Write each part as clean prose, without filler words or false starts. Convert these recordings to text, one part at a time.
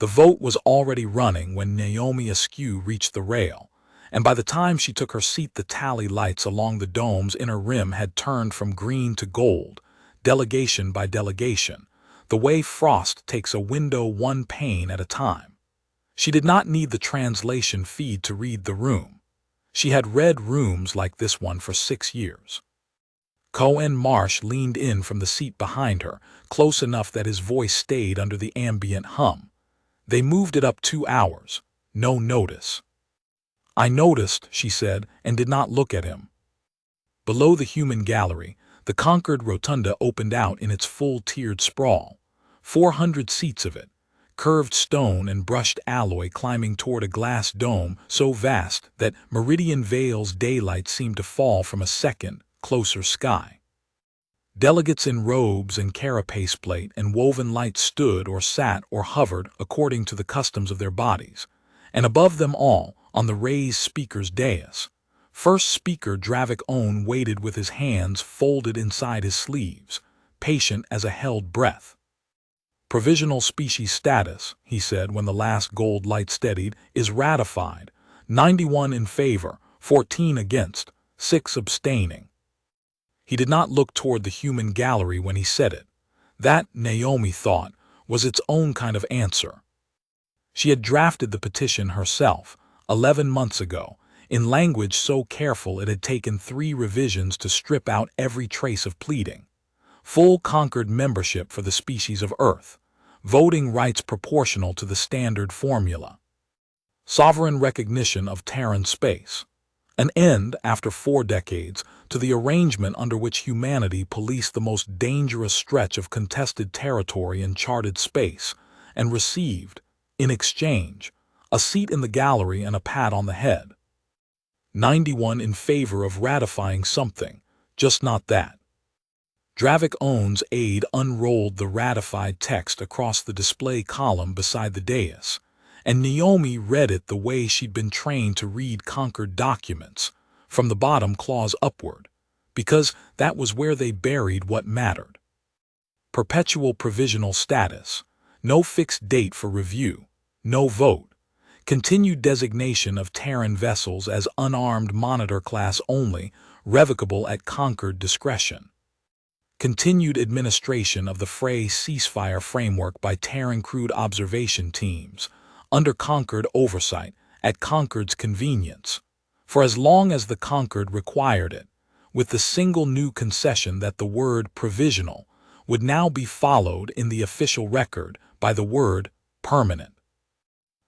The vote was already running when Naomi Askew reached the rail, and by the time she took her seat the tally lights along the dome's inner rim had turned from green to gold, delegation by delegation, the way frost takes a window one pane at a time. She did not need the translation feed to read the room. She had read rooms like this one for 6 years. Cohen Marsh leaned in from the seat behind her, close enough that his voice stayed under the ambient hum. They moved it up 2 hours. No notice. I noticed, she said, and did not look at him. Below the human gallery, the Concord Rotunda opened out in its full tiered sprawl. 400 seats of it, curved stone and brushed alloy climbing toward a glass dome so vast that Meridian Vale's daylight seemed to fall from a second, closer sky. Delegates in robes and carapace plate and woven lights stood or sat or hovered according to the customs of their bodies, and above them all, on the raised speaker's dais, First Speaker Dravik Owen waited with his hands folded inside his sleeves, patient as a held breath. Provisional species status, he said when the last gold light steadied, is ratified, 91 in favor, 14 against, 6 abstaining. He did not look toward the human gallery when he said it. That, Naomi thought, was its own kind of answer. She had drafted the petition herself, 11 months ago, in language so careful it had taken 3 revisions to strip out every trace of pleading. Full Concord membership for the species of Earth, voting rights proportional to the standard formula. Sovereign recognition of Terran space. An end, after 4 decades, to the arrangement under which humanity policed the most dangerous stretch of contested territory in charted space, and received, in exchange, a seat in the gallery and a pat on the head. 91 in favor of ratifying something, just not that. Dravik Owen's aide unrolled the ratified text across the display column beside the dais, and Naomi read it the way she'd been trained to read Concord documents, from the bottom clause upward, because that was where they buried what mattered. Perpetual provisional status, no fixed date for review, no vote, continued designation of Terran vessels as unarmed monitor class only, revocable at Concord discretion. Continued administration of the Frey ceasefire framework by Terran crewed observation teams, under Concord oversight, at Concord's convenience, for as long as the Concord required it, with the single new concession that the word provisional would now be followed in the official record by the word permanent.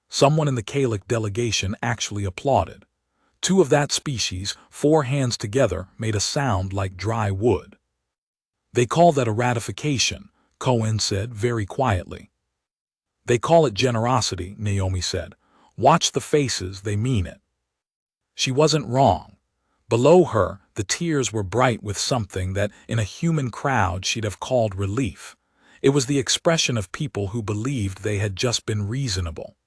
Someone in the Galactic delegation actually applauded. 2 of that species, 4 hands together, made a sound like dry wood. They call that a ratification, Cohen said very quietly. They call it generosity, Naomi said. Watch the faces, they mean it. She wasn't wrong. Below her, the tears were bright with something that, in a human crowd, she'd have called relief. It was the expression of people who believed they had just been reasonable.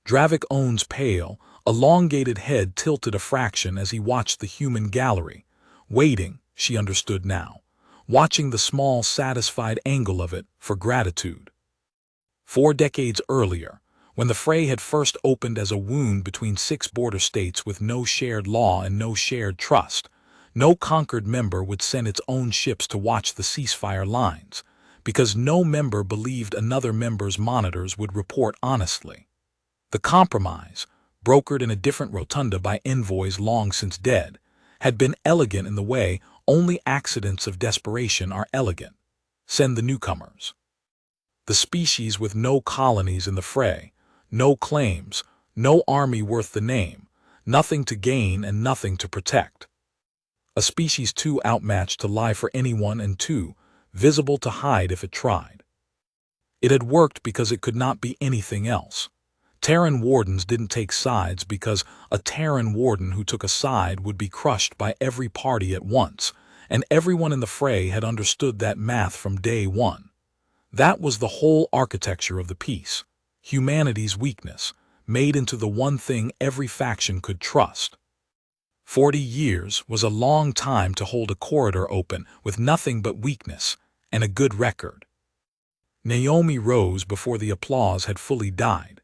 Dravik Owen's pale, elongated head tilted a fraction as he watched the human gallery, waiting, she understood now, watching the small, satisfied angle of it for gratitude. 4 decades earlier, when the fray had first opened as a wound between 6 border states with no shared law and no shared trust, no Concord member would send its own ships to watch the ceasefire lines, because no member believed another member's monitors would report honestly. The compromise, brokered in a different rotunda by envoys long since dead, had been elegant in the way only accidents of desperation are elegant. Send the newcomers. The species with no colonies in the fray, no claims, no army worth the name, nothing to gain and nothing to protect. A species too outmatched to lie for anyone and too visible to hide if it tried. It had worked because it could not be anything else. Terran wardens didn't take sides because a Terran warden who took a side would be crushed by every party at once, and everyone in the fray had understood that math from day one. That was the whole architecture of the peace, humanity's weakness, made into the one thing every faction could trust. 40 years was a long time to hold a corridor open with nothing but weakness and a good record. Naomi rose before the applause had fully died.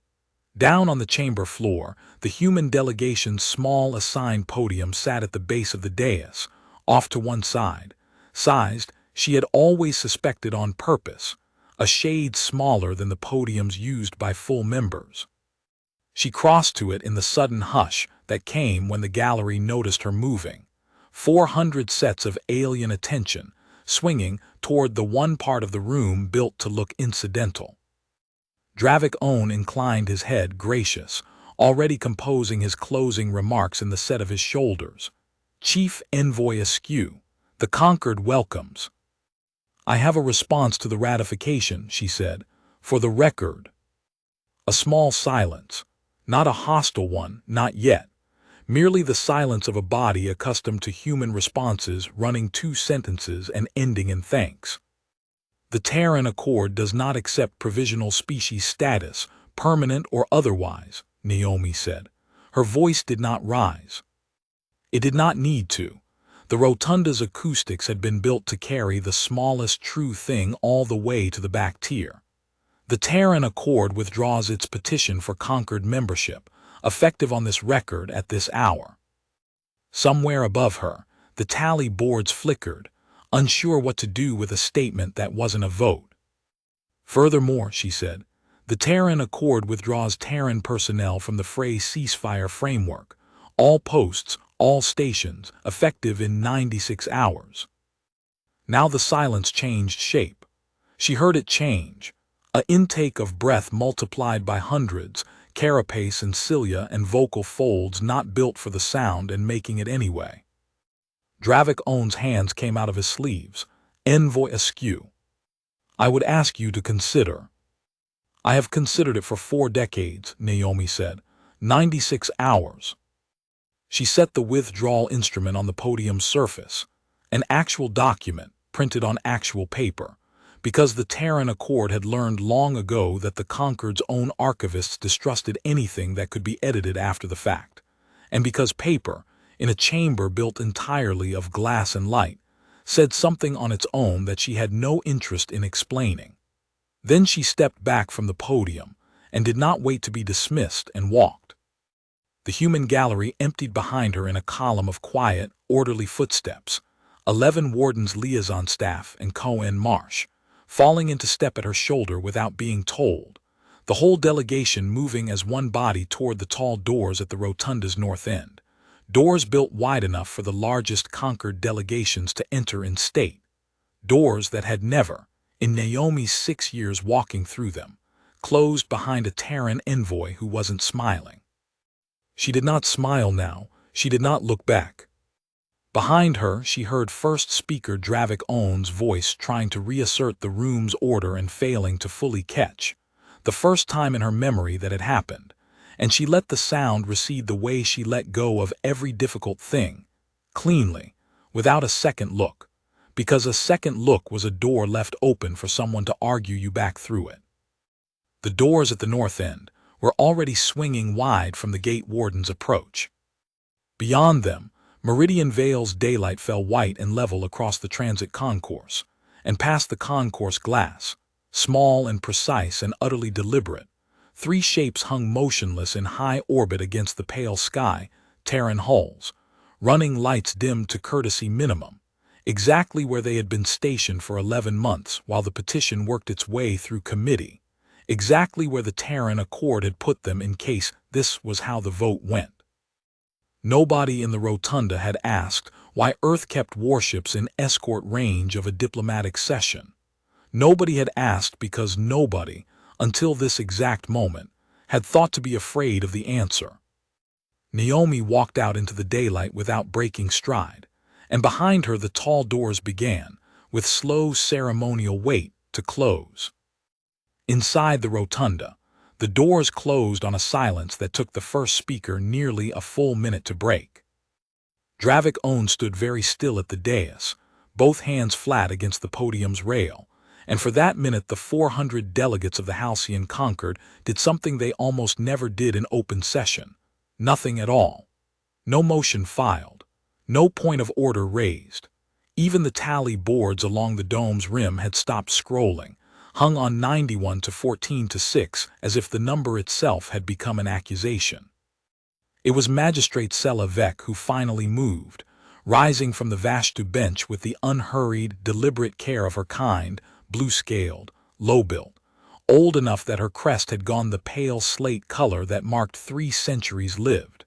Down on the chamber floor, the human delegation's small assigned podium sat at the base of the dais, off to one side, sized, she had always suspected on purpose, a shade smaller than the podiums used by full members. She crossed to it in the sudden hush that came when the gallery noticed her moving, 400 sets of alien attention, swinging toward the one part of the room built to look incidental. Dravik Own inclined his head, gracious, already composing his closing remarks in the set of his shoulders. Chief Envoy askew, the conquered welcomes. I have a response to the ratification, she said, for the record. A small silence, not a hostile one, not yet, merely the silence of a body accustomed to human responses running 2 sentences and ending in thanks. The Terran Accord does not accept provisional species status, permanent or otherwise, Naomi said. Her voice did not rise. It did not need to. The rotunda's acoustics had been built to carry the smallest true thing all the way to the back tier. The Terran Accord withdraws its petition for conquered membership, effective on this record at this hour. Somewhere above her, the tally boards flickered, unsure what to do with a statement that wasn't a vote. Furthermore, she said, the Terran Accord withdraws Terran personnel from the Frey ceasefire framework, all posts, all stations, effective in 96 hours. Now the silence changed shape. She heard it change. An intake of breath multiplied by hundreds, carapace and cilia and vocal folds not built for the sound and making it anyway. Dravik Own's hands came out of his sleeves, envoy askew. I would ask you to consider. I have considered it for 4 decades, Naomi said. 96 hours. She set the withdrawal instrument on the podium's surface, an actual document printed on actual paper, because the Terran Accord had learned long ago that the Conquered's own archivists distrusted anything that could be edited after the fact, and because paper, in a chamber built entirely of glass and light, said something on its own that she had no interest in explaining. Then she stepped back from the podium and did not wait to be dismissed and walked. The human gallery emptied behind her in a column of quiet, orderly footsteps, 11 Warden's liaison staff and Cohen Marsh, falling into step at her shoulder without being told, the whole delegation moving as one body toward the tall doors at the rotunda's north end, doors built wide enough for the largest conquered delegations to enter in state, doors that had never, in Naomi's 6 years walking through them, closed behind a Terran envoy who wasn't smiling. She did not smile now, she did not look back. Behind her, she heard First Speaker Dravik Own's voice trying to reassert the room's order and failing to fully catch, the first time in her memory that had happened, and she let the sound recede the way she let go of every difficult thing, cleanly, without a second look, because a second look was a door left open for someone to argue you back through it. The doors at the north end were already swinging wide from the gate warden's approach. Beyond them, Meridian Vale's daylight fell white and level across the transit concourse, and past the concourse glass, small and precise and utterly deliberate, 3 shapes hung motionless in high orbit against the pale sky, Terran hulls, running lights dimmed to courtesy minimum, exactly where they had been stationed for 11 months while the petition worked its way through committee, exactly where the Terran Accord had put them in case this was how the vote went. Nobody in the rotunda had asked why Earth kept warships in escort range of a diplomatic session. Nobody had asked because nobody, until this exact moment, had thought to be afraid of the answer. Naomi walked out into the daylight without breaking stride, and behind her the tall doors began, with slow ceremonial weight, to close. Inside the rotunda, the doors closed on a silence that took the first speaker nearly a full minute to break. Dravik Own stood very still at the dais, both hands flat against the podium's rail, and for that minute the 400 delegates of the Halcyon Conquered did something they almost never did in open session. Nothing at all. No motion filed. No point of order raised. Even the tally boards along the dome's rim had stopped scrolling, hung on 91 to 14 to 6 as if the number itself had become an accusation. It was Magistrate Selevek who finally moved, rising from the Vashtu bench with the unhurried, deliberate care of her kind, blue-scaled, low-built, old enough that her crest had gone the pale slate color that marked 3 centuries lived.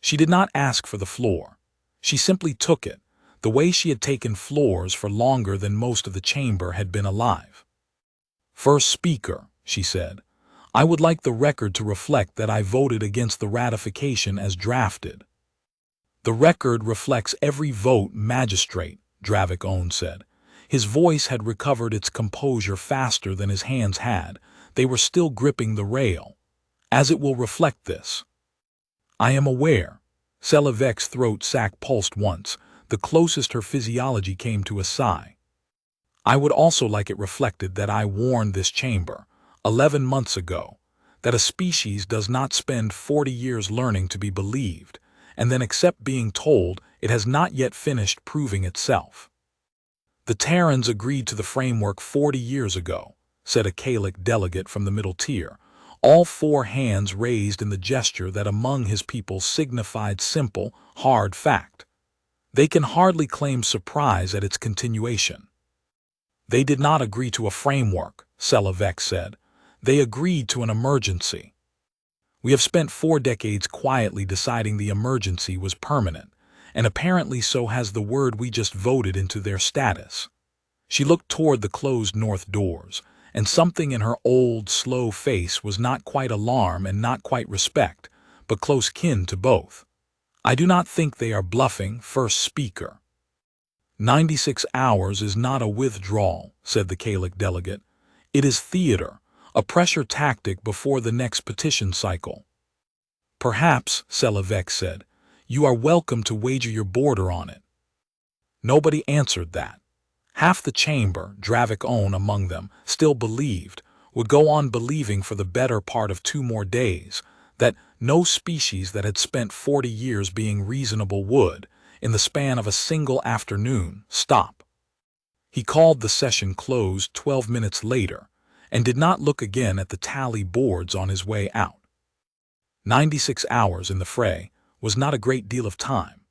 She did not ask for the floor. She simply took it, the way she had taken floors for longer than most of the chamber had been alive. "First Speaker," she said, "I would like the record to reflect that I voted against the ratification as drafted." "The record reflects every vote, Magistrate," Dravik said. His voice had recovered its composure faster than his hands had. They were still gripping the rail. "As it will reflect this." "I am aware." Selevek's throat sac pulsed once, the closest her physiology came to a sigh. "I would also like it reflected that I warned this chamber, 11 months ago, that a species does not spend 40 years learning to be believed, and then accept being told it has not yet finished proving itself." "The Terrans agreed to the framework 40 years ago," said a Galactic delegate from the middle tier, all 4 hands raised in the gesture that among his people signified simple, hard fact. "They can hardly claim surprise at its continuation." "They did not agree to a framework," Selevek said. "They agreed to an emergency. We have spent 4 decades quietly deciding the emergency was permanent, and apparently so has the word we just voted into their status." She looked toward the closed north doors, and something in her old, slow face was not quite alarm and not quite respect, but close kin to both. "I do not think they are bluffing, First Speaker." 96 hours is not a withdrawal," said the Galactic delegate. "It is theater, a pressure tactic before the next petition cycle." "Perhaps," Selevek said, "you are welcome to wager your border on it." Nobody answered that. Half the chamber, Dravik among them, still believed, would go on believing for the better part of 2 more days, that no species that had spent 40 years being reasonable would, in the span of a single afternoon, stop. He called the session closed 12 minutes later, and did not look again at the tally boards on his way out. 96 hours in the fray was not a great deal of time.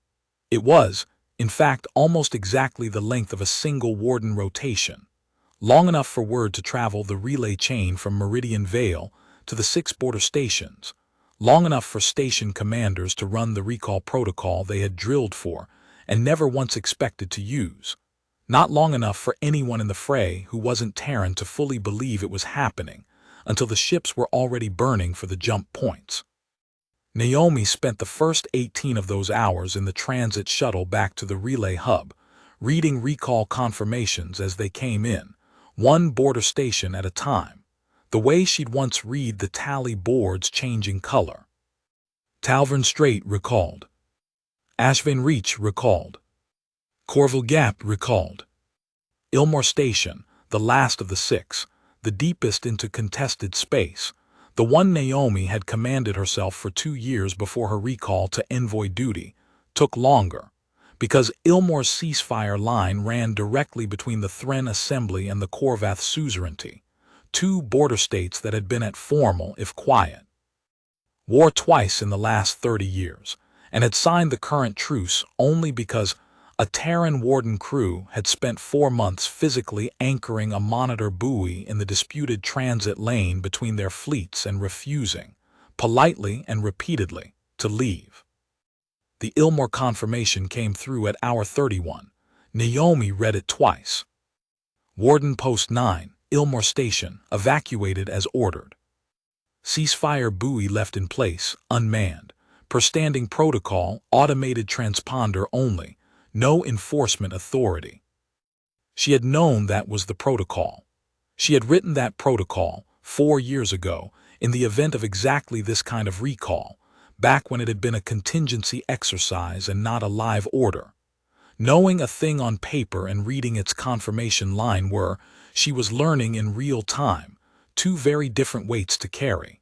It was, in fact, almost exactly the length of a single warden rotation, long enough for word to travel the relay chain from Meridian Vale to the 6 border stations, long enough for station commanders to run the recall protocol they had drilled for and never once expected to use, not long enough for anyone in the fray who wasn't Terran to fully believe it was happening until the ships were already burning for the jump points. Naomi spent the first 18 of those hours in the transit shuttle back to the relay hub, reading recall confirmations as they came in, 1 border station at a time, the way she'd once read the tally boards changing color. Talvern Strait recalled. Ashvin Reach recalled. Corville Gap recalled. Ilmore Station, the last of the 6, the deepest into contested space, the one Naomi had commanded herself for 2 years before her recall to envoy duty, took longer, because Ilmore's ceasefire line ran directly between the Thren Assembly and the Korvath suzerainty, 2 border states that had been at formal, if quiet, war twice in the last 30 years, and had signed the current truce only because a Terran warden crew had spent 4 months physically anchoring a monitor buoy in the disputed transit lane between their fleets and refusing, politely and repeatedly, to leave. The Ilmore confirmation came through at hour 31. Naomi read it twice. Warden Post 9, Ilmore Station, evacuated as ordered. Ceasefire buoy left in place, unmanned, per standing protocol, automated transponder only, no enforcement authority. She had known that was the protocol. She had written that protocol 4 years ago in the event of exactly this kind of recall, back when it had been a contingency exercise and not a live order. Knowing a thing on paper and reading its confirmation line were, she was learning in real time, 2 very different weights to carry.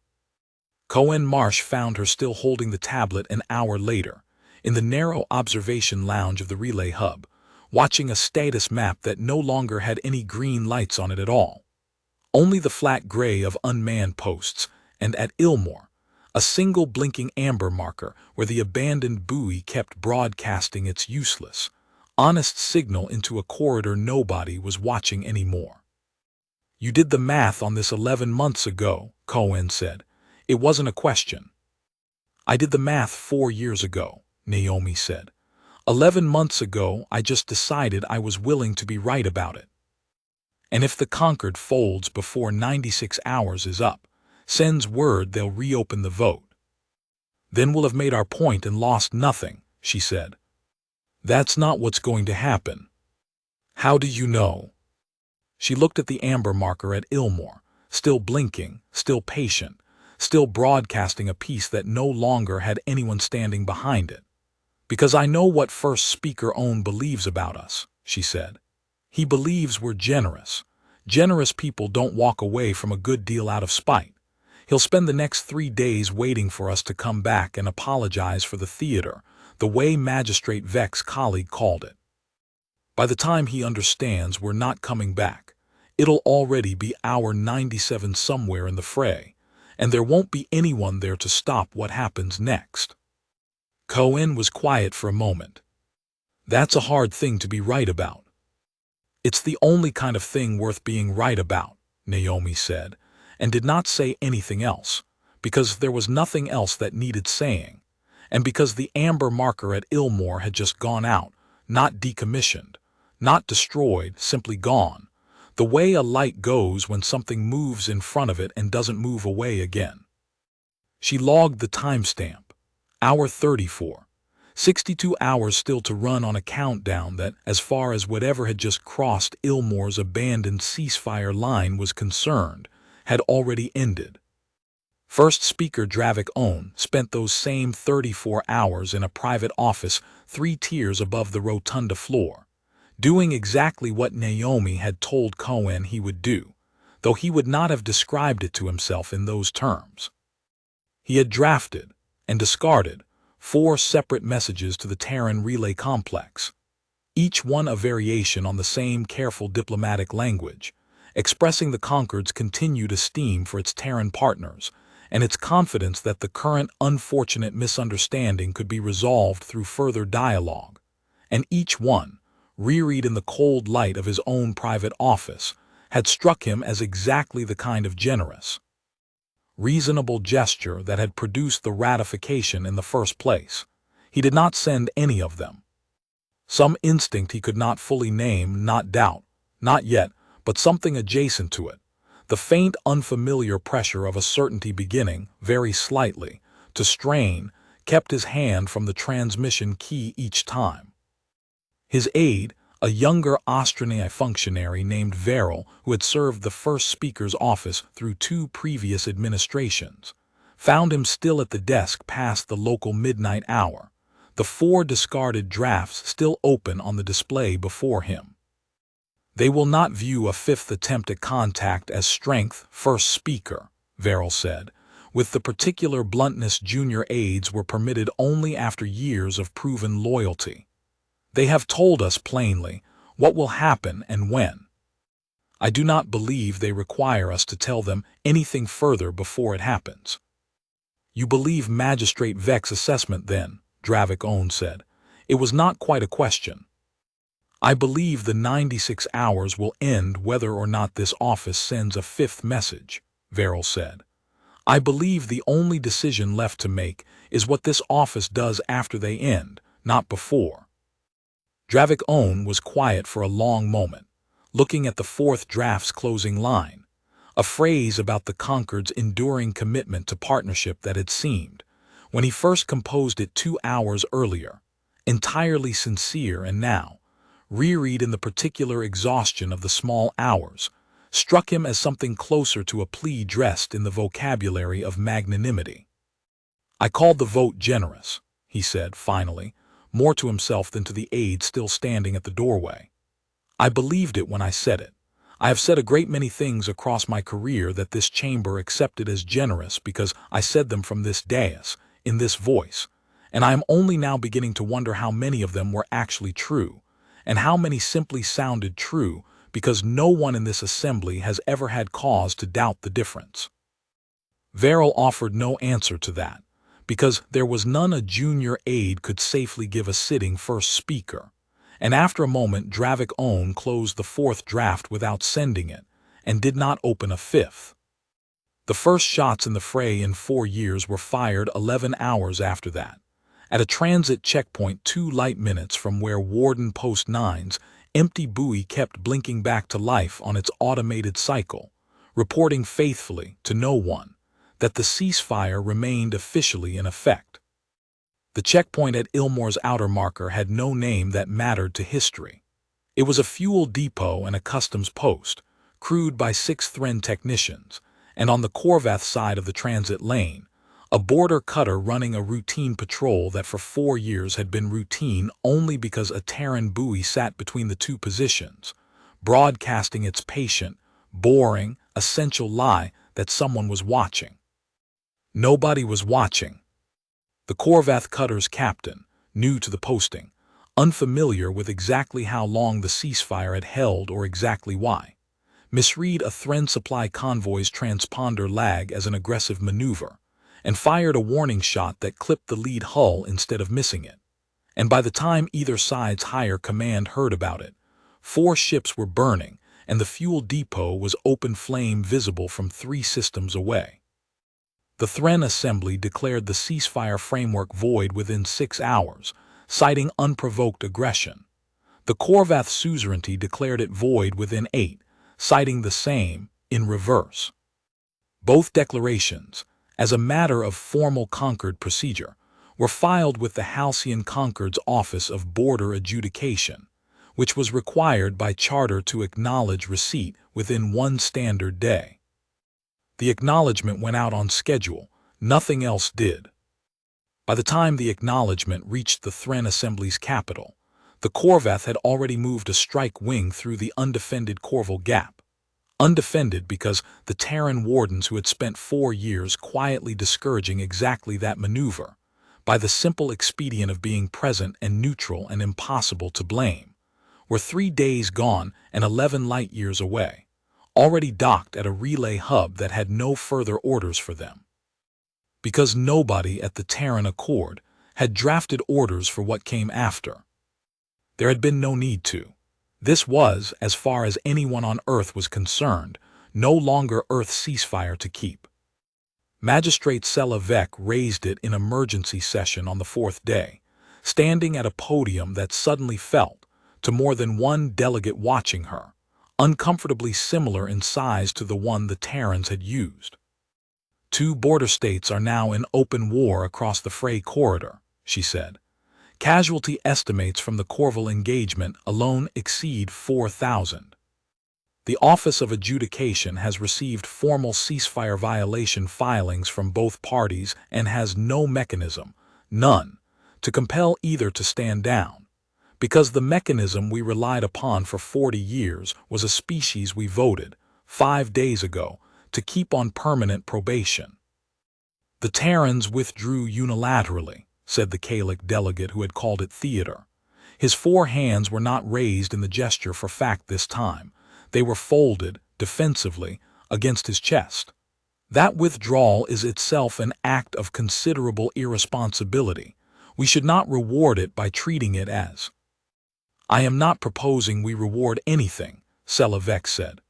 Cohen Marsh found her still holding the tablet an hour later, in the narrow observation lounge of the relay hub, watching a status map that no longer had any green lights on it at all. Only the flat gray of unmanned posts, and at Ilmore, a single blinking amber marker where the abandoned buoy kept broadcasting its useless, honest signal into a corridor nobody was watching anymore. "You did the math on this 11 months ago," Cohen said. "It wasn't a question." "I did the math 4 years ago," Naomi said. 11 months ago, I just decided I was willing to be right about it. And if the Concord folds before 96 hours is up, sends word they'll reopen the vote. Then we'll have made our point and lost nothing, she said. That's not what's going to happen. How do you know? She looked at the amber marker at Ilmore, still blinking, still patient, still broadcasting a piece that no longer had anyone standing behind it. "Because I know what First Speaker Owen believes about us," she said. "He believes we're generous. Generous people don't walk away from a good deal out of spite. He'll spend the next 3 days waiting for us to come back and apologize for the theater, the way Magistrate Veck's colleague called it. By the time he understands we're not coming back, it'll already be hour 97 somewhere in the fray, and there won't be anyone there to stop what happens next." Cohen was quiet for a moment. "That's a hard thing to be right about." "It's the only kind of thing worth being right about," Naomi said, and did not say anything else, because there was nothing else that needed saying, and because the amber marker at Ilmore had just gone out, not decommissioned, not destroyed, simply gone, the way a light goes when something moves in front of it and doesn't move away again. She logged the timestamp. Hour 34. 62 hours still to run on a countdown that, as far as whatever had just crossed Ilmore's abandoned ceasefire line was concerned, had already ended. First Speaker Dravik Owen spent those same 34 hours in a private office 3 tiers above the rotunda floor, doing exactly what Naomi had told Cohen he would do, though he would not have described it to himself in those terms. He had drafted and discarded 4 separate messages to the Terran relay complex, each one a variation on the same careful diplomatic language, expressing the Concord's continued esteem for its Terran partners and its confidence that the current unfortunate misunderstanding could be resolved through further dialogue, and each one, reread in the cold light of his own private office, had struck him as exactly the kind of generous, reasonable gesture that had produced the ratification in the first place. He did not send any of them. Some instinct he could not fully name, not doubt, not yet, but something adjacent to it, the faint unfamiliar pressure of a certainty beginning, very slightly, to strain, kept his hand from the transmission key each time. His aide, a younger Austrian functionary named Verrill, who had served the First Speaker's office through 2 previous administrations, found him still at the desk past the local midnight hour, the 4 discarded drafts still open on the display before him. "They will not view a 5th attempt at contact as strength, First Speaker," Verrill said, with the particular bluntness junior aides were permitted only after years of proven loyalty. "They have told us plainly what will happen and when. I do not believe they require us to tell them anything further before it happens." "You believe Magistrate Veck's assessment then," Dravik Owen said. "It was not quite a question." "I believe the 96 hours will end whether or not this office sends a 5th message," Verrill said. "I believe the only decision left to make is what this office does after they end, not before." Dravik Owen was quiet for a long moment, looking at the 4th draft's closing line, a phrase about the Concord's enduring commitment to partnership that had seemed, when he first composed it 2 hours earlier, entirely sincere, and now, reread in the particular exhaustion of the small hours, struck him as something closer to a plea dressed in the vocabulary of magnanimity. "I called the vote generous," he said, finally, more to himself than to the aide still standing at the doorway. "I believed it when I said it. I have said a great many things across my career that this chamber accepted as generous because I said them from this dais, in this voice, and I am only now beginning to wonder how many of them were actually true, and how many simply sounded true because no one in this assembly has ever had cause to doubt the difference. Verrill offered no answer to that, because there was none a junior aide could safely give a sitting first speaker, and after a moment Dravik Own closed the fourth draft without sending it, and did not open a fifth. The first shots in the fray in 4 years were fired 11 hours after that, at a transit checkpoint 2 light minutes from where Warden Post 9's empty buoy kept blinking back to life on its automated cycle, reporting faithfully to no one that the ceasefire remained officially in effect. The checkpoint at Ilmore's outer marker had no name that mattered to history. It was a fuel depot and a customs post, crewed by 6 Thren technicians, and on the Korvath side of the transit lane, a border cutter running a routine patrol that for 4 years had been routine only because a Terran buoy sat between the two positions, broadcasting its patient, boring, essential lie that someone was watching. Nobody was watching. The Korvath cutter's captain, new to the posting, unfamiliar with exactly how long the ceasefire had held or exactly why, misread a Thren supply convoy's transponder lag as an aggressive maneuver, and fired a warning shot that clipped the lead hull instead of missing it. And by the time either side's higher command heard about it, 4 ships were burning and the fuel depot was open flame visible from 3 systems away. The Thren Assembly declared the ceasefire framework void within 6 hours, citing unprovoked aggression. The Korvath suzerainty declared it void within 8, citing the same, in reverse. Both declarations, as a matter of formal Concord procedure, were filed with the Halcyon Concord's Office of Border Adjudication, which was required by charter to acknowledge receipt within 1 standard day. The acknowledgement went out on schedule, nothing else did. By the time the acknowledgement reached the Thren Assembly's capital, the Korvath had already moved a strike wing through the undefended Corval Gap. Undefended because the Terran wardens who had spent 4 years quietly discouraging exactly that maneuver, by the simple expedient of being present and neutral and impossible to blame, were 3 days gone and 11 light-years away, already docked at a relay hub that had no further orders for them. Because nobody at the Terran Accord had drafted orders for what came after. There had been no need to. This was, as far as anyone on Earth was concerned, no longer Earth's ceasefire to keep. Magistrate Selavec raised it in emergency session on the 4th day, standing at a podium that suddenly felt, to more than one delegate watching her, uncomfortably similar in size to the one the Terrans had used. 2 border states are now in open war across the Fray corridor, she said. Casualty estimates from the Corval engagement alone exceed 4,000. The Office of Adjudication has received formal ceasefire violation filings from both parties and has no mechanism, none, to compel either to stand down, because the mechanism we relied upon for 40 years was a species we voted, 5 days ago, to keep on permanent probation. The Terrans withdrew unilaterally, said the Kalic delegate who had called it theater. His 4 hands were not raised in the gesture for fact this time. They were folded, defensively, against his chest. That withdrawal is itself an act of considerable irresponsibility. We should not reward it by treating it as. I am not proposing we reward anything, Selavec said.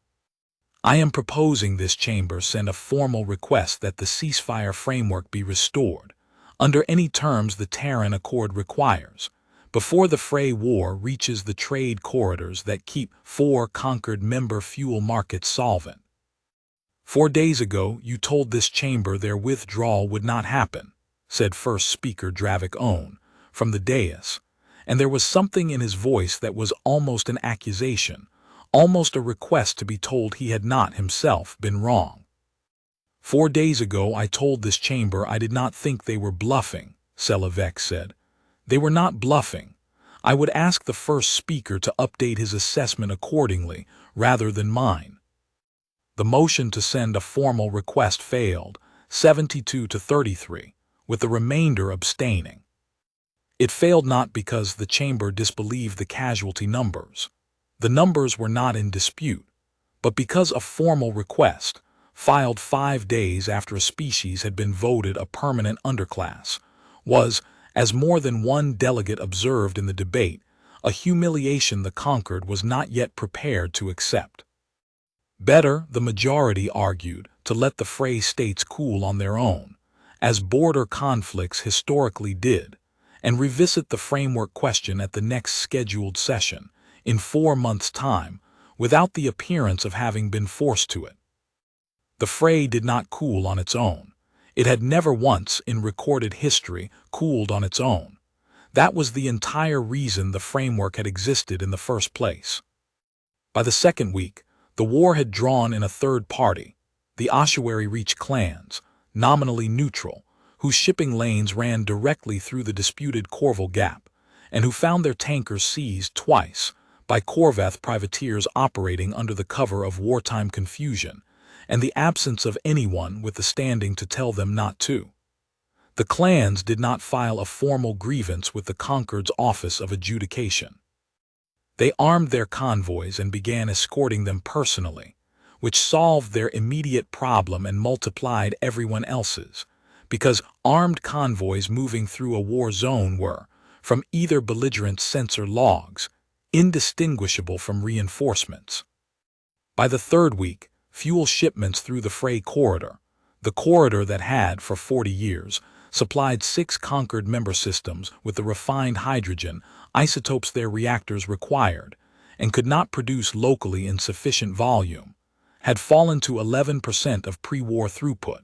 I am proposing this chamber send a formal request that the ceasefire framework be restored, under any terms the Terran Accord requires, before the Fray war reaches the trade corridors that keep 4 conquered member fuel markets solvent. 4 days ago you told this chamber their withdrawal would not happen, said First Speaker Dravik Own, from the dais, and there was something in his voice that was almost an accusation, almost a request to be told he had not himself been wrong. 4 days ago I told this chamber I did not think they were bluffing, Selavec said. They were not bluffing. I would ask the first speaker to update his assessment accordingly, rather than mine. The motion to send a formal request failed, 72 to 33, with the remainder abstaining. It failed not because the chamber disbelieved the casualty numbers. The numbers were not in dispute, but because a formal request, filed 5 days after a species had been voted a permanent underclass, was, as more than one delegate observed in the debate, a humiliation the conquered was not yet prepared to accept. Better, the majority argued, to let the Frey states cool on their own, as border conflicts historically did, and revisit the framework question at the next scheduled session, in 4 months' time, without the appearance of having been forced to it. The Frey did not cool on its own. It had never once in recorded history cooled on its own. That was the entire reason the framework had existed in the first place. By the second week, the war had drawn in a third party, the HFY clans, nominally neutral, whose shipping lanes ran directly through the disputed Corval Gap, and who found their tankers seized twice by Corvette privateers operating under the cover of wartime confusion and the absence of anyone with the standing to tell them not to. The clans did not file a formal grievance with the conquered's Office of Adjudication. They armed their convoys and began escorting them personally, which solved their immediate problem and multiplied everyone else's, because armed convoys moving through a war zone were, from either belligerent censor logs, indistinguishable from reinforcements. By the third week, fuel shipments through the Frey corridor, the corridor that had, for 40 years, supplied 6 conquered member systems with the refined hydrogen isotopes their reactors required, and could not produce locally in sufficient volume, had fallen to 11% of pre-war throughput.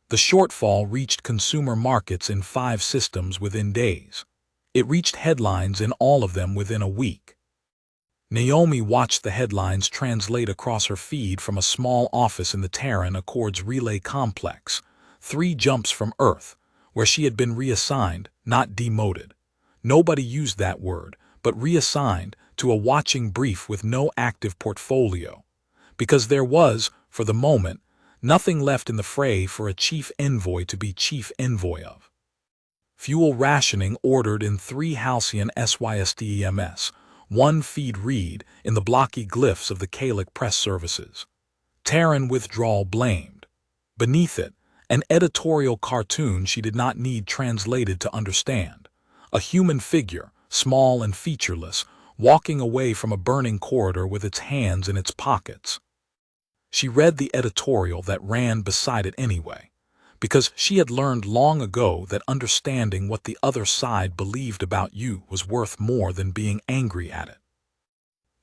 The shortfall reached consumer markets in 5 systems within days. It reached headlines in all of them within a week. Naomi watched the headlines translate across her feed from a small office in the Terran Accords relay complex, 3 jumps from Earth, where she had been reassigned, not demoted. Nobody used that word, but reassigned to a watching brief with no active portfolio, because there was, for the moment, nothing left in the Frey for a chief envoy to be chief envoy of. Fuel rationing ordered in 3 halcyon SYSTEMS, 1 feed read in the blocky glyphs of the Galactic press services. Terran withdrawal blamed. Beneath it, an editorial cartoon she did not need translated to understand. A human figure, small and featureless, walking away from a burning corridor with its hands in its pockets. She read the editorial that ran beside it anyway, because she had learned long ago that understanding what the other side believed about you was worth more than being angry at it.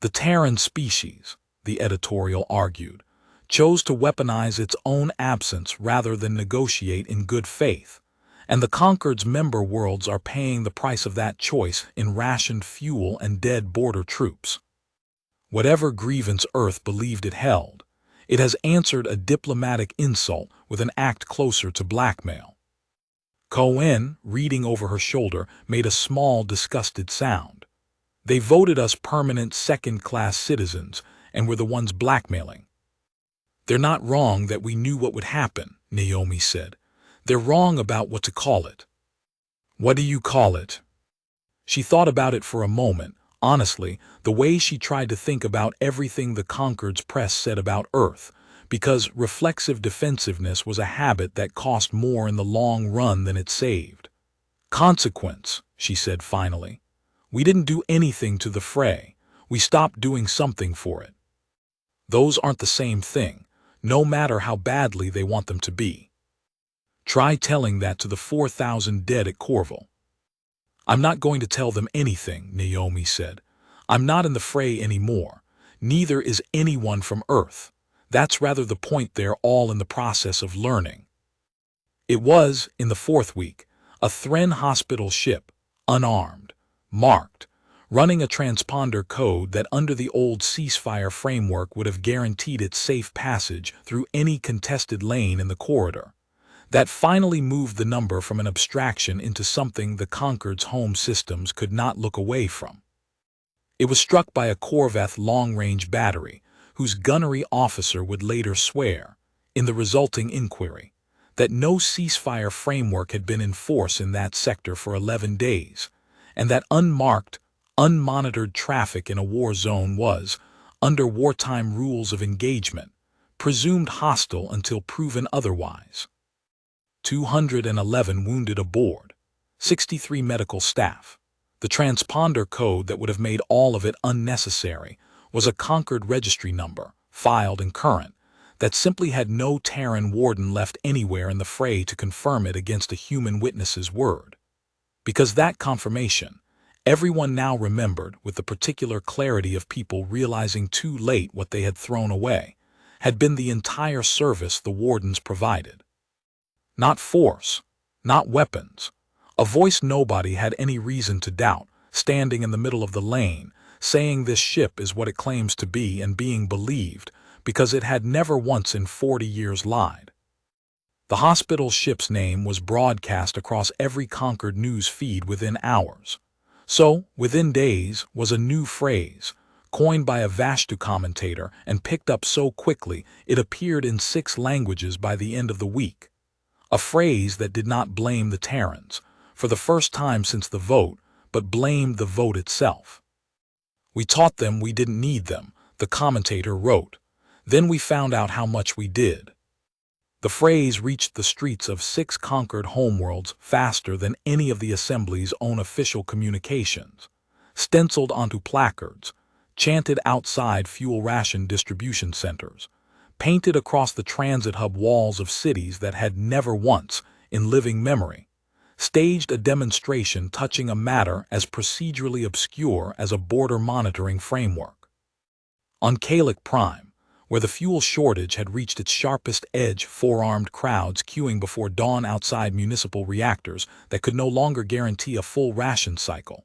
The Terran species, the editorial argued, chose to weaponize its own absence rather than negotiate in good faith, and the conquered's member worlds are paying the price of that choice in rationed fuel and dead border troops. Whatever grievance Earth believed it held, it has answered a diplomatic insult with an act closer to blackmail. Cohen, reading over her shoulder, made a small, disgusted sound. They voted us permanent second-class citizens and were the ones blackmailing. They're not wrong that we knew what would happen, Naomi said. They're wrong about what to call it. What do you call it? She thought about it for a moment, honestly, the way she tried to think about everything the Conquered's press said about Earth, because reflexive defensiveness was a habit that cost more in the long run than it saved. Consequence, she said finally. We didn't do anything to the Frey. We stopped doing something for it. Those aren't the same thing, no matter how badly they want them to be. Try telling that to the 4,000 dead at Corval. I'm not going to tell them anything, Naomi said. I'm not in the Frey anymore. Neither is anyone from Earth. That's rather the point. They're all in the process of learning. It was, in the 4th week, a Thren hospital ship, unarmed, marked, running a transponder code that under the old ceasefire framework would have guaranteed its safe passage through any contested lane in the corridor, that finally moved the number from an abstraction into something the Conquered's home systems could not look away from. It was struck by a Corvette long-range battery, whose gunnery officer would later swear, in the resulting inquiry, that no ceasefire framework had been in force in that sector for 11 days, and that unmarked, Unmonitored traffic in a war zone was, under wartime rules of engagement, presumed hostile until proven otherwise. 211 wounded aboard, 63 medical staff. The transponder code that would have made all of it unnecessary was a Concord registry number, filed and current, that simply had no Terran warden left anywhere in the fray to confirm it against a human witness's word. Because that confirmation, everyone now remembered with the particular clarity of people realizing too late what they had thrown away, had been the entire service the wardens provided. Not force, not weapons. A voice nobody had any reason to doubt, standing in the middle of the lane, saying this ship is what it claims to be and being believed because it had never once in 40 years lied. The hospital ship's name was broadcast across every Concord news feed within hours. So, within days, was a new phrase, coined by a Vashtu commentator and picked up so quickly it appeared in 6 languages by the end of the week. A phrase that did not blame the Terrans, for the first time since the vote, but blamed the vote itself. We taught them we didn't need them, the commentator wrote. Then we found out how much we did. The phrase reached the streets of 6 Concord homeworlds faster than any of the Assembly's own official communications, stenciled onto placards, chanted outside fuel ration distribution centers, painted across the transit hub walls of cities that had never once, in living memory, staged a demonstration touching a matter as procedurally obscure as a border monitoring framework. On Galactic Prime, where the fuel shortage had reached its sharpest edge, 4-armed crowds queuing before dawn outside municipal reactors that could no longer guarantee a full ration cycle.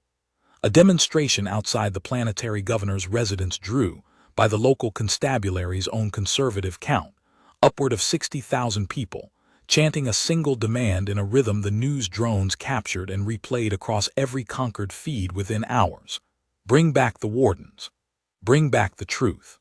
A demonstration outside the planetary governor's residence drew, by the local constabulary's own conservative count, upward of 60,000 people, chanting a single demand in a rhythm the news drones captured and replayed across every Concord feed within hours. Bring back the wardens. Bring back the truth.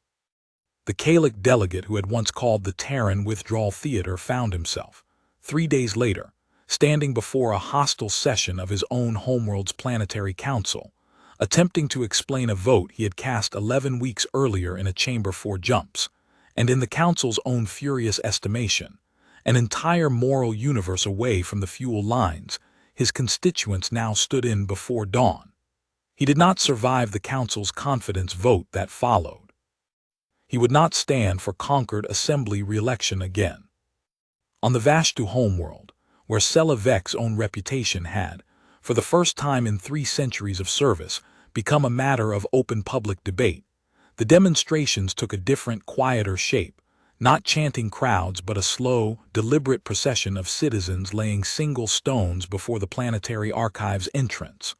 The Galactic delegate who had once called the Terran Withdrawal Theater found himself, 3 days later, standing before a hostile session of his own homeworld's planetary council, attempting to explain a vote he had cast 11 weeks earlier in a chamber 4 jumps, and in the council's own furious estimation, an entire moral universe away from the fuel lines, his constituents now stood in before dawn. He did not survive the council's confidence vote that followed. He would not stand for Concord Assembly re-election again. On the Vashtu homeworld, where Selavek's own reputation had, for the first time in 3 centuries of service, become a matter of open public debate, the demonstrations took a different, quieter shape, not chanting crowds but a slow, deliberate procession of citizens laying single stones before the Planetary Archives entrance.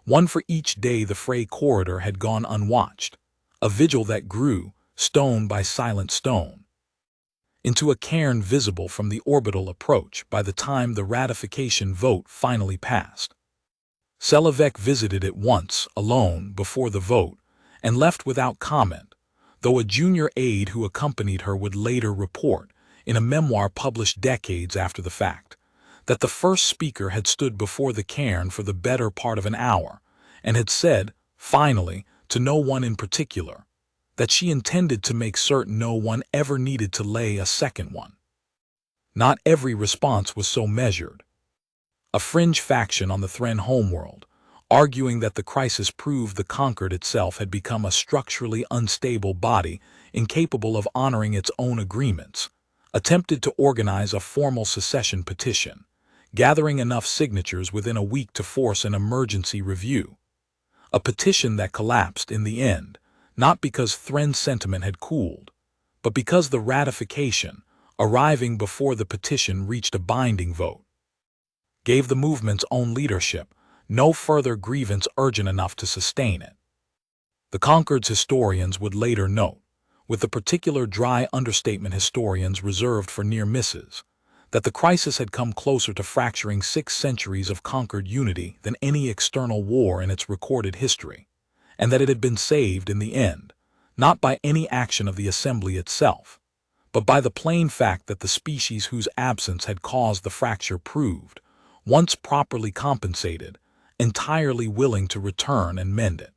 One for each day the fray corridor had gone unwatched, a vigil that grew, stone by silent stone, into a cairn visible from the orbital approach by the time the ratification vote finally passed. Selavek visited it once, alone, before the vote, and left without comment, though a junior aide who accompanied her would later report, in a memoir published decades after the fact, that the first speaker had stood before the cairn for the better part of an hour, and had said, finally, to no one in particular, that she intended to make certain no one ever needed to lay a second one. Not every response was so measured. A fringe faction on the Thren homeworld, arguing that the crisis proved the Concord itself had become a structurally unstable body incapable of honoring its own agreements, attempted to organize a formal secession petition, gathering enough signatures within a week to force an emergency review. A petition that collapsed in the end, not because Thren's sentiment had cooled, but because the ratification, arriving before the petition reached a binding vote, gave the movement's own leadership no further grievance urgent enough to sustain it. The Concord's historians would later note, with the particular dry understatement historians reserved for near misses, that the crisis had come closer to fracturing 6 centuries of Concord unity than any external war in its recorded history, and that it had been saved in the end, not by any action of the Assembly itself, but by the plain fact that the species whose absence had caused the fracture proved, once properly compensated, entirely willing to return and mend it.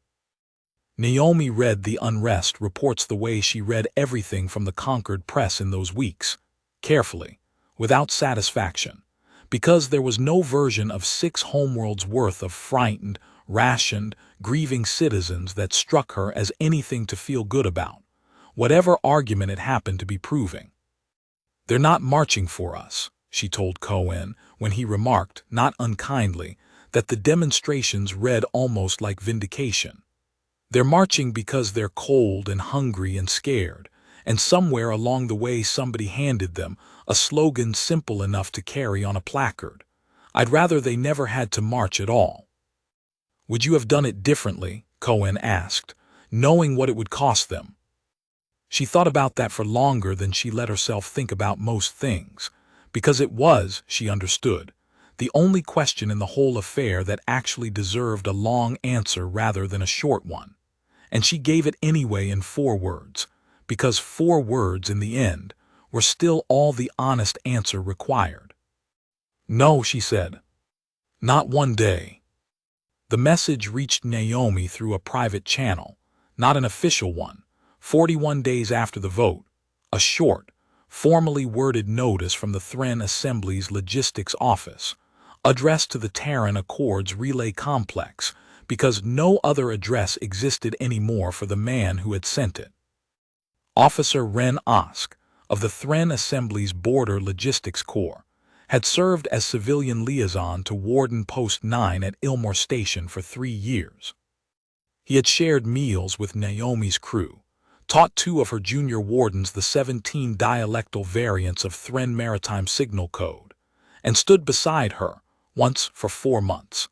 Naomi read the unrest reports the way she read everything from the Concord press in those weeks, carefully, without satisfaction, because there was no version of 6 homeworlds worth of frightened, rationed, grieving citizens that struck her as anything to feel good about, whatever argument it happened to be proving. "They're not marching for us," she told Cohen when he remarked, not unkindly, that the demonstrations read almost like vindication. "They're marching because they're cold and hungry and scared, and somewhere along the way somebody handed them a slogan simple enough to carry on a placard. I'd rather they never had to march at all." "Would you have done it differently?" Cohen asked, knowing what it would cost them. She thought about that for longer than she let herself think about most things, because it was, she understood, the only question in the whole affair that actually deserved a long answer rather than a short one. And she gave it anyway in 4 words, because 4 words in the end were still all the honest answer required. "No," she said. "Not one day." The message reached Naomi through a private channel, not an official one, 41 days after the vote, a short, formally worded notice from the Thren Assembly's logistics office, addressed to the Terran Accords Relay Complex, because no other address existed anymore for the man who had sent it. Officer Ren Osk, of the Thren Assembly's Border Logistics Corps, had served as civilian liaison to Warden Post 9 at Ilmore Station for 3 years. He had shared meals with Naomi's crew, taught 2 of her junior wardens the 17 dialectal variants of Thren Maritime Signal Code, and stood beside her, once for 4 months,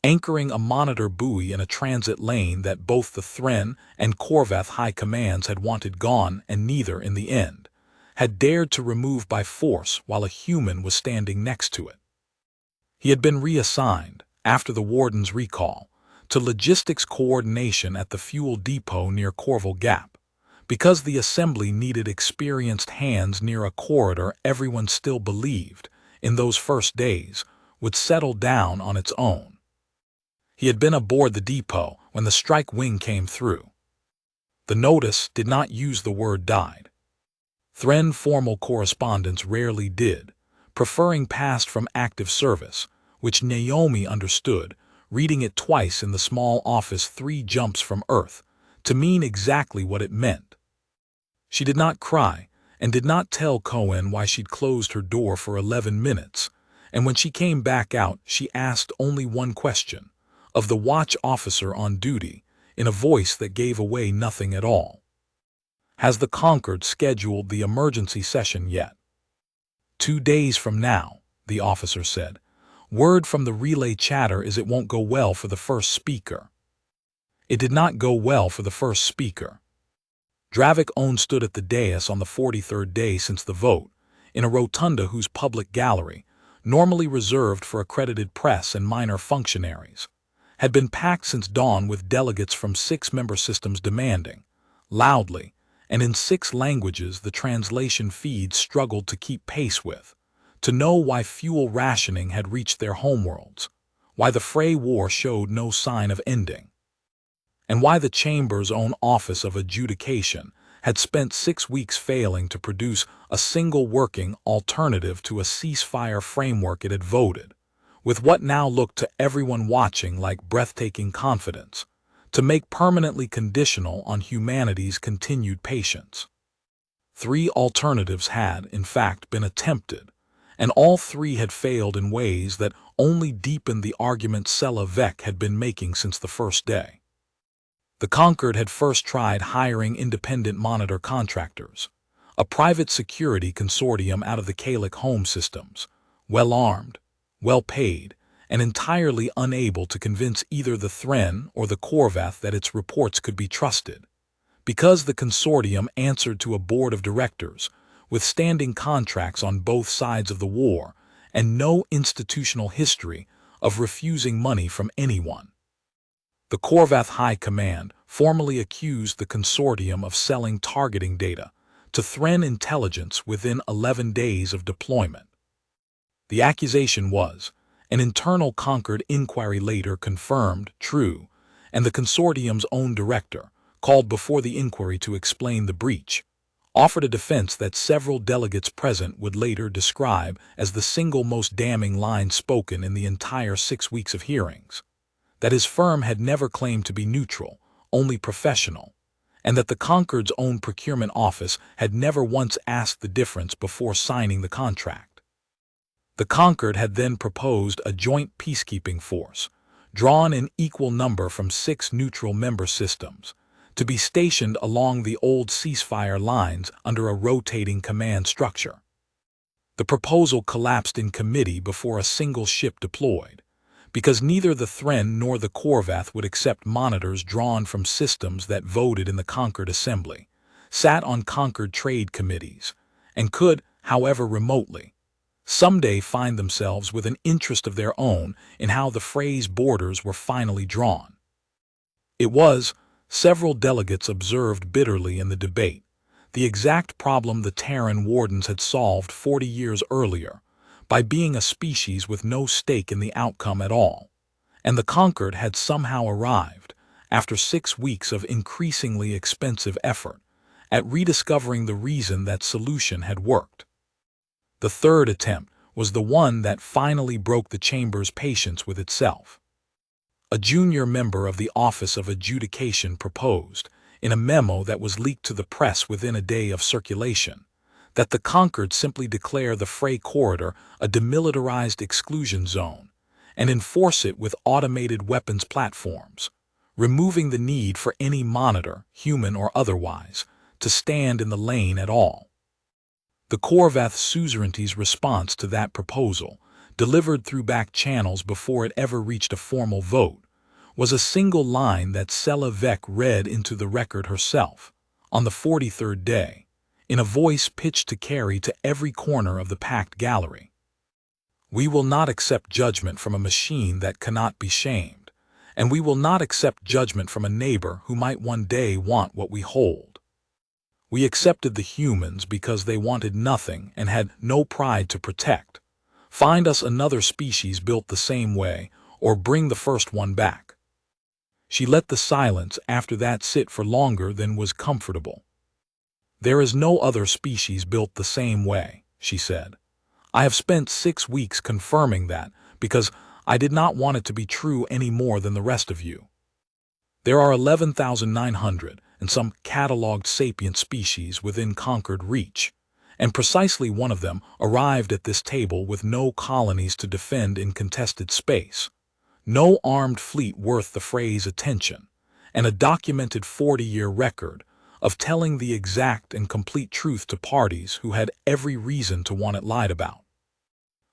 anchoring a monitor buoy in a transit lane that both the Thren and Corvath high commands had wanted gone and neither, in the end, had dared to remove by force while a human was standing next to it. He had been reassigned, after the warden's recall, to logistics coordination at the fuel depot near Corval Gap, because the assembly needed experienced hands near a corridor everyone still believed, in those first days, would settle down on its own. He had been aboard the depot when the strike wing came through. The notice did not use the word "died." Thren formal correspondence rarely did, preferring passed from active service, which Naomi understood, reading it twice in the small office 3 jumps from Earth, to mean exactly what it meant. She did not cry, and did not tell Cohen why she'd closed her door for 11 minutes, and when she came back out she asked only one question, of the watch officer on duty, in a voice that gave away nothing at all. "Has the Concord scheduled the emergency session yet?" 2 days from now, the officer said. "Word from the relay chatter is it won't go well for the first speaker." It did not go well for the first speaker. Dravik Own stood at the dais on the 43rd day since the vote, in a rotunda whose public gallery, normally reserved for accredited press and minor functionaries, had been packed since dawn with delegates from 6 member systems demanding, loudly, and in 6 languages the translation feeds struggled to keep pace with, to know why fuel rationing had reached their homeworlds, why the Frey War showed no sign of ending, and why the Chamber's own Office of Adjudication had spent 6 weeks failing to produce a single working alternative to a ceasefire framework it had voted, with what now looked to everyone watching like breathtaking confidence, to make permanently conditional on humanity's continued patience. 3 alternatives had, in fact, been attempted, and all 3 had failed in ways that only deepened the argument Sela Vec had been making since the first day. The Concord had first tried hiring independent monitor contractors, a private security consortium out of the Kalik home systems, well-armed, well-paid, and entirely unable to convince either the Thren or the Corvath that its reports could be trusted, because the consortium answered to a board of directors with standing contracts on both sides of the war and no institutional history of refusing money from anyone. The Corvath High Command formally accused the consortium of selling targeting data to Thren intelligence within 11 days of deployment. The accusation was, an internal Concord inquiry later confirmed, true, and the consortium's own director, called before the inquiry to explain the breach, offered a defense that several delegates present would later describe as the single most damning line spoken in the entire 6 weeks of hearings, that his firm had never claimed to be neutral, only professional, and that the Concord's own procurement office had never once asked the difference before signing the contract. The Concord had then proposed a joint peacekeeping force, drawn in equal number from 6 neutral member systems, to be stationed along the old ceasefire lines under a rotating command structure. The proposal collapsed in committee before a single ship deployed, because neither the Thren nor the Corvath would accept monitors drawn from systems that voted in the Concord Assembly, sat on Concord trade committees, and could, however remotely, someday find themselves with an interest of their own in how the phrase borders were finally drawn. It was, several delegates observed bitterly in the debate, the exact problem the Terran wardens had solved 40 years earlier, by being a species with no stake in the outcome at all, and the Concord had somehow arrived, after 6 weeks of increasingly expensive effort, at rediscovering the reason that solution had worked. The third attempt was the one that finally broke the chamber's patience with itself. A junior member of the Office of Adjudication proposed, in a memo that was leaked to the press within a day of circulation, that the Concord simply declare the Frey Corridor a demilitarized exclusion zone and enforce it with automated weapons platforms, removing the need for any monitor, human or otherwise, to stand in the lane at all. The Corvath suzerainty's response to that proposal, delivered through back channels before it ever reached a formal vote, was a single line that Sela Vek read into the record herself, on the 43rd day, in a voice pitched to carry to every corner of the packed gallery. "We will not accept judgment from a machine that cannot be shamed, and we will not accept judgment from a neighbor who might one day want what we hold. We accepted the humans because they wanted nothing and had no pride to protect. Find us another species built the same way, or bring the first one back." She let the silence after that sit for longer than was comfortable. "There is no other species built the same way," she said. "I have spent 6 weeks confirming that because I did not want it to be true any more than the rest of you. There are 11,900 and some catalogued sapient species within Concord reach, and precisely one of them arrived at this table with no colonies to defend in contested space, no armed fleet worth the Frey's attention, and a documented 40-year record of telling the exact and complete truth to parties who had every reason to want it lied about.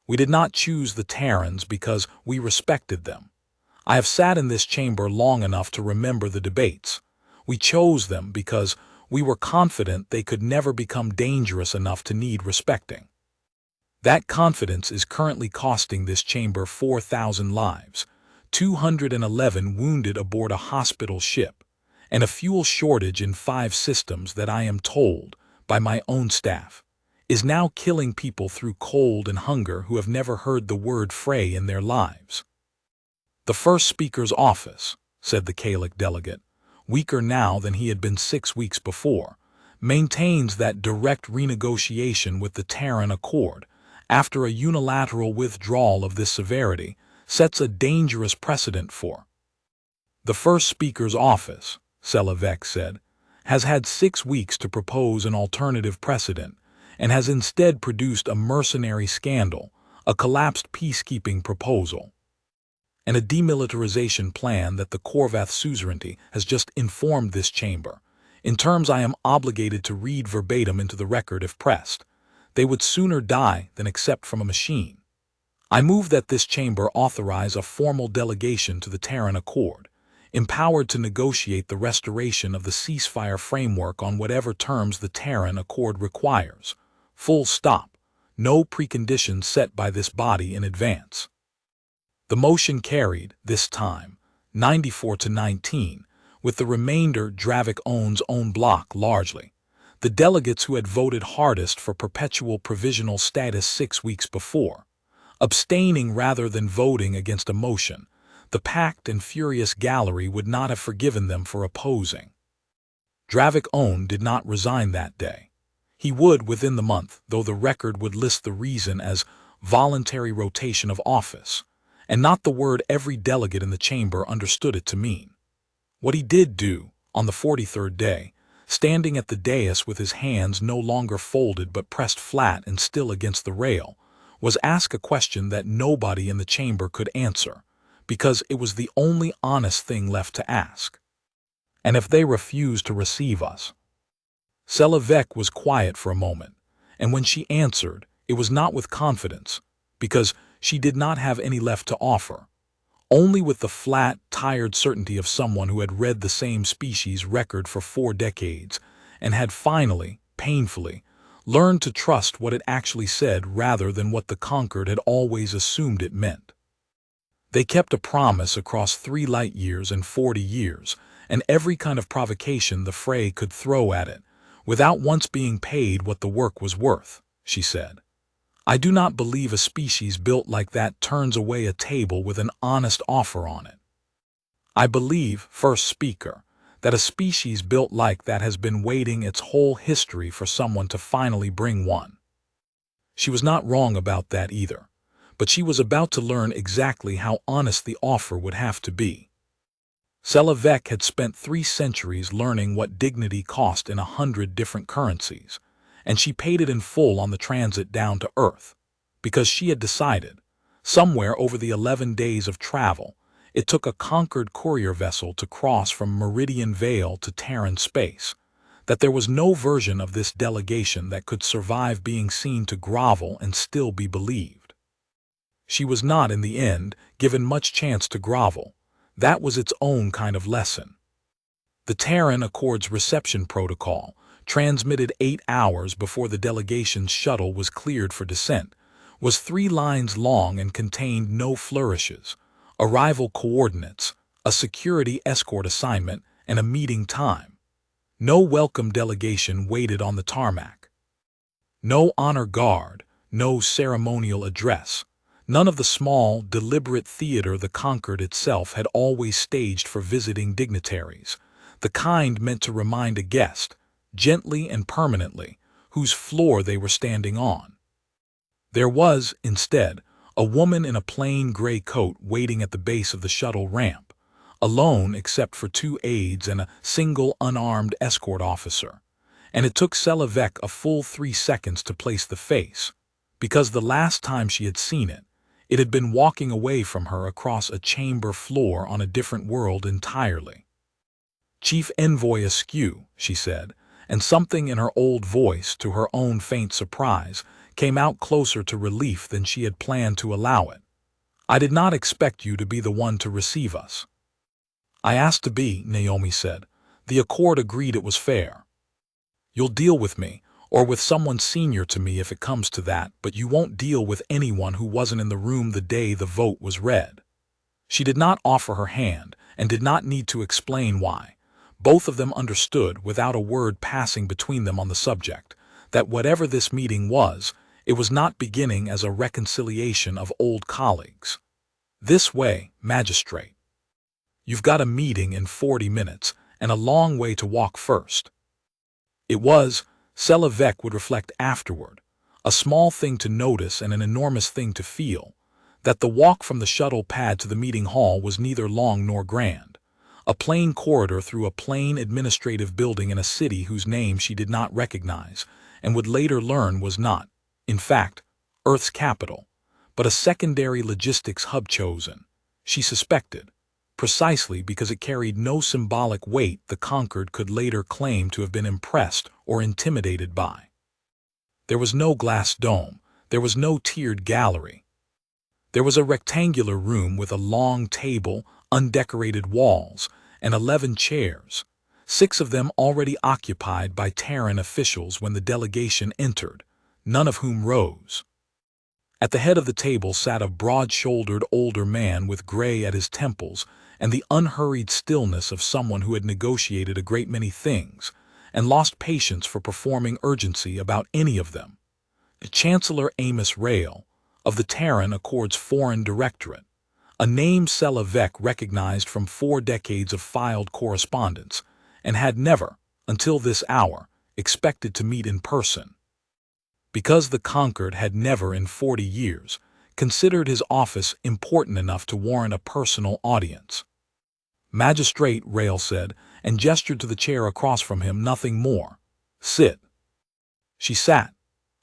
We did not choose the Terrans because we respected them. I have sat in this chamber long enough to remember the debates. We chose them because we were confident they could never become dangerous enough to need respecting. That confidence is currently costing this chamber 4,000 lives, 211 wounded aboard a hospital ship, and a fuel shortage in 5 systems that I am told, by my own staff, is now killing people through cold and hunger who have never heard the word Frey in their lives." "The first speaker's office," said the Kalic delegate, weaker now than he had been 6 weeks before, "maintains that direct renegotiation with the Terran Accord, after a unilateral withdrawal of this severity, sets a dangerous precedent for." "The first speaker's office," Sela Vek said, "has had 6 weeks to propose an alternative precedent, and has instead produced a mercenary scandal, a collapsed peacekeeping proposal, and a demilitarization plan that the Corvath suzerainty has just informed this chamber, in terms I am obligated to read verbatim into the record if pressed. They would sooner die than accept from a machine. I move that this chamber authorize a formal delegation to the Terran Accord, empowered to negotiate the restoration of the ceasefire framework on whatever terms the Terran Accord requires. Full stop. No preconditions set by this body in advance. The motion carried, this time, 94 to 19, with the remainder Dravik owns own block largely. The delegates who had voted hardest for perpetual provisional status 6 weeks before, abstaining rather than voting against a motion the packed and furious gallery would not have forgiven them for opposing. Dravik Own did not resign that day. He would within the month, though the record would list the reason as voluntary rotation of office, and not the word every delegate in the chamber understood it to mean. What he did do, on the 43rd day, standing at the dais with his hands no longer folded but pressed flat and still against the rail, was ask a question that nobody in the chamber could answer, because it was the only honest thing left to ask. And if they refused to receive us? Selavek was quiet for a moment, and when she answered, it was not with confidence, because she did not have any left to offer, only with the flat, tired certainty of someone who had read the same species record for 4 decades and had finally, painfully, learned to trust what it actually said rather than what the conquered had always assumed it meant. They kept a promise across 3 light years and 40 years, and every kind of provocation the fray could throw at it, without once being paid what the work was worth, she said. I do not believe a species built like that turns away a table with an honest offer on it. I believe, first speaker, that a species built like that has been waiting its whole history for someone to finally bring one. She was not wrong about that either, but she was about to learn exactly how honest the offer would have to be. Selavek had spent 3 centuries learning what dignity cost in 100 different currencies, and she paid it in full on the transit down to Earth, because she had decided, somewhere over the 11 days of travel, it took a conquered courier vessel to cross from Meridian Vale to Terran space, that there was no version of this delegation that could survive being seen to grovel and still be believed. She was not, in the end, given much chance to grovel. That was its own kind of lesson. The Terran Accord's reception protocol, transmitted 8 hours before the delegation's shuttle was cleared for descent, was 3 lines long and contained no flourishes, arrival coordinates, a security escort assignment, and a meeting time. No welcome delegation waited on the tarmac. No honor guard, no ceremonial address, none of the small, deliberate theater the conquered itself had always staged for visiting dignitaries, the kind meant to remind a guest, gently and permanently, whose floor they were standing on. There was, instead, a woman in a plain gray coat waiting at the base of the shuttle ramp, alone except for 2 aides and a single unarmed escort officer, and it took Selavek a full 3 seconds to place the face, because the last time she had seen it, it had been walking away from her across a chamber floor on a different world entirely. Chief Envoy askew, she said, and something in her old voice, to her own faint surprise, came out closer to relief than she had planned to allow it. I did not expect you to be the one to receive us. I asked to be, Naomi said. The Accord agreed it was fair. You'll deal with me, or with someone senior to me if it comes to that, but you won't deal with anyone who wasn't in the room the day the vote was read. She did not offer her hand, and did not need to explain why. Both of them understood, without a word passing between them on the subject, that whatever this meeting was, it was not beginning as a reconciliation of old colleagues. This way, magistrate. You've got a meeting in 40 minutes, and a long way to walk first. It was, Selavek would reflect afterward, a small thing to notice and an enormous thing to feel, that the walk from the shuttle pad to the meeting hall was neither long nor grand. A plain corridor through a plain administrative building in a city whose name she did not recognize, and would later learn was not, in fact, Earth's capital, but a secondary logistics hub chosen, she suspected, precisely because it carried no symbolic weight the conquered could later claim to have been impressed or intimidated by. There was no glass dome, there was no tiered gallery. There was a rectangular room with a long table, undecorated walls, and 11 chairs, 6 of them already occupied by Terran officials when the delegation entered, none of whom rose. At the head of the table sat a broad-shouldered older man with gray at his temples and the unhurried stillness of someone who had negotiated a great many things and lost patience for performing urgency about any of them. Chancellor Amos Rail, of the Terran Accord's Foreign Directorate, a name Selavec recognized from 4 decades of filed correspondence, and had never, until this hour, expected to meet in person. Because the conquered had never in 40 years considered his office important enough to warrant a personal audience. "Magistrate," Rail said, and gestured to the chair across from him, "nothing more. Sit." She sat.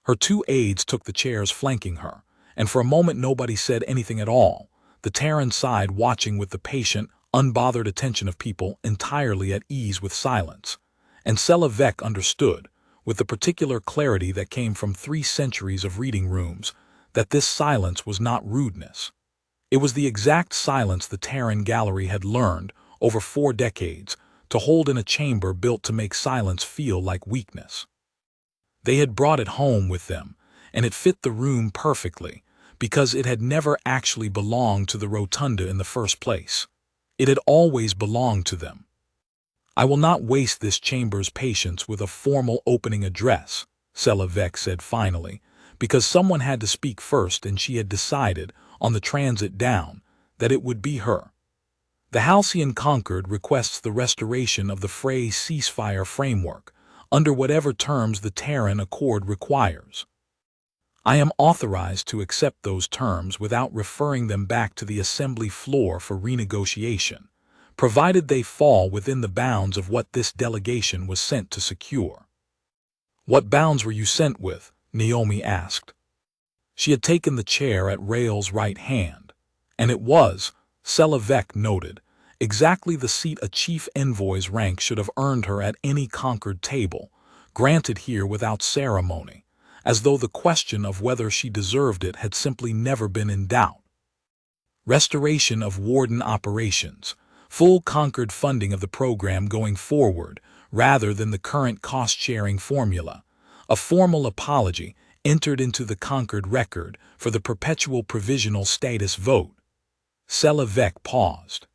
Her 2 aides took the chairs flanking her, and for a moment nobody said anything at all, the Terran side watching with the patient, unbothered attention of people entirely at ease with silence. And Selavec understood, with the particular clarity that came from 3 centuries of reading rooms, that this silence was not rudeness. It was the exact silence the Terran gallery had learned, over 4 decades, to hold in a chamber built to make silence feel like weakness. They had brought it home with them, and it fit the room perfectly, because it had never actually belonged to the rotunda in the first place. It had always belonged to them. "I will not waste this chamber's patience with a formal opening address," Selavec said finally, because someone had to speak first and she had decided, on the transit down, that it would be her. "The Halcyon Conquered requests the restoration of the Frey ceasefire framework, under whatever terms the Terran Accord requires. I am authorized to accept those terms without referring them back to the assembly floor for renegotiation, provided they fall within the bounds of what this delegation was sent to secure." "What bounds were you sent with?" Naomi asked. She had taken the chair at Rail's right hand, and it was, Selavec noted, exactly the seat a chief envoy's rank should have earned her at any conquered table, granted here without ceremony, as though the question of whether she deserved it had simply never been in doubt. "Restoration of Warden operations, full conquered funding of the program going forward, rather than the current cost-sharing formula, a formal apology entered into the conquered record for the perpetual provisional status vote." Selavec paused.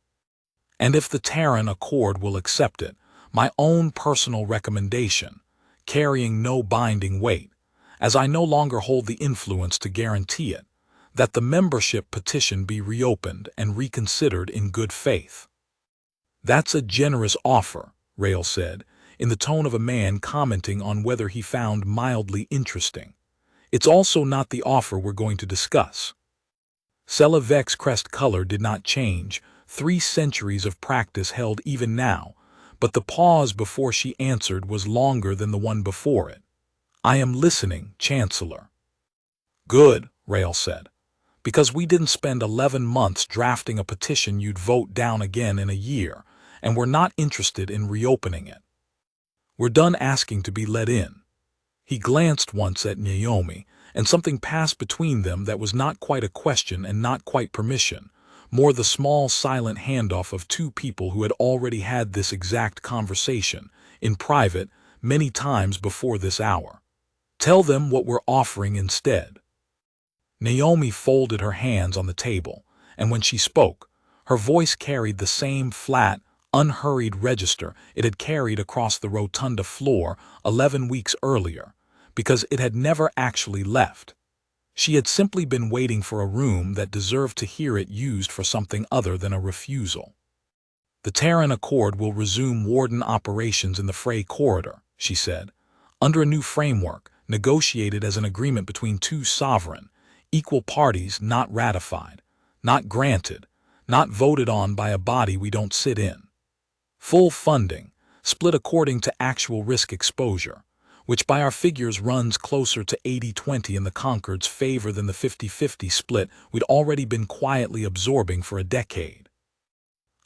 "And if the Terran Accord will accept it, my own personal recommendation, carrying no binding weight, as I no longer hold the influence to guarantee it, that the membership petition be reopened and reconsidered in good faith." "That's a generous offer," Rail said, in the tone of a man commenting on whether he found mildly interesting. "It's also not the offer we're going to discuss." Selavec's crest color did not change, 3 centuries of practice held even now, but the pause before she answered was longer than the one before it. "I am listening, Chancellor." "Good," Rail said, "because we didn't spend 11 months drafting a petition you'd vote down again in a year, and we're not interested in reopening it. We're done asking to be let in." He glanced once at Naomi, and something passed between them that was not quite a question and not quite permission, more the small silent handoff of 2 people who had already had this exact conversation, in private, many times before this hour. "Tell them what we're offering instead." Naomi folded her hands on the table, and when she spoke, her voice carried the same flat, unhurried register it had carried across the rotunda floor 11 weeks earlier, because it had never actually left. She had simply been waiting for a room that deserved to hear it used for something other than a refusal. "The Terran Accord will resume Warden operations in the Frey corridor," she said, "under a new framework, negotiated as an agreement between 2 sovereign, equal parties, not ratified, not granted, not voted on by a body we don't sit in. Full funding, split according to actual risk exposure, which by our figures runs closer to 80-20 in the Conquered's favor than the 50-50 split we'd already been quietly absorbing for a decade.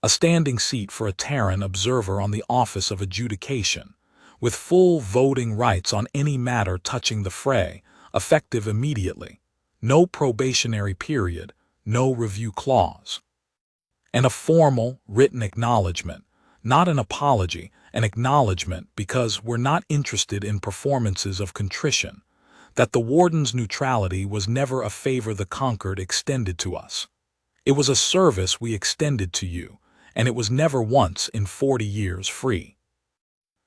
A standing seat for a Terran observer on the Office of Adjudication, with full voting rights on any matter touching the Frey, effective immediately, no probationary period, no review clause. And a formal, written acknowledgement, not an apology, an acknowledgement because we're not interested in performances of contrition, that the Warden's neutrality was never a favor the Conquered extended to us. It was a service we extended to you, and it was never once in 40 years free."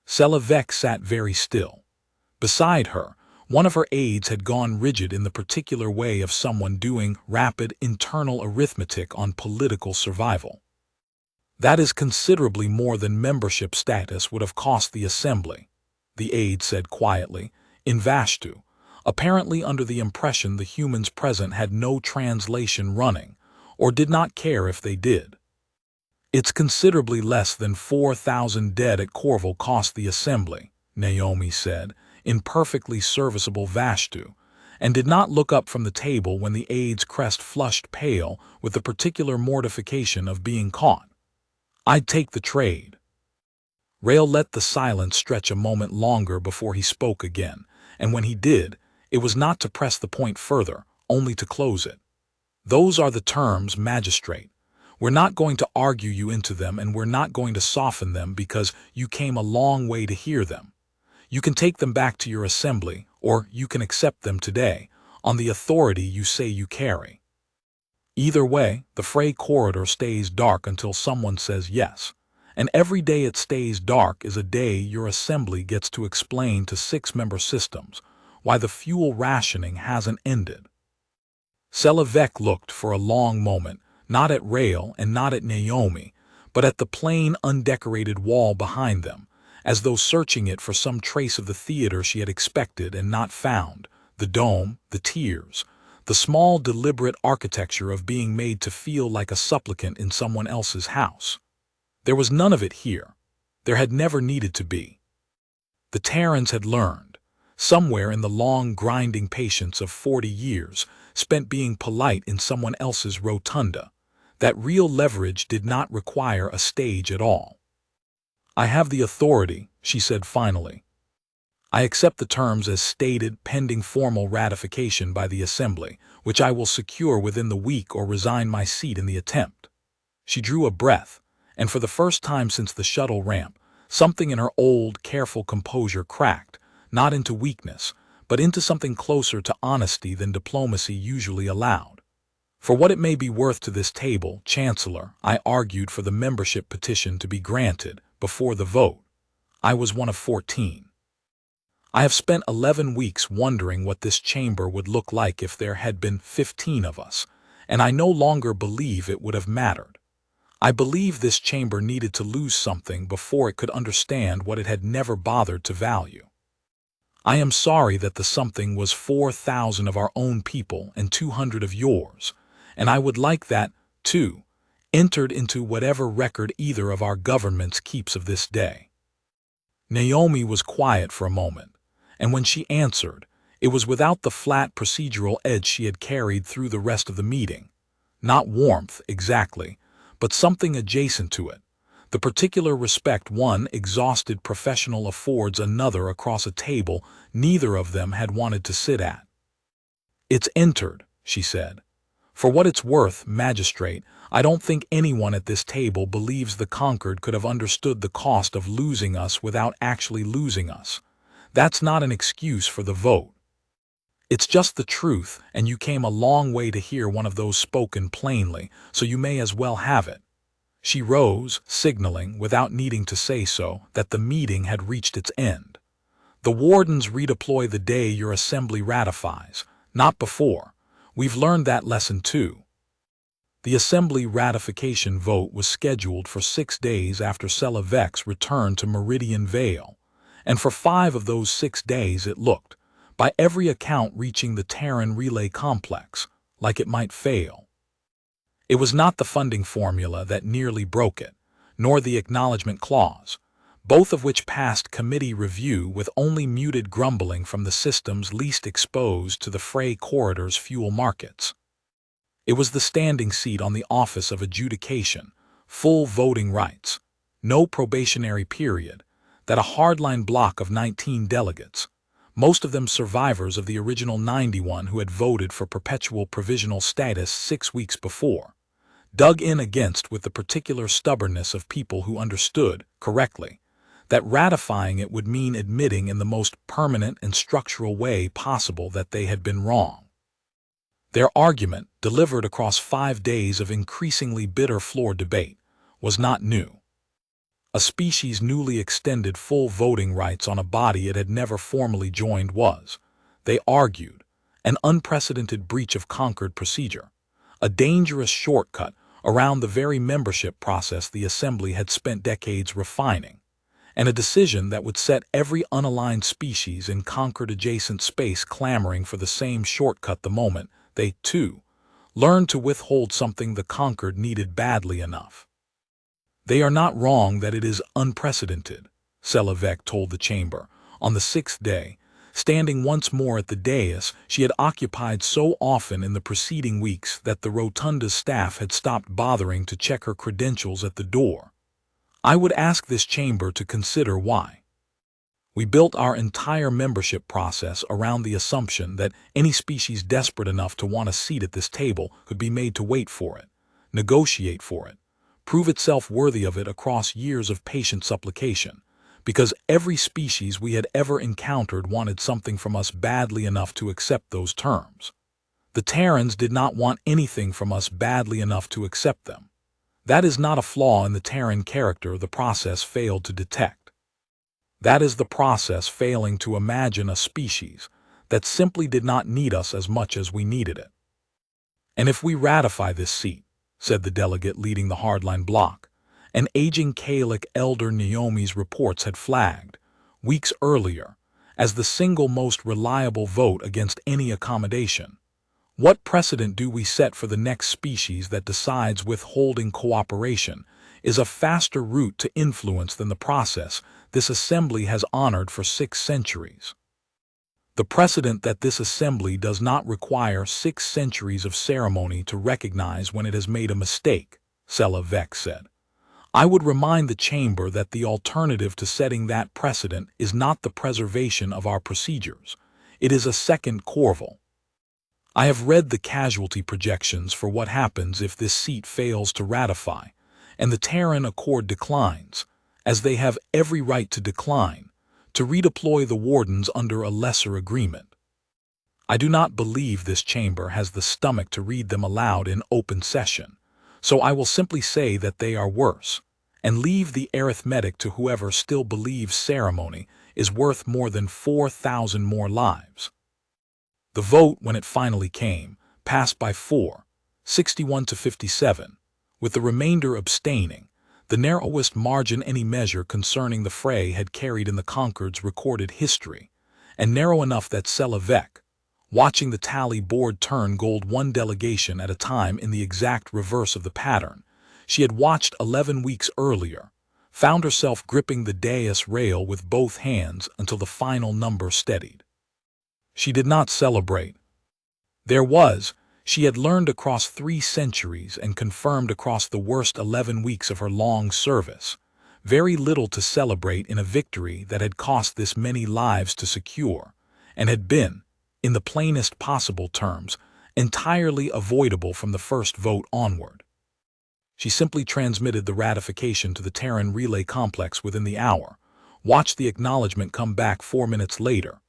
Selavec sat very still. Beside her, One of her aides had gone rigid in the particular way of someone doing rapid internal arithmetic on political survival. "That is considerably more than membership status would have cost the assembly," the aide said quietly, in Vashtu, apparently under the impression the humans present had no translation running, or did not care if they did. "It's considerably less than 4,000 dead at Corval cost the assembly," Naomi said, in perfectly serviceable Vashtu, and did not look up from the table when the aide's crest flushed pale with the particular mortification of being caught. "I'd take the trade." Rail let the silence stretch a moment longer before he spoke again, and when he did, it was not to press the point further, only to close it. "Those are the terms, magistrate. We're not going to argue you into them, and we're not going to soften them because you came a long way to hear them. You can take them back to your assembly, or you can accept them today, on the authority you say you carry. Either way, the Frey corridor stays dark until someone says yes, and every day it stays dark is a day your assembly gets to explain to 6-member systems why the fuel rationing hasn't ended." Selavek looked for a long moment, not at Rael and not at Naomi, but at the plain, undecorated wall behind them, as though searching it for some trace of the theater she had expected and not found, the dome, the tiers, the small, deliberate architecture of being made to feel like a supplicant in someone else's house. There was none of it here. There had never needed to be. The Terrans had learned, somewhere in the long, grinding patience of 40 years, spent being polite in someone else's rotunda, that real leverage did not require a stage at all. "I have the authority," she said finally. "I accept the terms as stated pending formal ratification by the Assembly, which I will secure within the week or resign my seat in the attempt." She drew a breath, and for the first time since the shuttle ramp, something in her old, careful composure cracked, not into weakness, but into something closer to honesty than diplomacy usually allowed. "For what it may be worth to this table, Chancellor, I argued for the membership petition to be granted before the vote. I was one of 14. I have spent 11 weeks wondering what this chamber would look like if there had been 15 of us, and I no longer believe it would have mattered. I believe this chamber needed to lose something before it could understand what it had never bothered to value. I am sorry that the something was 4,000 of our own people and 200 of yours, and I would like that, too, entered into whatever record either of our governments keeps of this day." Naomi was quiet for a moment, and when she answered, it was without the flat procedural edge she had carried through the rest of the meeting. Not warmth, exactly, but something adjacent to it, the particular respect one exhausted professional affords another across a table neither of them had wanted to sit at. "It's entered," she said. "For what it's worth, magistrate, I don't think anyone at this table believes the conquered could have understood the cost of losing us without actually losing us. That's not an excuse for the vote. It's just the truth, and you came a long way to hear one of those spoken plainly, so you may as well have it." She rose, signaling, without needing to say so, that the meeting had reached its end. "The wardens redeploy the day your assembly ratifies, not before. We've learned that lesson too." The assembly ratification vote was scheduled for 6 days after Selavek's return to Meridian Vale, and for 5 of those 6 days it looked, by every account reaching the Terran relay complex, like it might fail. It was not the funding formula that nearly broke it, nor the acknowledgement clause, both of which passed committee review with only muted grumbling from the systems least exposed to the Frey corridor's fuel markets. It was the standing seat on the Office of Adjudication, full voting rights, no probationary period, that a hardline block of 19 delegates, most of them survivors of the original 91 who had voted for perpetual provisional status 6 weeks before, dug in against with the particular stubbornness of people who understood, correctly, that ratifying it would mean admitting in the most permanent and structural way possible that they had been wrong. Their argument, delivered across 5 days of increasingly bitter floor debate, was not new. A species newly extended full voting rights on a body it had never formally joined was, They argued. An unprecedented breach of Concord procedure. A dangerous shortcut around the very membership process the Assembly had spent decades refining. And a decision that would set every unaligned species in Concord-adjacent space clamoring for the same shortcut the moment they, too, learned to withhold something the Concord needed badly enough. They are not wrong that it is unprecedented, Selavec told the chamber. On the sixth day, standing once more at the dais she had occupied so often in the preceding weeks that the rotunda's staff had stopped bothering to check her credentials at the door. I would ask this chamber to consider why. We built our entire membership process around the assumption that any species desperate enough to want a seat at this table could be made to wait for it, negotiate for it, prove itself worthy of it across years of patient supplication, because every species we had ever encountered wanted something from us badly enough to accept those terms. The Terrans did not want anything from us badly enough to accept them. That is not a flaw in the Terran character the process failed to detect. That is the process failing to imagine a species that simply did not need us as much as we needed it. And if we ratify this seat, said the delegate leading the hardline bloc, an aging Kalic elder Naomi's reports had flagged, weeks earlier, as the single most reliable vote against any accommodation. What precedent do we set for the next species that decides withholding cooperation is a faster route to influence than the process this assembly has honored for 6 centuries? The precedent that this assembly does not require 6 centuries of ceremony to recognize when it has made a mistake, Selavec said. I would remind the chamber that the alternative to setting that precedent is not the preservation of our procedures. It is a second Corval. I have read the casualty projections for what happens if this seat fails to ratify, and the Terran Accord declines, as they have every right to decline, to redeploy the wardens under a lesser agreement. I do not believe this chamber has the stomach to read them aloud in open session, so I will simply say that they are worse, and leave the arithmetic to whoever still believes ceremony is worth more than 4,000 more lives. The vote, when it finally came, passed by 61 to 57, with the remainder abstaining, the narrowest margin any measure concerning the fray had carried in the Concord's recorded history, and narrow enough that Selavec, watching the tally board turn gold one delegation at a time in the exact reverse of the pattern she had watched 11 weeks earlier, found herself gripping the dais rail with both hands until the final number steadied. She did not celebrate. There was, she had learned across 3 centuries and confirmed across the worst 11 weeks of her long service, very little to celebrate in a victory that had cost this many lives to secure, and had been, in the plainest possible terms, entirely avoidable from the first vote onward. She simply transmitted the ratification to the Terran relay complex within the hour, watched the acknowledgement come back 4 minutes later.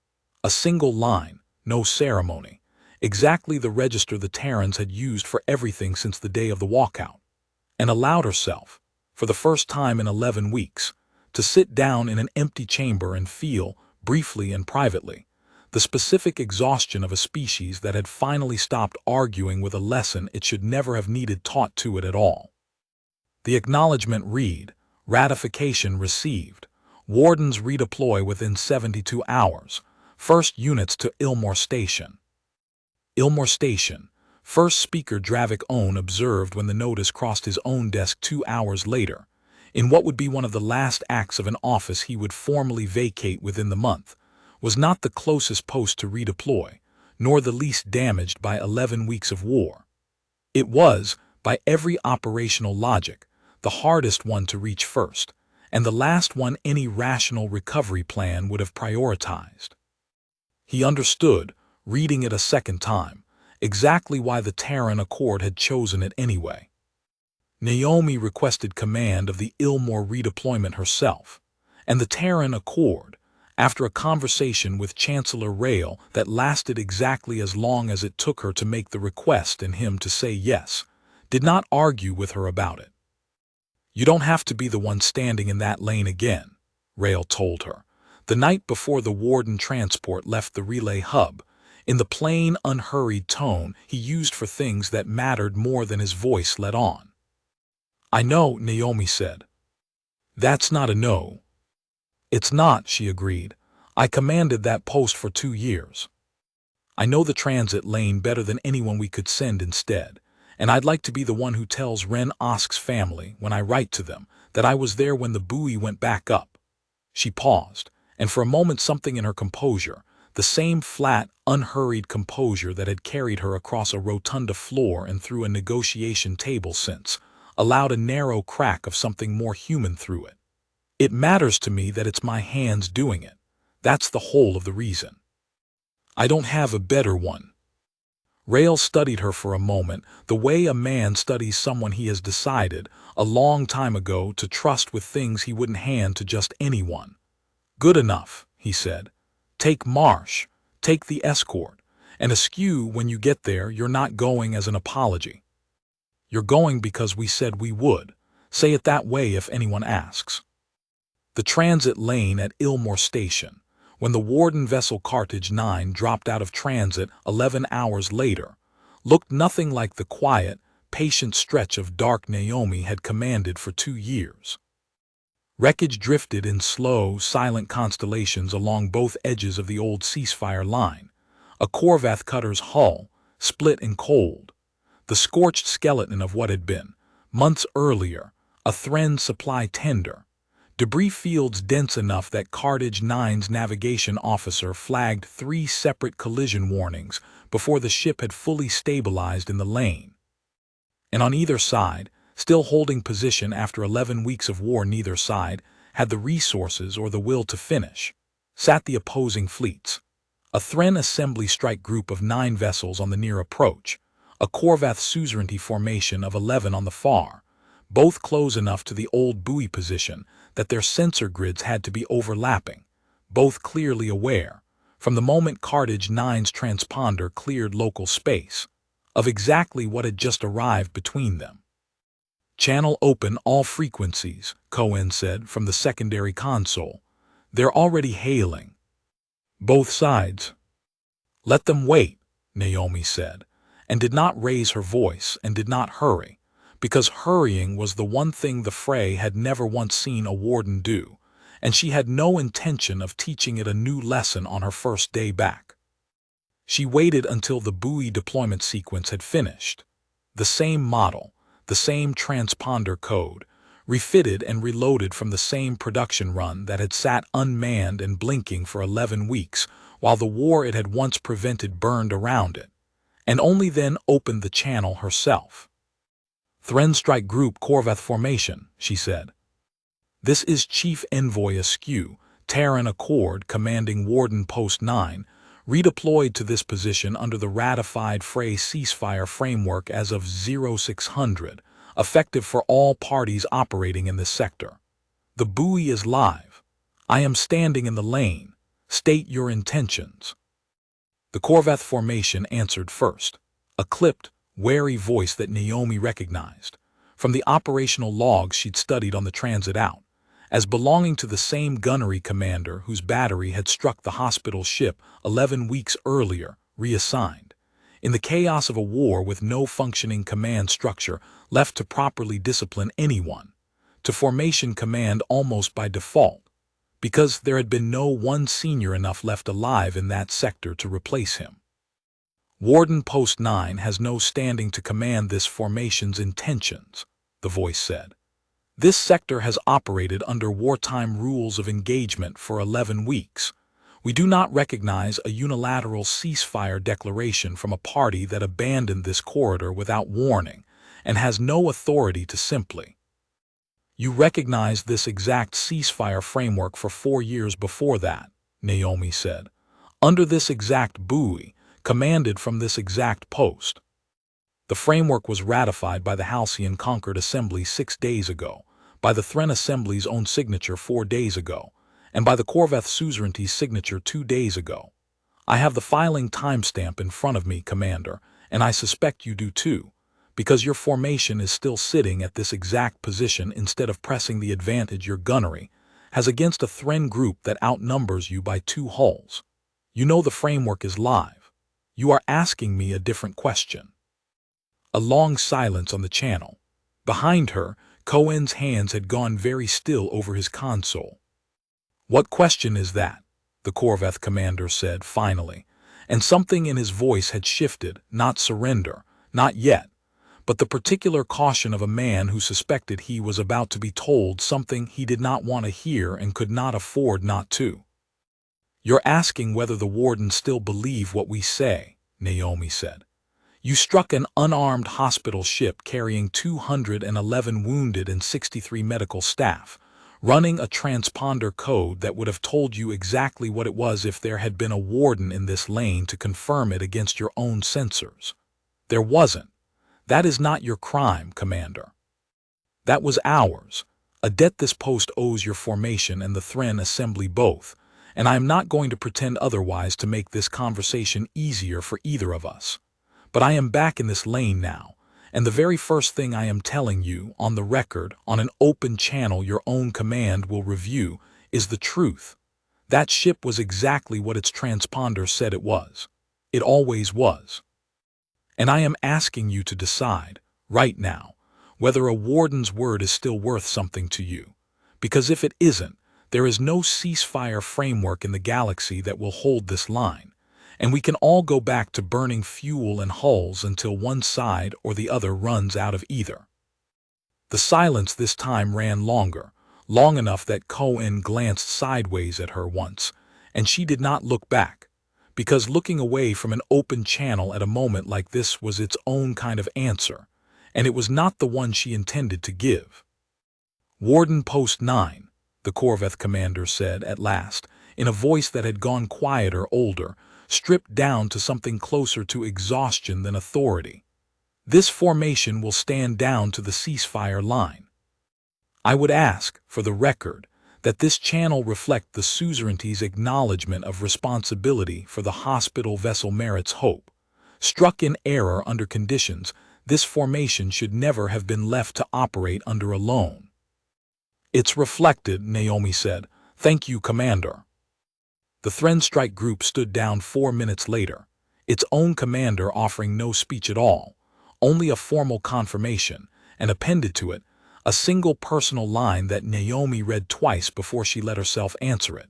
A single line, no ceremony, exactly the register the Terrans had used for everything since the day of the walkout, and allowed herself, for the first time in 11 weeks, to sit down in an empty chamber and feel, briefly and privately, the specific exhaustion of a species that had finally stopped arguing with a lesson it should never have needed taught to it at all. The acknowledgement read, ratification received, wardens redeploy within 72 hours, first units to Ilmore Station. Ilmore Station, first speaker Dravik Own observed when the notice crossed his own desk 2 hours later, in what would be one of the last acts of an office he would formally vacate within the month, was not the closest post to redeploy, nor the least damaged by 11 weeks of war. It was, by every operational logic, the hardest one to reach first, and the last one any rational recovery plan would have prioritized. He understood, reading it a second time, exactly why the Terran Accord had chosen it anyway. Naomi requested command of the Ilmore redeployment herself, and the Terran Accord, after a conversation with Chancellor Rail that lasted exactly as long as it took her to make the request and him to say yes, did not argue with her about it. You don't have to be the one standing in that lane again, Rail told her. The night before the Warden transport left the relay hub, in the plain, unhurried tone he used for things that mattered more than his voice let on. "I know," Naomi said. "That's not a no." "It's not," she agreed. "I commanded that post for 2 years. I know the transit lane better than anyone we could send instead, and I'd like to be the one who tells Ren Osk's family, when I write to them, that I was there when the buoy went back up." She paused, and for a moment something in her composure, the same flat, unhurried composure that had carried her across a rotunda floor and through a negotiation table since, allowed a narrow crack of something more human through it. "It matters to me that it's my hands doing it. That's the whole of the reason. I don't have a better one." Rail studied her for a moment, the way a man studies someone he has decided, a long time ago, to trust with things he wouldn't hand to just anyone. "Good enough," he said. "Take Marsh, take the escort, and eschew when you get there you're not going as an apology. You're going because we said we would. Say it that way if anyone asks." The transit lane at Ilmore Station, when the Warden vessel Carthage 9 dropped out of transit 11 hours later, looked nothing like the quiet, patient stretch of dark Naomi had commanded for 2 years. Wreckage drifted in slow, silent constellations along both edges of the old ceasefire line. A Corvath cutter's hull, split and cold. The scorched skeleton of what had been, months earlier, a Thren supply tender. Debris fields dense enough that Carthage 9's navigation officer flagged 3 separate collision warnings before the ship had fully stabilized in the lane. And on either side, still holding position after 11 weeks of war, neither side had the resources or the will to finish, sat the opposing fleets. A Thren assembly strike group of 9 vessels on the near approach, a Corvath suzerainty formation of 11 on the far, both close enough to the old buoy position that their sensor grids had to be overlapping, both clearly aware, from the moment Carthage 9's transponder cleared local space, of exactly what had just arrived between them. "Channel open all frequencies," Cohen said from the secondary console. "They're already hailing." "Both sides." "Let them wait," Naomi said, and did not raise her voice and did not hurry, because hurrying was the one thing the fray had never once seen a Warden do, and she had no intention of teaching it a new lesson on her first day back. She waited until the buoy deployment sequence had finished. The same model, the same transponder code, refitted and reloaded from the same production run that had sat unmanned and blinking for 11 weeks while the war it had once prevented burned around it, and only then opened the channel herself. "Thren Strike Group Corvath Formation," she said. "This is Chief Envoy Askew, Terran Accord commanding Warden Post 9, redeployed to this position under the ratified Fray ceasefire framework as of 0600, effective for all parties operating in this sector. The buoy is live. I am standing in the lane. State your intentions." The Corvath formation answered first, a clipped, wary voice that Naomi recognized, from the operational logs she'd studied on the transit out, as belonging to the same gunnery commander whose battery had struck the hospital ship 11 weeks earlier, reassigned. In the chaos of a war with no functioning command structure left to properly discipline anyone, to formation command almost by default, because there had been no one senior enough left alive in that sector to replace him. "Warden Post 9 has no standing to command this formation's intentions," the voice said. "This sector has operated under wartime rules of engagement for 11 weeks. We do not recognize a unilateral ceasefire declaration from a party that abandoned this corridor without warning and has no authority to simply. You recognized this exact ceasefire framework for 4 years before that," Naomi said, "under this exact buoy, commanded from this exact post. The framework was ratified by the Halcyon Concord Assembly 6 days ago, by the Thren Assembly's own signature 4 days ago, and by the Corvath suzerainty's signature 2 days ago. I have the filing timestamp in front of me, Commander, and I suspect you do too, because your formation is still sitting at this exact position instead of pressing the advantage your gunnery has against a Thren group that outnumbers you by 2 hulls. You know the framework is live. You are asking me a different question. A long silence on the channel. Behind her, Cohen's hands had gone very still over his console. "What question is that?" the Corvette commander said finally, and something in his voice had shifted, not surrender, not yet, but the particular caution of a man who suspected he was about to be told something he did not want to hear and could not afford not to. "You're asking whether the wardens still believe what we say," Naomi said. "You struck an unarmed hospital ship carrying 211 wounded and 63 medical staff, running a transponder code that would have told you exactly what it was if there had been a warden in this lane to confirm it against your own sensors. There wasn't. That is not your crime, Commander. That was ours, a debt this post owes your formation and the Thren Assembly both, and I am not going to pretend otherwise to make this conversation easier for either of us. But I am back in this lane now, and the very first thing I am telling you, on the record, on an open channel your own command will review, is the truth. That ship was exactly what its transponder said it was. It always was. And I am asking you to decide, right now, whether a warden's word is still worth something to you. Because if it isn't, there is no ceasefire framework in the galaxy that will hold this line, and we can all go back to burning fuel and hulls until one side or the other runs out of either. The silence this time ran longer, long enough that Cohen glanced sideways at her once, and she did not look back, because looking away from an open channel at a moment like this was its own kind of answer, and it was not the one she intended to give. "Warden Post 9, the Corvette commander said at last, in a voice that had gone quieter, older, stripped down to something closer to exhaustion than authority. "This formation will stand down to the ceasefire line. I would ask, for the record, that this channel reflect the suzerainty's acknowledgement of responsibility for the hospital vessel Merit's Hope. Struck in error under conditions, this formation should never have been left to operate under alone." "It's reflected," Naomi said. "Thank you, Commander." The Thren Strike Group stood down 4 minutes later, its own commander offering no speech at all, only a formal confirmation, and appended to it, a single personal line that Naomi read twice before she let herself answer it.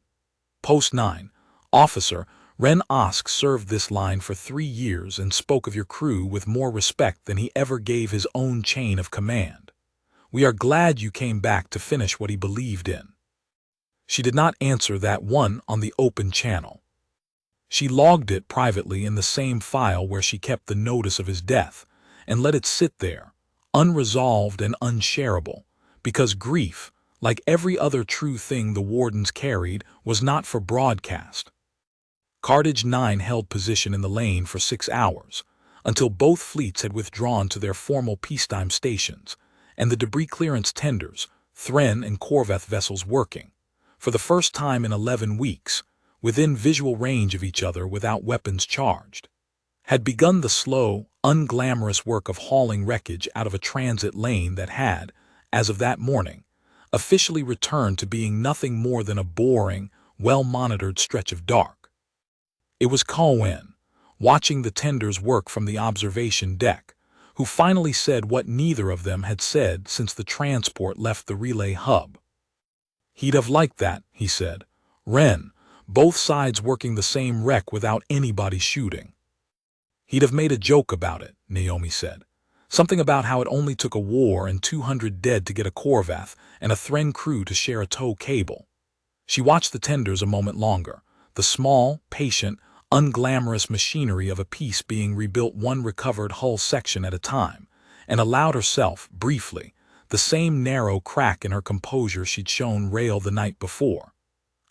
"Post 9, Officer, Ren Osk served this line for 3 years and spoke of your crew with more respect than he ever gave his own chain of command. We are glad you came back to finish what he believed in." She did not answer that one on the open channel. She logged it privately in the same file where she kept the notice of his death, and let it sit there, unresolved and unshareable, because grief, like every other true thing the wardens carried, was not for broadcast. Cartage 9 held position in the lane for 6 hours, until both fleets had withdrawn to their formal peacetime stations, and the debris clearance tenders, Thren and Corvette vessels working, for the first time in 11 weeks, within visual range of each other without weapons charged, had begun the slow, unglamorous work of hauling wreckage out of a transit lane that had, as of that morning, officially returned to being nothing more than a boring, well-monitored stretch of dark. It was Cohen, watching the tenders work from the observation deck, who finally said what neither of them had said since the transport left the relay hub. "He'd have liked that," he said. "Ren, both sides working the same wreck without anybody shooting." "He'd have made a joke about it," Naomi said. "Something about how it only took a war and 200 dead to get a Corvette and a Thren crew to share a tow cable." She watched the tenders a moment longer, the small, patient, unglamorous machinery of a piece being rebuilt one recovered hull section at a time, and allowed herself, briefly, the same narrow crack in her composure she'd shown Rail the night before.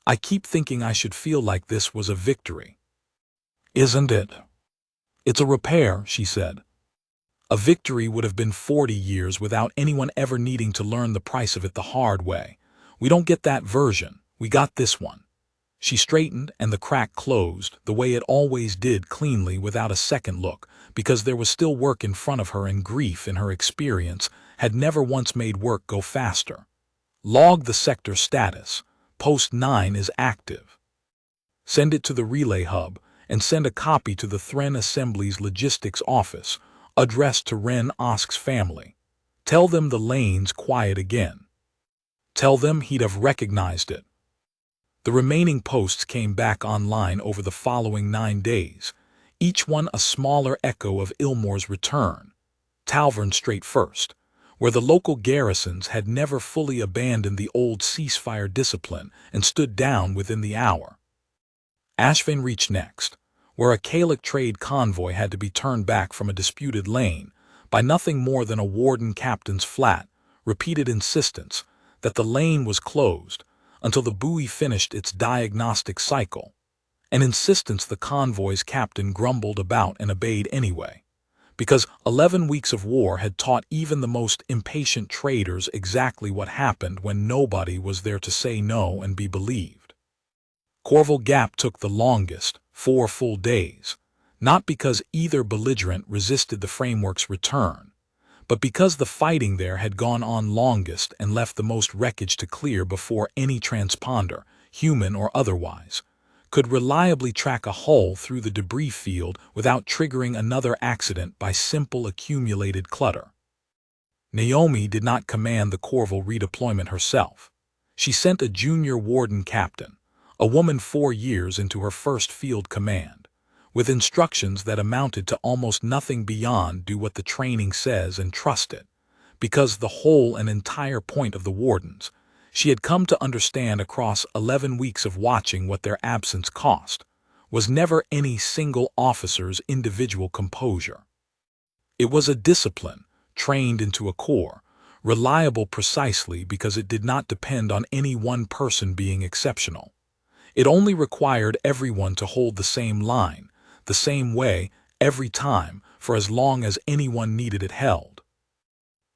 "I keep thinking I should feel like this was a victory." "Isn't it?" "It's a repair," she said. "A victory would have been 40 years without anyone ever needing to learn the price of it the hard way. We don't get that version. We got this one." She straightened and the crack closed, the way it always did, cleanly without a second look, because there was still work in front of her, and grief, in her experience, had never once made work go faster. "Log the sector status. Post 9 is active. Send it to the relay hub and send a copy to the Thren Assembly's logistics office, addressed to Ren Osk's family. Tell them the lane's quiet again. Tell them he'd have recognized it. The remaining posts came back online over the following 9 days, each one a smaller echo of Ilmore's return. Talvern Strait first, where the local garrisons had never fully abandoned the old ceasefire discipline and stood down within the hour. Ashvin reached next, where a Kalic trade convoy had to be turned back from a disputed lane by nothing more than a warden captain's flat, repeated insistence that the lane was closed until the buoy finished its diagnostic cycle, an insistence the convoy's captain grumbled about and obeyed anyway, because 11 weeks of war had taught even the most impatient traders exactly what happened when nobody was there to say no and be believed. Corval Gap took the longest, 4 full days, not because either belligerent resisted the framework's return, but because the fighting there had gone on longest and left the most wreckage to clear before any transponder, human or otherwise, could reliably track a hull through the debris field without triggering another accident by simple accumulated clutter. Naomi did not command the Corval redeployment herself. She sent a junior warden captain, a woman 4 years into her first field command, with instructions that amounted to almost nothing beyond do what the training says and trust it, because the whole and entire point of the wardens, she had come to understand across 11 weeks of watching what their absence cost, was never any single officer's individual composure. It was a discipline, trained into a core, reliable precisely because it did not depend on any one person being exceptional. It only required everyone to hold the same line, the same way, every time, for as long as anyone needed it held.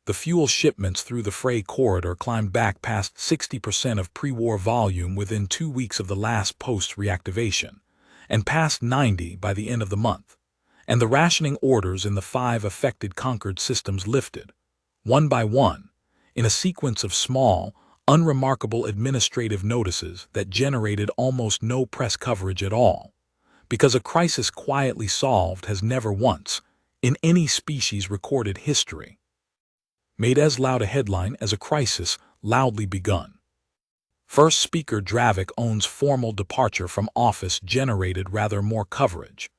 The fuel shipments through the Frey corridor climbed back past 60% of pre-war volume within 2 weeks of the last post reactivation, and past 90% by the end of the month, and the rationing orders in the 5 affected conquered systems lifted, one by one, in a sequence of small, unremarkable administrative notices that generated almost no press coverage at all, because a crisis quietly solved has never once, in any species recorded history, made as loud a headline as a crisis loudly begun. First Speaker Dravik owns formal departure from office generated rather more coverage,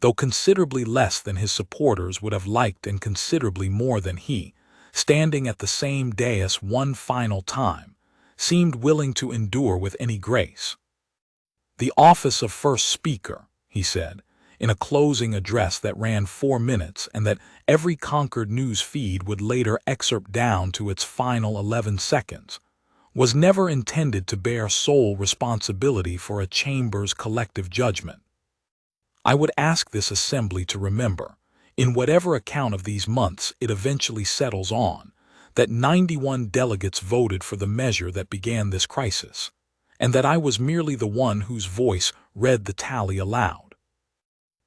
though considerably less than his supporters would have liked and considerably more than he, standing at the same dais one final time, seemed willing to endure with any grace. The office of First Speaker, he said, in a closing address that ran 4 minutes and that every Concord news feed would later excerpt down to its final 11 seconds, was never intended to bear sole responsibility for a chamber's collective judgment. I would ask this assembly to remember, in whatever account of these months it eventually settles on, that 91 delegates voted for the measure that began this crisis, and that I was merely the one whose voice read the tally aloud.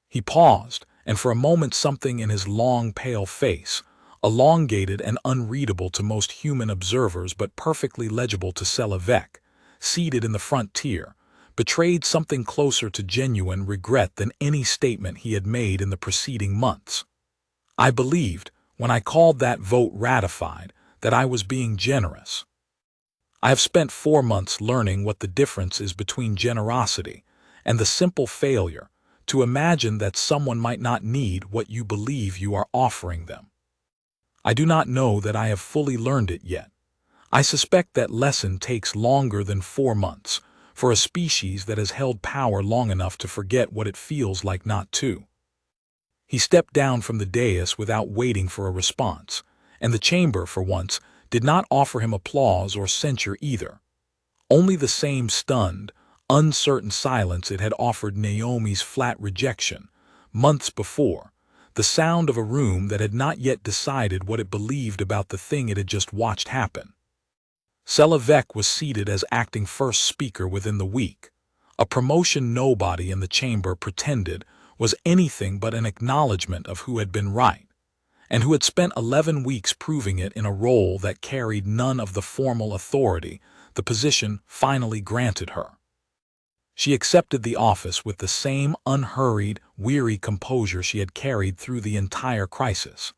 He paused, and for a moment something in his long, pale face, elongated and unreadable to most human observers but perfectly legible to Selavec, seated in the front tier, betrayed something closer to genuine regret than any statement he had made in the preceding months. I believed, when I called that vote ratified, that I was being generous. I have spent 4 months learning what the difference is between generosity and the simple failure to imagine that someone might not need what you believe you are offering them. I do not know that I have fully learned it yet. I suspect that lesson takes longer than 4 months for a species that has held power long enough to forget what it feels like not to. He stepped down from the dais without waiting for a response, and the chamber, for once, did not offer him applause or censure either. Only the same stunned, uncertain silence it had offered Naomi's flat rejection, months before, the sound of a room that had not yet decided what it believed about the thing it had just watched happen. Selavec was seated as acting first speaker within the week, a promotion nobody in the chamber pretended was anything but an acknowledgement of who had been right, and who had spent 11 weeks proving it in a role that carried none of the formal authority the position finally granted her. She accepted the office with the same unhurried, weary composure she had carried through the entire crisis,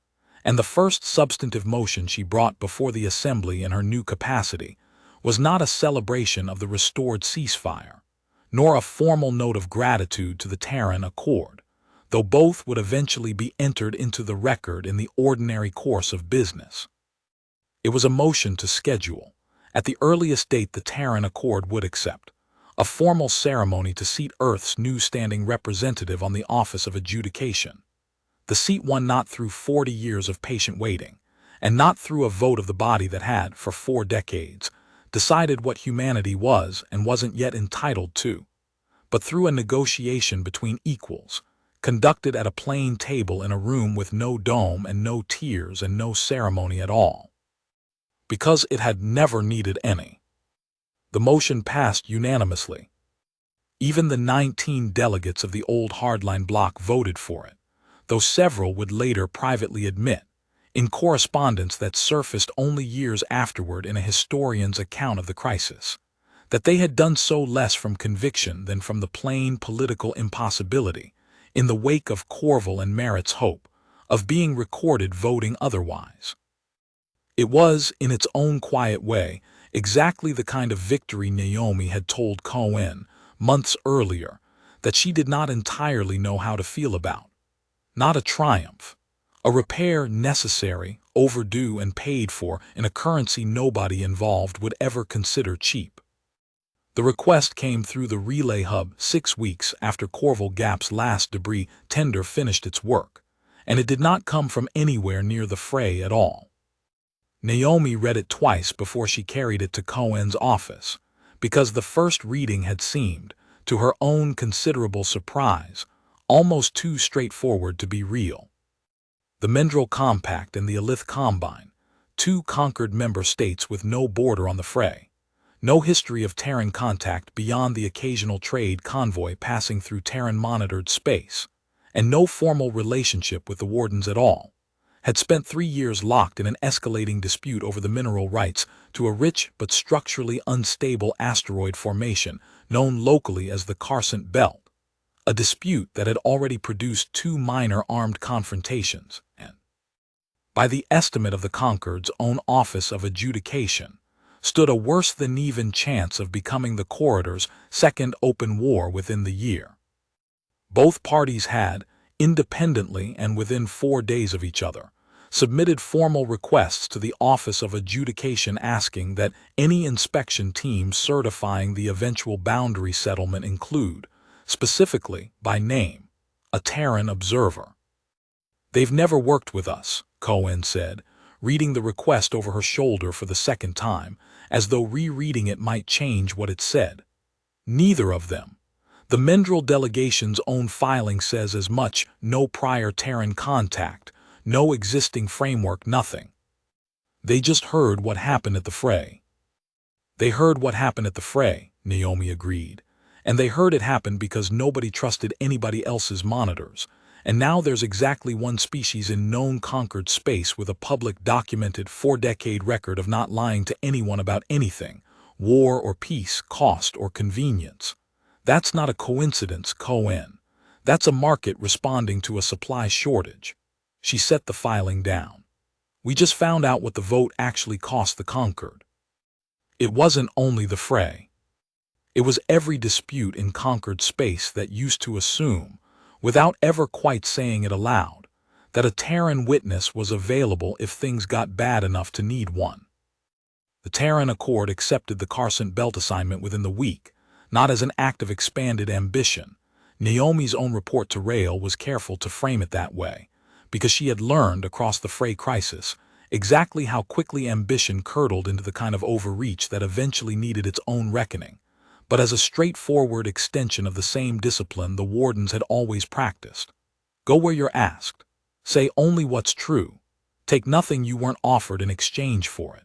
and the first substantive motion she brought before the Assembly in her new capacity was not a celebration of the restored ceasefire, nor a formal note of gratitude to the Terran Accord, though both would eventually be entered into the record in the ordinary course of business. It was a motion to schedule, at the earliest date the Terran Accord would accept, a formal ceremony to seat Earth's new standing representative on the Office of Adjudication. The seat won not through 40 years of patient waiting, and not through a vote of the body that had, for 4 decades, decided what humanity was and wasn't yet entitled to, but through a negotiation between equals, conducted at a plain table in a room with no dome and no tears and no ceremony at all. Because it had never needed any. The motion passed unanimously. Even the 19 delegates of the old hardline bloc voted for it, though several would later privately admit, in correspondence that surfaced only years afterward in a historian's account of the crisis, that they had done so less from conviction than from the plain political impossibility, in the wake of Corville and Merritt's hope, of being recorded voting otherwise. It was, in its own quiet way, exactly the kind of victory Naomi had told Cohen, months earlier, that she did not entirely know how to feel about. Not a triumph. A repair necessary, overdue, and paid for in a currency nobody involved would ever consider cheap. The request came through the relay hub 6 weeks after Corville Gap's last debris tender finished its work, and it did not come from anywhere near the fray at all. Naomi read it twice before she carried it to Cohen's office, because the first reading had seemed, to her own considerable surprise, almost too straightforward to be real. The Mendril Compact and the Elith Combine, 2 conquered member states with no border on the fray, no history of Terran contact beyond the occasional trade convoy passing through Terran-monitored space, and no formal relationship with the Wardens at all, had spent 3 years locked in an escalating dispute over the mineral rights to a rich but structurally unstable asteroid formation known locally as the Carcent Belt, a dispute that had already produced 2 minor armed confrontations and, by the estimate of the Concord's own Office of Adjudication, stood a worse-than-even chance of becoming the Corridor's second open war within the year. Both parties had, independently and within 4 days of each other, submitted formal requests to the Office of Adjudication asking that any inspection team certifying the eventual boundary settlement include, specifically, by name, a Terran observer. "They've never worked with us," Cohen said, reading the request over her shoulder for the second time, as though rereading it might change what it said. "Neither of them. The Mendril delegation's own filing says as much, no prior Terran contact, no existing framework, nothing. They just heard what happened at the fray." "They heard what happened at the fray," Naomi agreed, "and they heard it happen because nobody trusted anybody else's monitors, and now there's exactly one species in known conquered space with a public documented 4-decade record of not lying to anyone about anything, war or peace, cost or convenience. That's not a coincidence, Cohen. That's a market responding to a supply shortage." She set the filing down. "We just found out what the vote actually cost the Concord." It wasn't only the fray. It was every dispute in conquered space that used to assume, without ever quite saying it aloud, that a Terran witness was available if things got bad enough to need one. The Terran Accord accepted the Carcent Belt assignment within the week, not as an act of expanded ambition. Naomi's own report to Rail was careful to frame it that way, because she had learned across the fray crisis exactly how quickly ambition curdled into the kind of overreach that eventually needed its own reckoning, but as a straightforward extension of the same discipline the Wardens had always practiced. Go where you're asked. Say only what's true. Take nothing you weren't offered in exchange for it.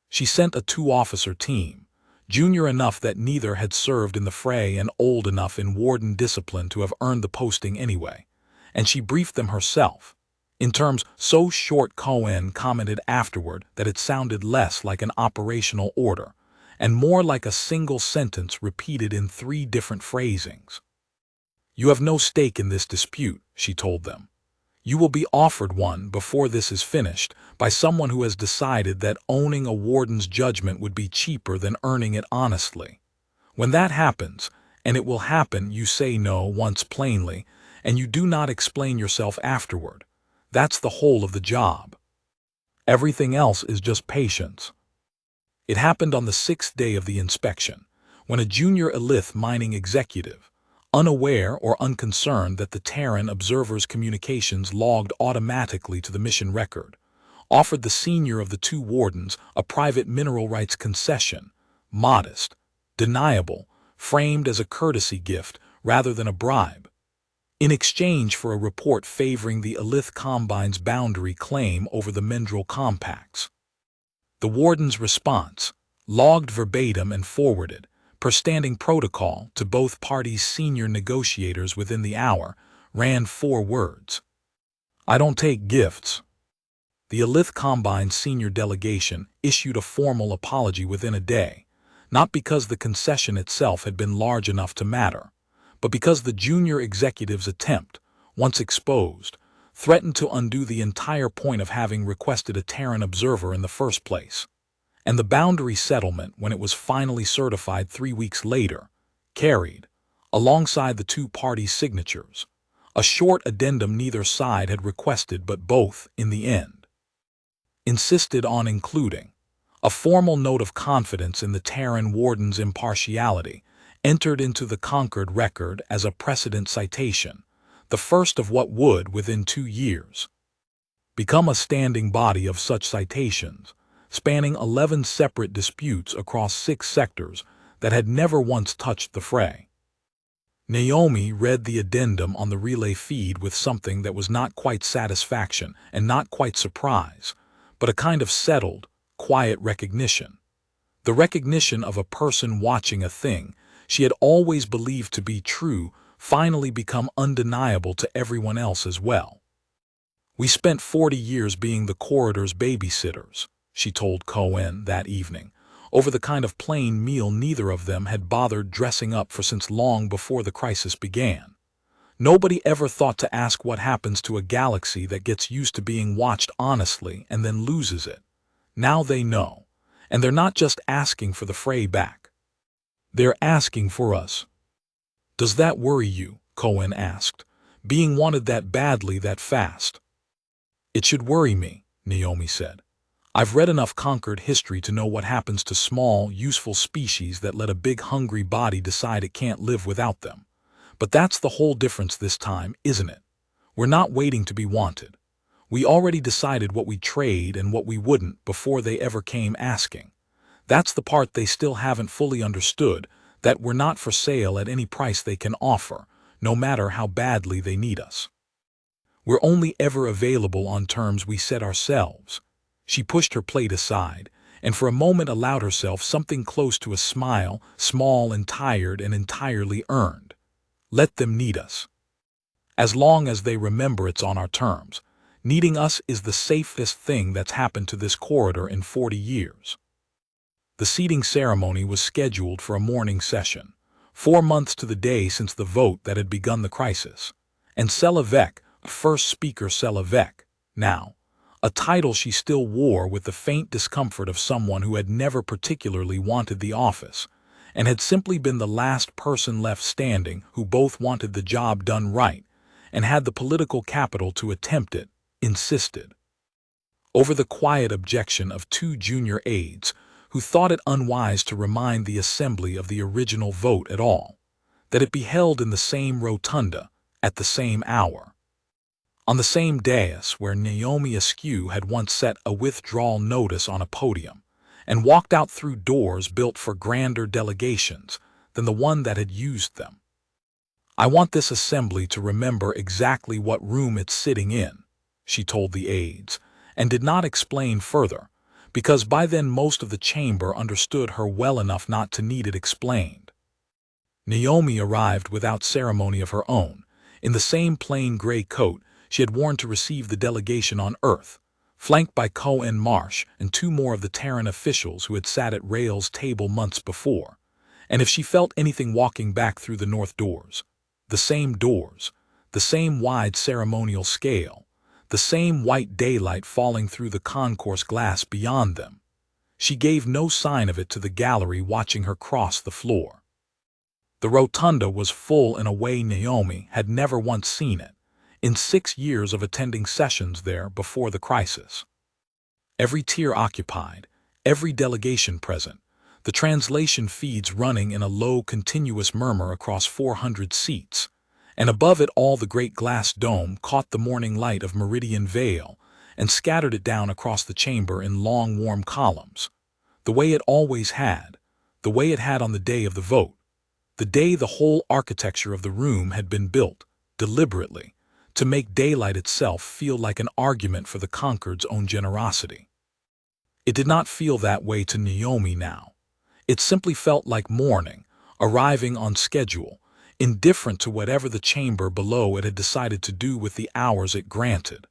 She sent a 2-officer team, junior enough that neither had served in the fray and old enough in Warden discipline to have earned the posting anyway, and she briefed them herself, in terms so short Cohen commented afterward that it sounded less like an operational order, and more like a single sentence repeated in 3 different phrasings. "You have no stake in this dispute," she told them. "You will be offered one before this is finished by someone who has decided that owning a warden's judgment would be cheaper than earning it honestly. When that happens, and it will happen, you say no once plainly, and you do not explain yourself afterward. That's the whole of the job. Everything else is just patience." It happened on the 6th day of the inspection, when a junior Elith mining executive, unaware or unconcerned that the Terran observer's communications logged automatically to the mission record, offered the senior of the 2 wardens a private mineral rights concession, modest, deniable, framed as a courtesy gift rather than a bribe, in exchange for a report favoring the Elith Combine's boundary claim over the Mendril compacts. The warden's response, logged verbatim and forwarded, per standing protocol to both parties' senior negotiators within the hour, ran 4 words. "I don't take gifts." The Elith Combine senior delegation issued a formal apology within a day, not because the concession itself had been large enough to matter, but because the junior executive's attempt, once exposed, threatened to undo the entire point of having requested a Terran observer in the first place. And the boundary settlement, when it was finally certified 3 weeks later, carried, alongside the 2 parties' signatures, a short addendum neither side had requested but both, in the end, insisted on including: a formal note of confidence in the Terran warden's impartiality, entered into the Concord record as a precedent citation, the first of what would, within 2 years, become a standing body of such citations, spanning 11 separate disputes across 6 sectors that had never once touched the fray. Naomi read the addendum on the relay feed with something that was not quite satisfaction and not quite surprise, but a kind of settled, quiet recognition. The recognition of a person watching a thing she had always believed to be true finally become undeniable to everyone else as well. "We spent 40 years being the corridor's babysitters," she told Cohen that evening, over the kind of plain meal neither of them had bothered dressing up for since long before the crisis began. "Nobody ever thought to ask what happens to a galaxy that gets used to being watched honestly and then loses it. Now they know, and they're not just asking for the fray back. They're asking for us." "Does that worry you?" Cohen asked, "being wanted that badly that fast?" "It should worry me," Naomi said. "I've read enough Concord history to know what happens to small, useful species that let a big hungry body decide it can't live without them. But that's the whole difference this time, isn't it? We're not waiting to be wanted. We already decided what we'd trade and what we wouldn't before they ever came asking. That's the part they still haven't fully understood, that we're not for sale at any price they can offer, no matter how badly they need us. We're only ever available on terms we set ourselves." She pushed her plate aside, and for a moment allowed herself something close to a smile, small and tired and entirely earned. "Let them need us. As long as they remember it's on our terms. Needing us is the safest thing that's happened to this corridor in 40 years. The seating ceremony was scheduled for a morning session, 4 months to the day since the vote that had begun the crisis. And Selavec, first speaker Selavec, now, a title she still wore with the faint discomfort of someone who had never particularly wanted the office, and had simply been the last person left standing who both wanted the job done right and had the political capital to attempt it, insisted. Over the quiet objection of 2 junior aides who thought it unwise to remind the assembly of the original vote at all, that it be held in the same rotunda, at the same hour, on the same dais where Naomi Askew had once set a withdrawal notice on a podium, and walked out through doors built for grander delegations than the one that had used them. "I want this assembly to remember exactly what room it's sitting in," she told the aides, and did not explain further, because by then most of the chamber understood her well enough not to need it explained. Naomi arrived without ceremony of her own, in the same plain gray coat she had worn to receive the delegation on Earth, flanked by Cohen Marsh and two more of the Terran officials who had sat at Rail's table months before. And if she felt anything walking back through the north doors, the same wide ceremonial scale, the same white daylight falling through the concourse glass beyond them, she gave no sign of it to the gallery watching her cross the floor. The rotunda was full in a way Naomi had never once seen it, in 6 years of attending sessions there before the crisis. Every tier occupied, every delegation present, the translation feeds running in a low continuous murmur across 400 seats, and above it all the great glass dome caught the morning light of Meridian Vale and scattered it down across the chamber in long warm columns, the way it always had, the way it had on the day of the vote, the day the whole architecture of the room had been built, deliberately, to make daylight itself feel like an argument for the conquered's own generosity. It did not feel that way to Naomi now. It simply felt like morning, arriving on schedule, indifferent to whatever the chamber below it had decided to do with the hours it granted.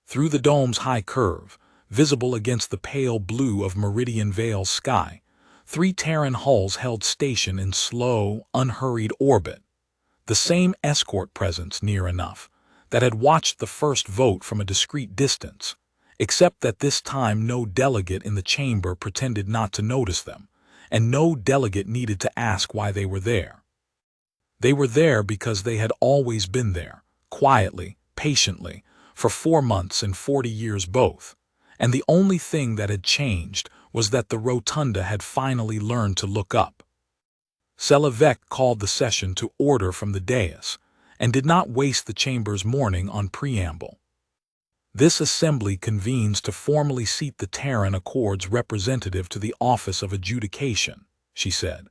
Through the dome's high curve, visible against the pale blue of Meridian Vale's sky, 3 Terran hulls held station in slow, unhurried orbit, the same escort presence near enough that had watched the first vote from a discreet distance, except that this time no delegate in the chamber pretended not to notice them, and no delegate needed to ask why they were there. They were there because they had always been there, quietly, patiently, for 4 months and 40 years both, and the only thing that had changed was that the rotunda had finally learned to look up. Selavec called the session to order from the dais, and did not waste the chamber's morning on preamble. This assembly convenes to formally seat the Terran Accord's representative to the office of adjudication, she said,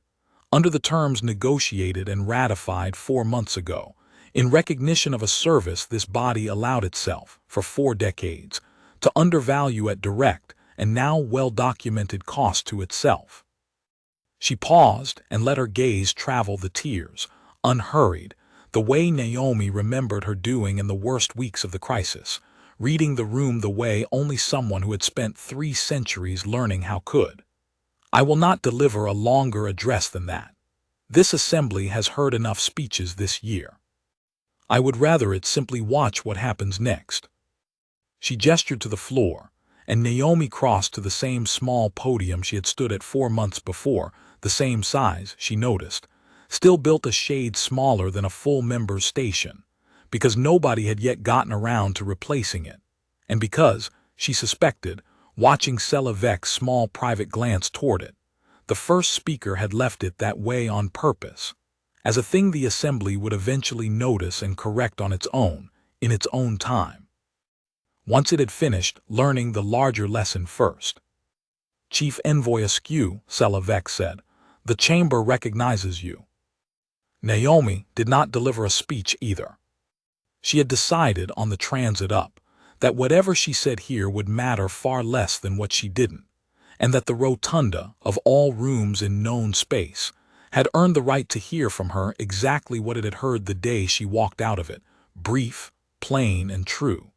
under the terms negotiated and ratified 4 months ago, in recognition of a service this body allowed itself, for 4 decades, to undervalue at direct and now well-documented cost to itself. She paused and let her gaze travel the tiers, unhurried, the way Naomi remembered her doing in the worst weeks of the crisis, reading the room the way only someone who had spent 3 centuries learning how could. I will not deliver a longer address than that. This assembly has heard enough speeches this year. I would rather it simply watch what happens next. She gestured to the floor, and Naomi crossed to the same small podium she had stood at 4 months before, the same size, she noticed, still built a shade smaller than a full member's station, because nobody had yet gotten around to replacing it, and because, she suspected, watching Selavec's small private glance toward it, the first speaker had left it that way on purpose, as a thing the assembly would eventually notice and correct on its own, in its own time. Once it had finished learning the larger lesson first. Chief Envoy Askew, Selavec said, the chamber recognizes you. Naomi did not deliver a speech either. She had decided on the transit up that whatever she said here would matter far less than what she didn't, and that the rotunda, of all rooms in known space, had earned the right to hear from her exactly what it had heard the day she walked out of it, brief, plain, and true.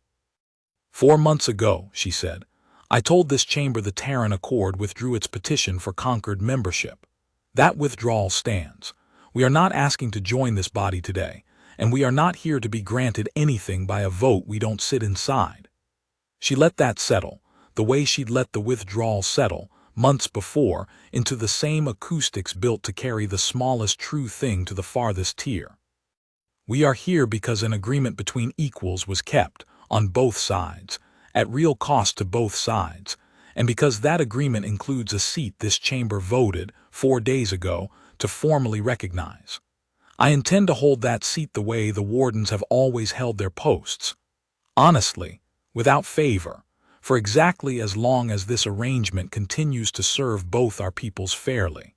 4 months ago, she said, I told this chamber the Terran Accord withdrew its petition for Concord membership. That withdrawal stands. We are not asking to join this body today, and we are not here to be granted anything by a vote we don't sit inside. She let that settle, the way she'd let the withdrawal settle, months before, into the same acoustics built to carry the smallest true thing to the farthest tier. We are here because an agreement between equals was kept, on both sides, at real cost to both sides, and because that agreement includes a seat this chamber voted, 4 days ago, to formally recognize. I intend to hold that seat the way the wardens have always held their posts. Honestly, without favor, for exactly as long as this arrangement continues to serve both our peoples fairly.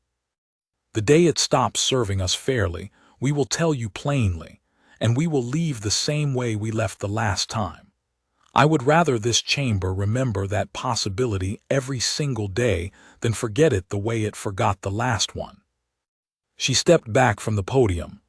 The day it stops serving us fairly, we will tell you plainly, and we will leave the same way we left the last time. I would rather this chamber remember that possibility every single day than forget it the way it forgot the last one. She stepped back from the podium.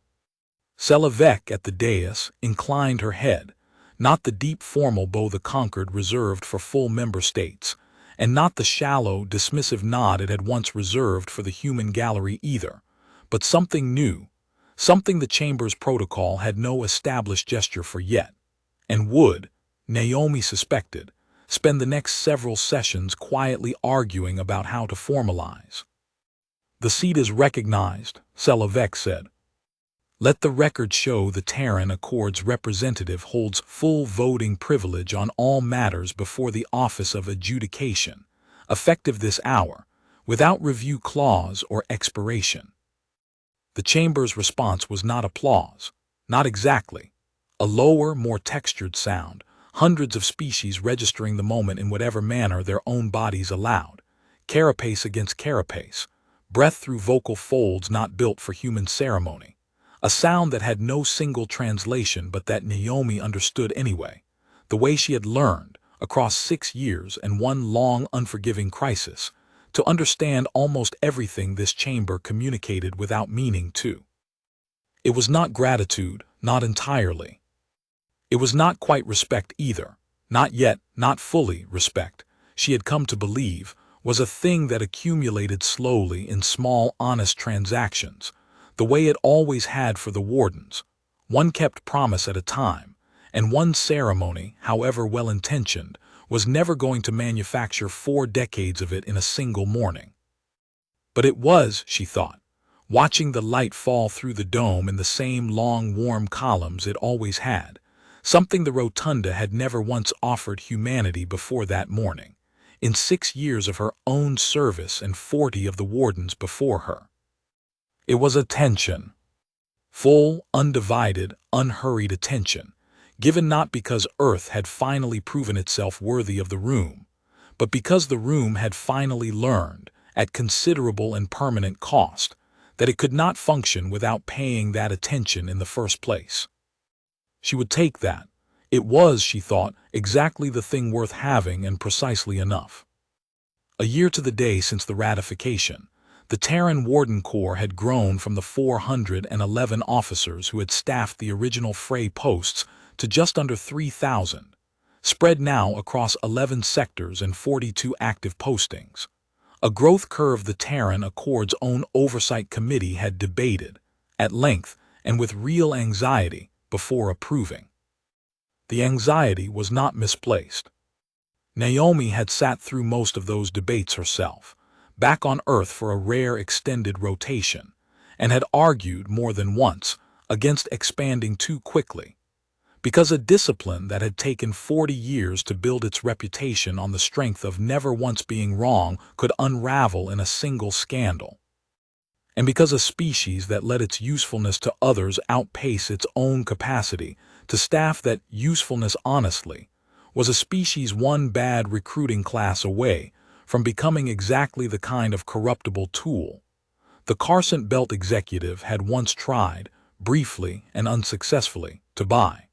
Selavec at the dais inclined her head, not the deep formal bow the conquered reserved for full member states, and not the shallow, dismissive nod it had once reserved for the human gallery either, but something new, something the chamber's protocol had no established gesture for yet, and would, Naomi suspected, spend the next several sessions quietly arguing about how to formalize. "The seat is recognized," Selavec said. "Let the record show the Terran Accord's representative holds full voting privilege on all matters before the Office of Adjudication, effective this hour, without review clause or expiration." The chamber's response was not applause, not exactly. A lower, more textured sound, hundreds of species registering the moment in whatever manner their own bodies allowed, carapace against carapace, breath through vocal folds not built for human ceremony. A sound that had no single translation but that Naomi understood anyway, the way she had learned, across 6 years and one long unforgiving crisis, to understand almost everything this chamber communicated without meaning to. It was not gratitude, not entirely. It was not quite respect either, not yet, not fully respect. She had come to believe was a thing that accumulated slowly in small, honest transactions, the way it always had for the wardens, one kept promise at a time, and one ceremony, however well-intentioned, was never going to manufacture 4 decades of it in a single morning. But it was, she thought, watching the light fall through the dome in the same long, warm columns it always had, something the rotunda had never once offered humanity before that morning, in 6 years of her own service and 40 of the wardens before her. It was attention. Full, undivided, unhurried attention, given not because Earth had finally proven itself worthy of the room, but because the room had finally learned, at considerable and permanent cost, that it could not function without paying that attention in the first place. She would take that. It was, she thought, exactly the thing worth having and precisely enough. A year to the day since the ratification, the Terran Warden Corps had grown from the 411 officers who had staffed the original Frey posts to just under 3,000, spread now across 11 sectors and 42 active postings. A growth curve the Terran Accord's own oversight committee had debated, at length and with real anxiety, before approving. The anxiety was not misplaced. Naomi had sat through most of those debates herself, back on Earth for a rare extended rotation, and had argued more than once against expanding too quickly, because a discipline that had taken 40 years to build its reputation on the strength of never once being wrong could unravel in a single scandal, and because a species that let its usefulness to others outpace its own capacity to staff that usefulness honestly was a species one bad recruiting class away from becoming exactly the kind of corruptible tool the Carson Belt executive had once tried, briefly and unsuccessfully, to buy.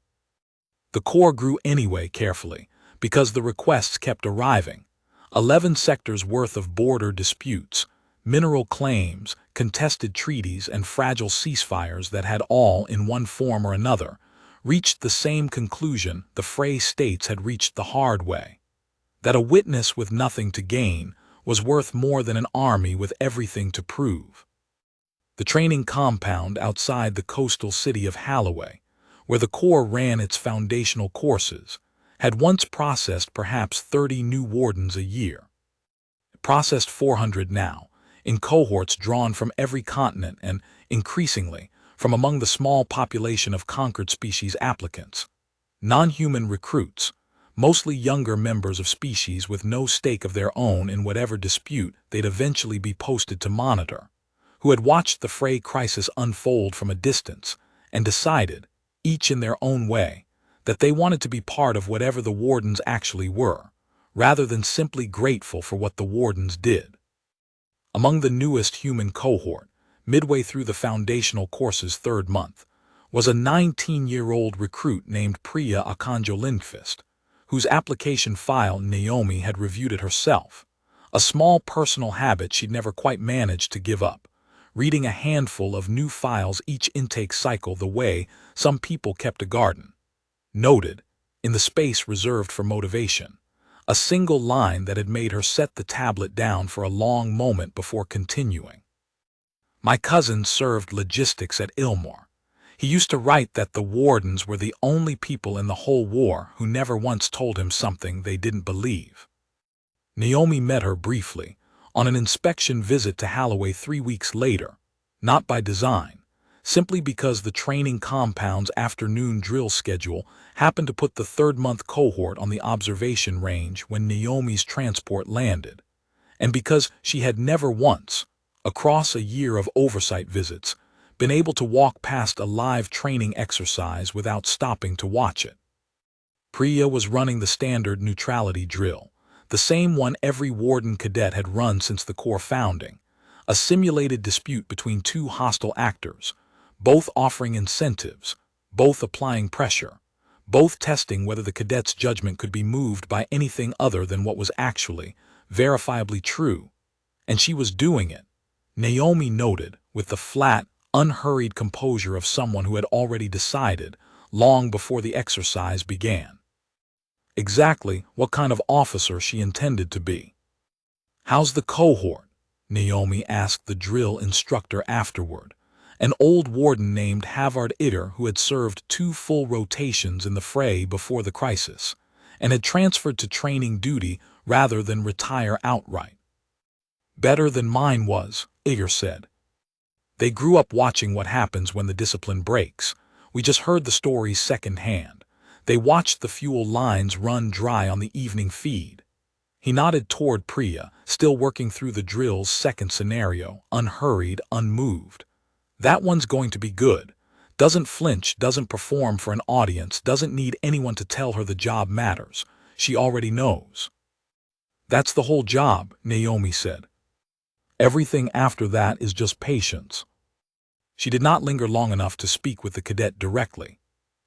The Corps grew anyway carefully, because the requests kept arriving. 11 sectors worth of border disputes, mineral claims, contested treaties, and fragile ceasefires that had all, in one form or another, reached the same conclusion the Frey states had reached the hard way, that a witness with nothing to gain was worth more than an army with everything to prove. The training compound outside the coastal city of Halloway, where the Corps ran its foundational courses, had once processed perhaps 30 new wardens a year. It processed 400 now, in cohorts drawn from every continent and, increasingly, from among the small population of conquered species applicants, non-human recruits, mostly younger members of species with no stake of their own in whatever dispute they'd eventually be posted to monitor, who had watched the Frey crisis unfold from a distance and decided, each in their own way, that they wanted to be part of whatever the wardens actually were, rather than simply grateful for what the wardens did. Among the newest human cohort, midway through the foundational course's 3rd month, was a 19-year-old recruit named Priya Akanjo Lindqvist, whose application file Naomi had reviewed it herself, a small personal habit she'd never quite managed to give up, reading a handful of new files each intake cycle the way some people kept a garden. Noted, in the space reserved for motivation, a single line that had made her set the tablet down for a long moment before continuing. My cousin served logistics at Ilmore. He used to write that the wardens were the only people in the whole war who never once told him something they didn't believe. Naomi met her briefly, on an inspection visit to Holloway 3 weeks later, not by design, simply because the training compound's afternoon drill schedule happened to put the third-month cohort on the observation range when Naomi's transport landed, and because she had never once, across a year of oversight visits, been able to walk past a live training exercise without stopping to watch it. Priya was running the standard neutrality drill, the same one every warden cadet had run since the Corps founding, a simulated dispute between two hostile actors, both offering incentives, both applying pressure, both testing whether the cadet's judgment could be moved by anything other than what was actually, verifiably true. And she was doing it, Naomi noted, with the flat, unhurried composure of someone who had already decided, long before the exercise began, exactly what kind of officer she intended to be. "How's the cohort?" Naomi asked the drill instructor afterward, an old warden named Havard Itter who had served 2 full rotations in the fray before the crisis, and had transferred to training duty rather than retire outright. "Better than mine was," Itter said. "They grew up watching what happens when the discipline breaks. We just heard the stories secondhand. They watched the fuel lines run dry on the evening feed." He nodded toward Priya, still working through the drill's second scenario, unhurried, unmoved. "That one's going to be good. Doesn't flinch, doesn't perform for an audience, doesn't need anyone to tell her the job matters. She already knows." "That's the whole job," Naomi said. "Everything after that is just patience." She did not linger long enough to speak with the cadet directly.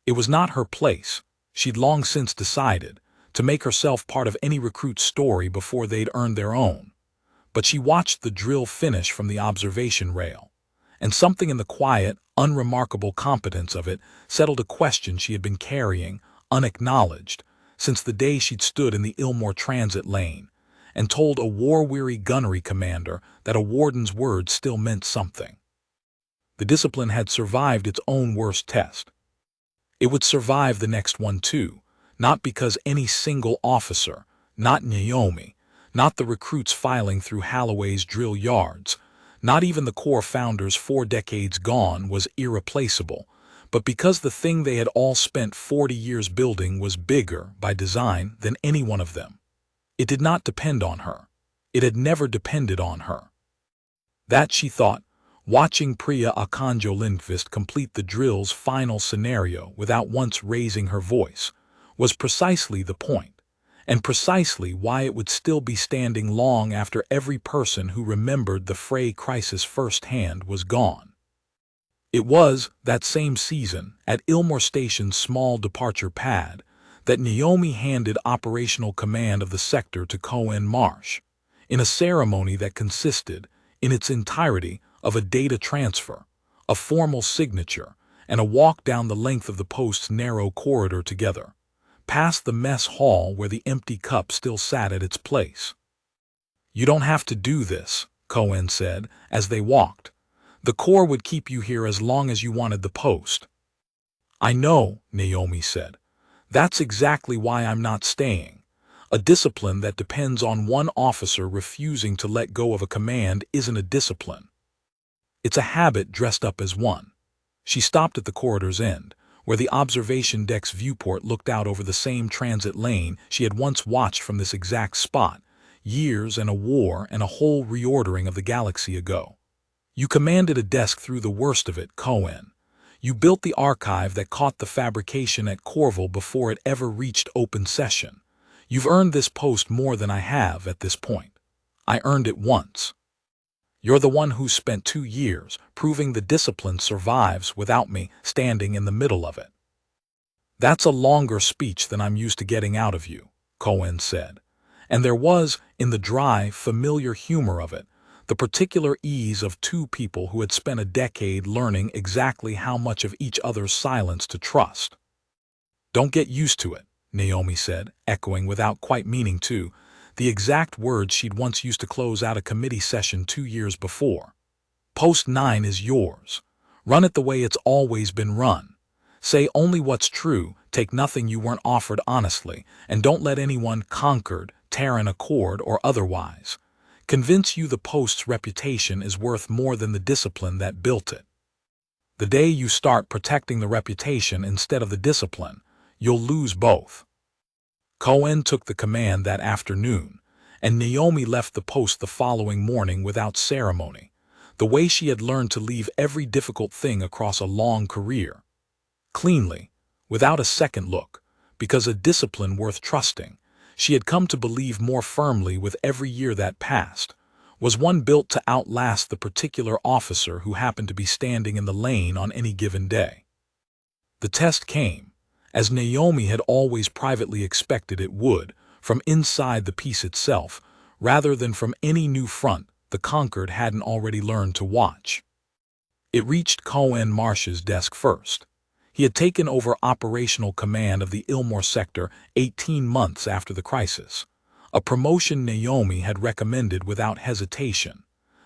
It was not her place, she'd long since decided, to make herself part of any recruit's story before they'd earned their own. But she watched the drill finish from the observation rail, and something in the quiet, unremarkable competence of it settled a question she had been carrying, unacknowledged, since the day she'd stood in the Ilmore transit lane, and told a war-weary gunnery commander that a warden's words still meant something. The discipline had survived its own worst test. It would survive the next one too, not because any single officer, not Naomi, not the recruits filing through Holloway's drill yards, not even the Corps founders 4 decades gone, was irreplaceable, but because the thing they had all spent 40 years building was bigger, by design, than any one of them. It did not depend on her. It had never depended on her. That, she thought, watching Priya Akanjo Lindqvist complete the drill's final scenario without once raising her voice, was precisely the point, and precisely why it would still be standing long after every person who remembered the fray crisis firsthand was gone. It was, that same season, at Ilmore Station's small departure pad, that Naomi handed operational command of the sector to Cohen Marsh, in a ceremony that consisted, in its entirety, of a data transfer, a formal signature, and a walk down the length of the post's narrow corridor together, past the mess hall where the empty cup still sat at its place. "You don't have to do this," Cohen said, as they walked. "The Corps would keep you here as long as you wanted the post." "I know," Naomi said. "That's exactly why I'm not staying. A discipline that depends on one officer refusing to let go of a command isn't a discipline. It's a habit dressed up as one." She stopped at the corridor's end, where the observation deck's viewport looked out over the same transit lane she had once watched from this exact spot, years and a war and a whole reordering of the galaxy ago. "You commanded a desk through the worst of it, Cohen. You built the archive that caught the fabrication at Corville before it ever reached open session. You've earned this post more than I have at this point. I earned it once. You're the one who spent 2 years proving the discipline survives without me standing in the middle of it." "That's a longer speech than I'm used to getting out of you," Cohen said, and there was, in the dry, familiar humor of it, the particular ease of 2 people who had spent a decade learning exactly how much of each other's silence to trust. "Don't get used to it," Naomi said, echoing without quite meaning to, the exact words she'd once used to close out a committee session 2 years before. Post 9 is yours. Run it the way it's always been run. Say only what's true, take nothing you weren't offered honestly, and don't let anyone conquered, Terran accord or otherwise convince you the post's reputation is worth more than the discipline that built it. The day you start protecting the reputation instead of the discipline, you'll lose both. Cohen took the command that afternoon, and Naomi left the post the following morning without ceremony, the way she had learned to leave every difficult thing across a long career. Cleanly, without a second look, because a discipline worth trusting, she had come to believe more firmly with every year that passed, was one built to outlast the particular officer who happened to be standing in the lane on any given day. The test came, as Naomi had always privately expected it would, from inside the piece itself, rather than from any new front the conquered hadn't already learned to watch. It reached Cohen Marsh's desk first. He had taken over operational command of the Ilmore sector 18 months after the crisis, a promotion Naomi had recommended without hesitation,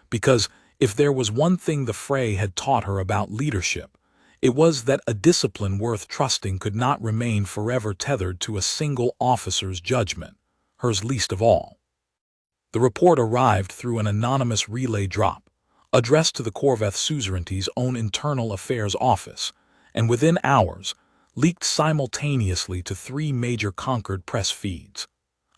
because if there was one thing the fray had taught her about leadership, it was that a discipline worth trusting could not remain forever tethered to a single officer's judgment, hers least of all. The report arrived through an anonymous relay drop, addressed to the Corvette suzerainty's own internal affairs office, and within hours, leaked simultaneously to 3 major Concord press feeds.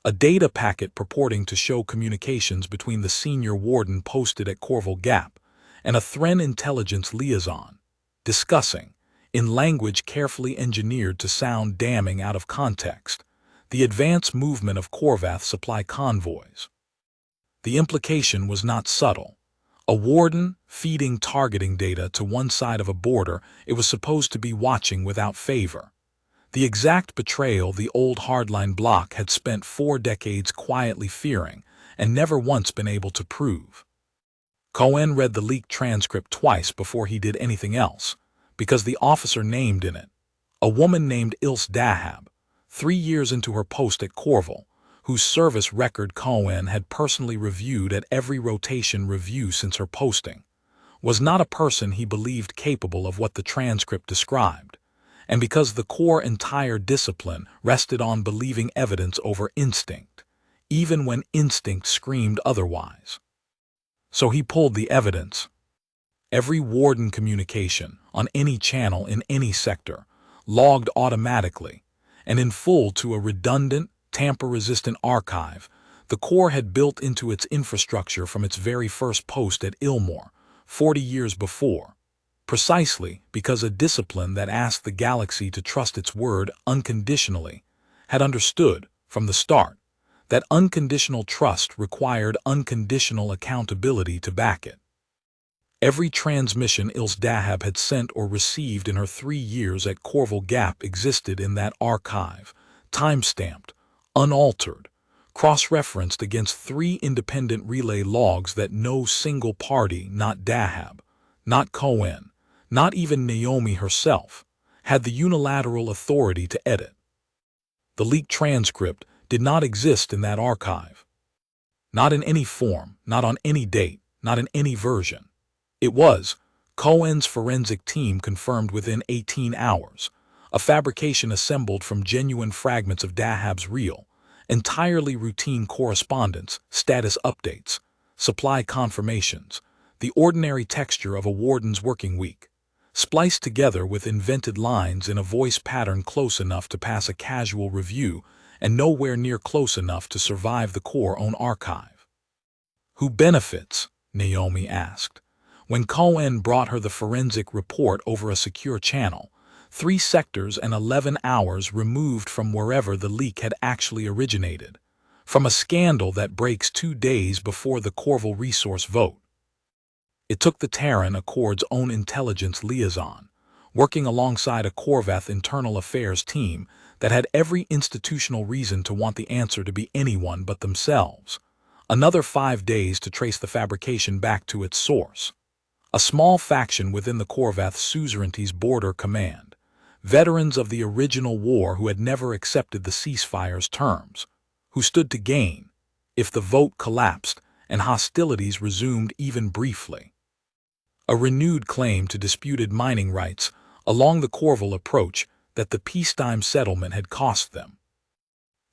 A data packet purporting to show communications between the senior warden posted at Corval Gap and a Thren intelligence liaison, discussing, in language carefully engineered to sound damning out of context, the advance movement of Corvath supply convoys. The implication was not subtle. A warden feeding targeting data to one side of a border it was supposed to be watching without favor. The exact betrayal the old hardline bloc had spent 4 decades quietly fearing and never once been able to prove. Cohen read the leaked transcript twice before he did anything else, because the officer named in it, a woman named Ilse Dahab, 3 years into her post at Corval, whose service record Cohen had personally reviewed at every rotation review since her posting, was not a person he believed capable of what the transcript described, and because the core entire discipline rested on believing evidence over instinct, even when instinct screamed otherwise. So he pulled the evidence. Every warden communication, on any channel in any sector, logged automatically, and in full to a redundant, tamper-resistant archive the Corps had built into its infrastructure from its very first post at Ilmore, 40 years before, precisely because a discipline that asked the galaxy to trust its word unconditionally had understood, from the start, that unconditional trust required unconditional accountability to back it. Every transmission Ilse Dahab had sent or received in her 3 years at Corval Gap existed in that archive, time-stamped, unaltered, cross-referenced against 3 independent relay logs that no single party, not Dahab, not Cohen, not even Naomi herself, had the unilateral authority to edit. The leaked transcript did not exist in that archive. Not in any form, not on any date, not in any version. It was, Cohen's forensic team confirmed within 18 hours, a fabrication assembled from genuine fragments of Dahab's reel, entirely routine correspondence, status updates, supply confirmations, the ordinary texture of a warden's working week, spliced together with invented lines in a voice pattern close enough to pass a casual review and nowhere near close enough to survive the Corps' own archive. Who benefits? Naomi asked, when Cohen brought her the forensic report over a secure channel, 3 sectors and 11 hours removed from wherever the leak had actually originated, from a scandal that breaks 2 days before the Corval resource vote. It took the Terran Accord's own intelligence liaison, working alongside a Corvath internal affairs team that had every institutional reason to want the answer to be anyone but themselves, another 5 days to trace the fabrication back to its source. A small faction within the Corvath suzerainty's border command, veterans of the original war who had never accepted the ceasefire's terms, who stood to gain if the vote collapsed and hostilities resumed even briefly. A renewed claim to disputed mining rights along the Corval approach that the peacetime settlement had cost them.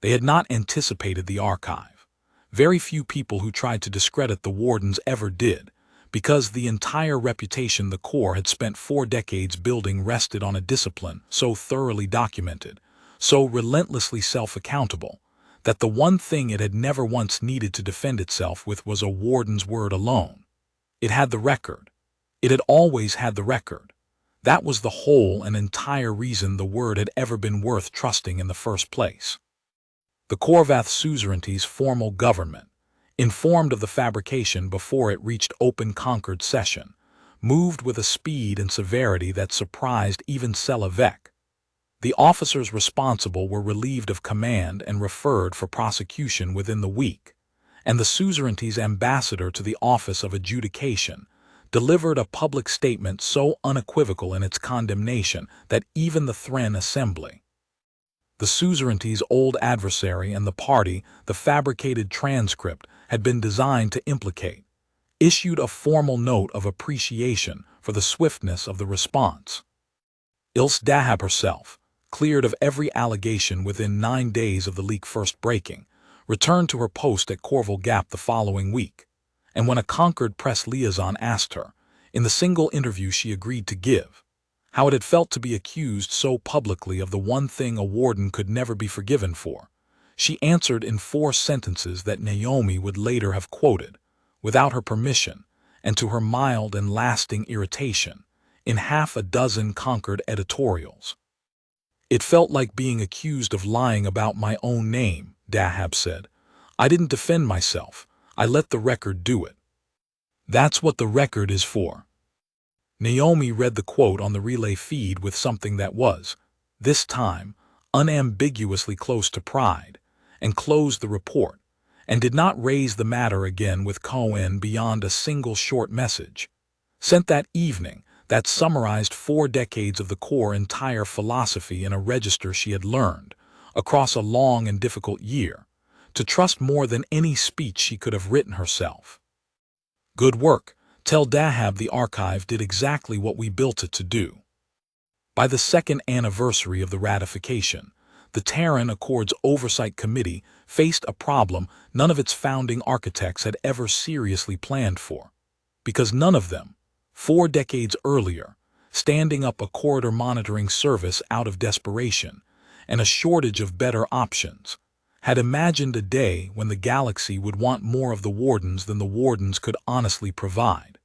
They had not anticipated the archive. Very few people who tried to discredit the wardens ever did, because the entire reputation the Corps had spent 4 decades building rested on a discipline so thoroughly documented, so relentlessly self-accountable, that the one thing it had never once needed to defend itself with was a warden's word alone. It had the record. It had always had the record. That was the whole and entire reason the word had ever been worth trusting in the first place. The Corvath suzerainty's formal government, informed of the fabrication before it reached open Concord session, moved with a speed and severity that surprised even Selavec. The officers responsible were relieved of command and referred for prosecution within the week, and the suzerainty's ambassador to the Office of Adjudication delivered a public statement so unequivocal in its condemnation that even the Thren Assembly, the suzerainty's old adversary and the party the fabricated transcript had been designed to implicate, issued a formal note of appreciation for the swiftness of the response. Ilse Dahab herself, cleared of every allegation within 9 days of the leak first breaking, returned to her post at Corval Gap the following week, and when a Concord press liaison asked her, in the single interview she agreed to give, how it had felt to be accused so publicly of the one thing a warden could never be forgiven for, she answered in 4 sentences that Naomi would later have quoted, without her permission, and to her mild and lasting irritation, in half a dozen Concord editorials. "It felt like being accused of lying about my own name," Dahab said. "I didn't defend myself. I let the record do it. That's what the record is for." Naomi read the quote on the relay feed with something that was, this time, unambiguously close to pride, and closed the report, and did not raise the matter again with Cohen beyond a single short message, sent that evening, that summarized 4 decades of the Corps' entire philosophy in a register she had learned, across a long and difficult year, to trust more than any speech she could have written herself. "Good work. Tell Dahab the archive did exactly what we built it to do." By the 2nd anniversary of the ratification, the Terran Accords Oversight Committee faced a problem none of its founding architects had ever seriously planned for, because none of them, 4 decades earlier, standing up a corridor monitoring service out of desperation and a shortage of better options, had imagined a day when the galaxy would want more of the wardens than the wardens could honestly provide.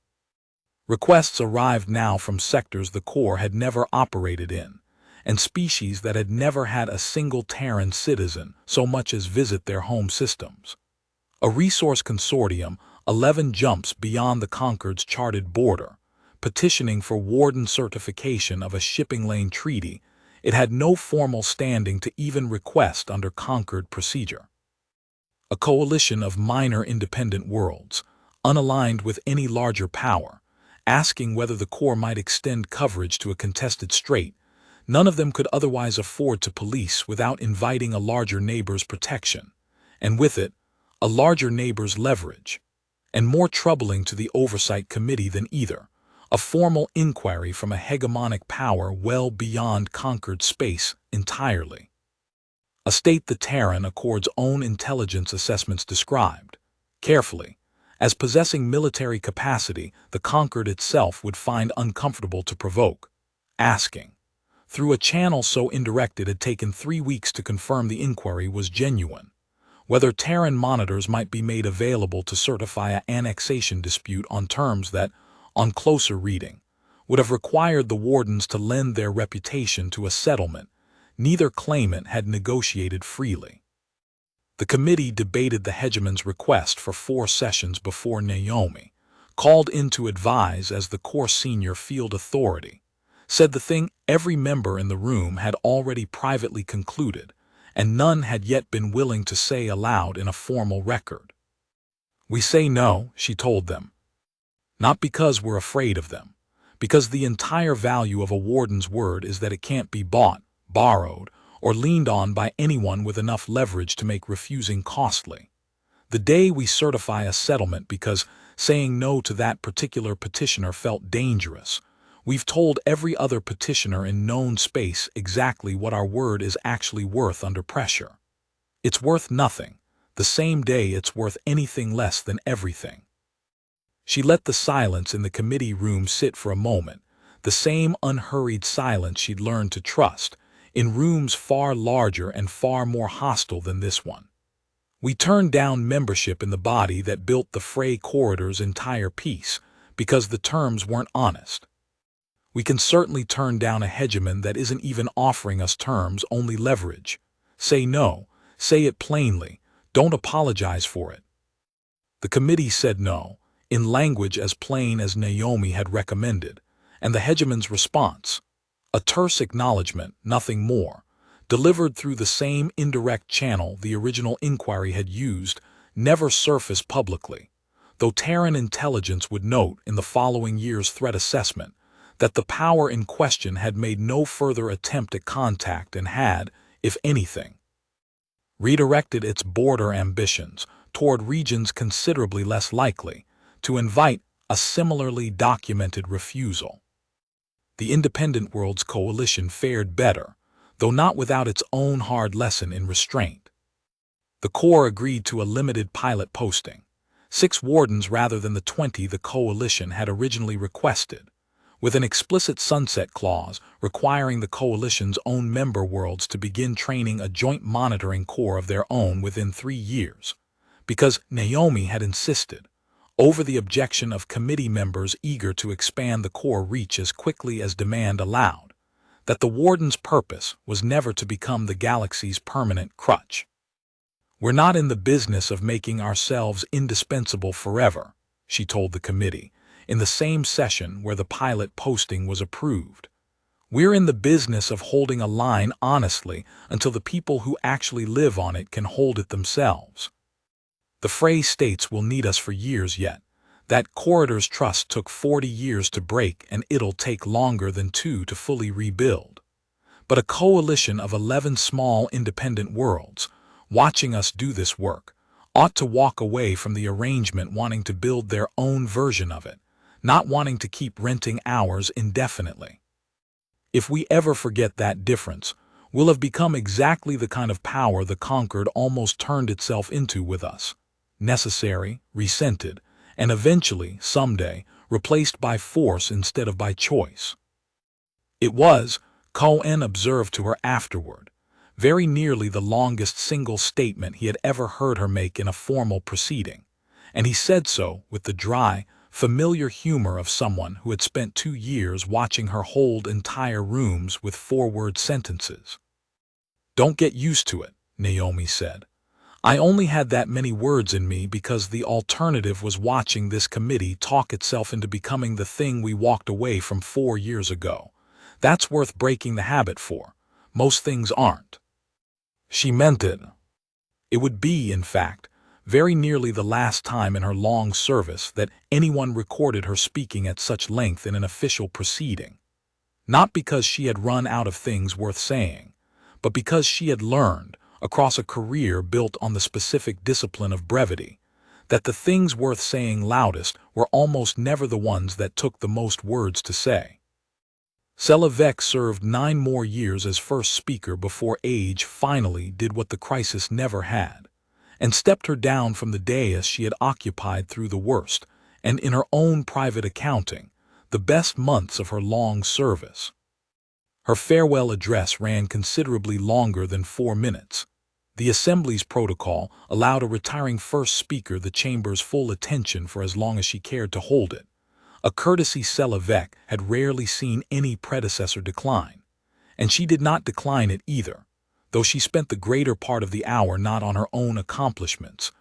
Requests arrived now from sectors the Corps had never operated in, and species that had never had a single Terran citizen so much as visit their home systems. A resource consortium 11 jumps beyond the Concord's charted border, petitioning for warden certification of a shipping lane treaty it had no formal standing to even request under Concord procedure. A coalition of minor independent worlds, unaligned with any larger power, asking whether the Corps might extend coverage to a contested strait none of them could otherwise afford to police without inviting a larger neighbor's protection, and with it, a larger neighbor's leverage, and more troubling to the Oversight Committee than either, a formal inquiry from a hegemonic power well beyond Concord space entirely. A state the Terran Accord's own intelligence assessments described, carefully, as possessing military capacity the Concord itself would find uncomfortable to provoke, asking, through a channel so indirect it had taken 3 weeks to confirm the inquiry was genuine, whether Terran monitors might be made available to certify an annexation dispute on terms that, on closer reading, would have required the wardens to lend their reputation to a settlement neither claimant had negotiated freely. The committee debated the hegemon's request for 4 sessions before Naomi, called in to advise as the Corps senior field authority, said the thing every member in the room had already privately concluded, and none had yet been willing to say aloud in a formal record. "We say no," she told them. "Not because we're afraid of them, because the entire value of a warden's word is that it can't be bought, borrowed, or leaned on by anyone with enough leverage to make refusing costly. The day we certify a settlement because saying no to that particular petitioner felt dangerous, we've told every other petitioner in known space exactly what our word is actually worth under pressure. It's worth nothing, the same day it's worth anything less than everything. She let the silence in the committee room sit for a moment, the same unhurried silence she'd learned to trust, in rooms far larger and far more hostile than this one. We turned down membership in the body that built the Frey corridor's entire peace because the terms weren't honest. We can certainly turn down a hegemon that isn't even offering us terms, only leverage. Say no, say it plainly, don't apologize for it. The committee said no, in language as plain as Naomi had recommended, and the hegemon's response, a terse acknowledgement, nothing more, delivered through the same indirect channel the original inquiry had used, never surfaced publicly, though Terran intelligence would note in the following year's threat assessment that the power in question had made no further attempt at contact and had, if anything, redirected its border ambitions toward regions considerably less likely to invite a similarly documented refusal. The Independent Worlds Coalition fared better, though not without its own hard lesson in restraint. The Corps agreed to a limited pilot posting, 6 wardens rather than the 20 the Coalition had originally requested, with an explicit sunset clause requiring the Coalition's own member worlds to begin training a joint monitoring corps of their own within 3 years, because Naomi had insisted, over the objection of committee members eager to expand the Corps' reach as quickly as demand allowed, that the warden's purpose was never to become the galaxy's permanent crutch. We're not in the business of making ourselves indispensable forever, she told the committee, in the same session where the pilot posting was approved. We're in the business of holding a line honestly until the people who actually live on it can hold it themselves. The Frey states will need us for years yet. That corridor's trust took 40 years to break, and it'll take longer than 2 to fully rebuild. But a coalition of 11 small independent worlds, watching us do this work, ought to walk away from the arrangement wanting to build their own version of it, not wanting to keep renting ours indefinitely. If we ever forget that difference, we'll have become exactly the kind of power the conquered almost turned itself into with us. Necessary, resented, and eventually, someday, replaced by force instead of by choice. It was, Cohen observed to her afterward, very nearly the longest single statement he had ever heard her make in a formal proceeding, and he said so with the dry, familiar humor of someone who had spent 2 years watching her hold entire rooms with 4-word sentences. "Don't get used to it," Naomi said. "I only had that many words in me because the alternative was watching this committee talk itself into becoming the thing we walked away from 4 years ago. That's worth breaking the habit for. Most things aren't." She meant it. It would be, in fact, very nearly the last time in her long service that anyone recorded her speaking at such length in an official proceeding. Not because she had run out of things worth saying, but because she had learned, across a career built on the specific discipline of brevity, that the things worth saying loudest were almost never the ones that took the most words to say. Selavec served 9 more years as first speaker before age finally did what the crisis never had, and stepped her down from the dais she had occupied through the worst, and in her own private accounting, the best months of her long service. Her farewell address ran considerably longer than 4 minutes. The Assembly's protocol allowed a retiring first speaker the chamber's full attention for as long as she cared to hold it, a courtesy Selavec had rarely seen any predecessor decline, and she did not decline it either, though she spent the greater part of the hour not on her own accomplishments,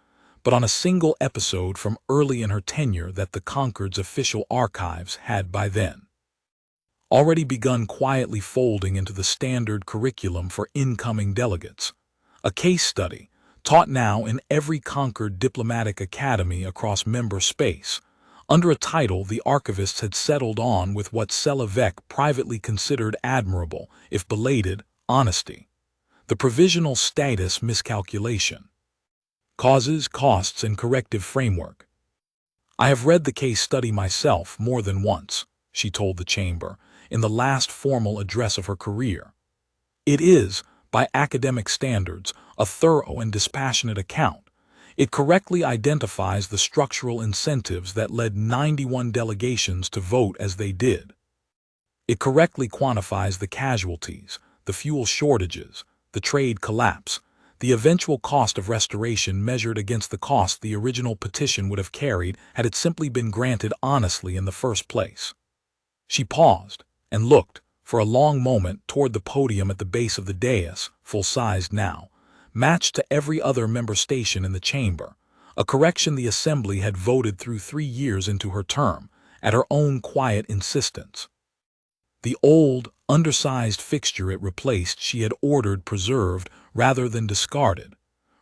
but on a single episode from early in her tenure that the Concord's official archives had by then already begun quietly folding into the standard curriculum for incoming delegates. A case study, taught now in every Concord diplomatic academy across member space, Under a title the archivists had settled on with what Selevec privately considered admirable, if belated, honesty. The provisional status miscalculation. Causes, costs, and corrective framework. I have read the case study myself more than once, she told the chamber, in the last formal address of her career. It is, by academic standards, a thorough and dispassionate account. It correctly identifies the structural incentives that led 91 delegations to vote as they did. It correctly quantifies the casualties, the fuel shortages, the trade collapse, the eventual cost of restoration measured against the cost the original petition would have carried had it simply been granted honestly in the first place. She paused and looked, for a long moment, toward the podium at the base of the dais, full-sized now, matched to every other member station in the chamber, a correction the Assembly had voted through 3 years into her term, at her own quiet insistence. The old, undersized fixture it replaced she had ordered preserved rather than discarded,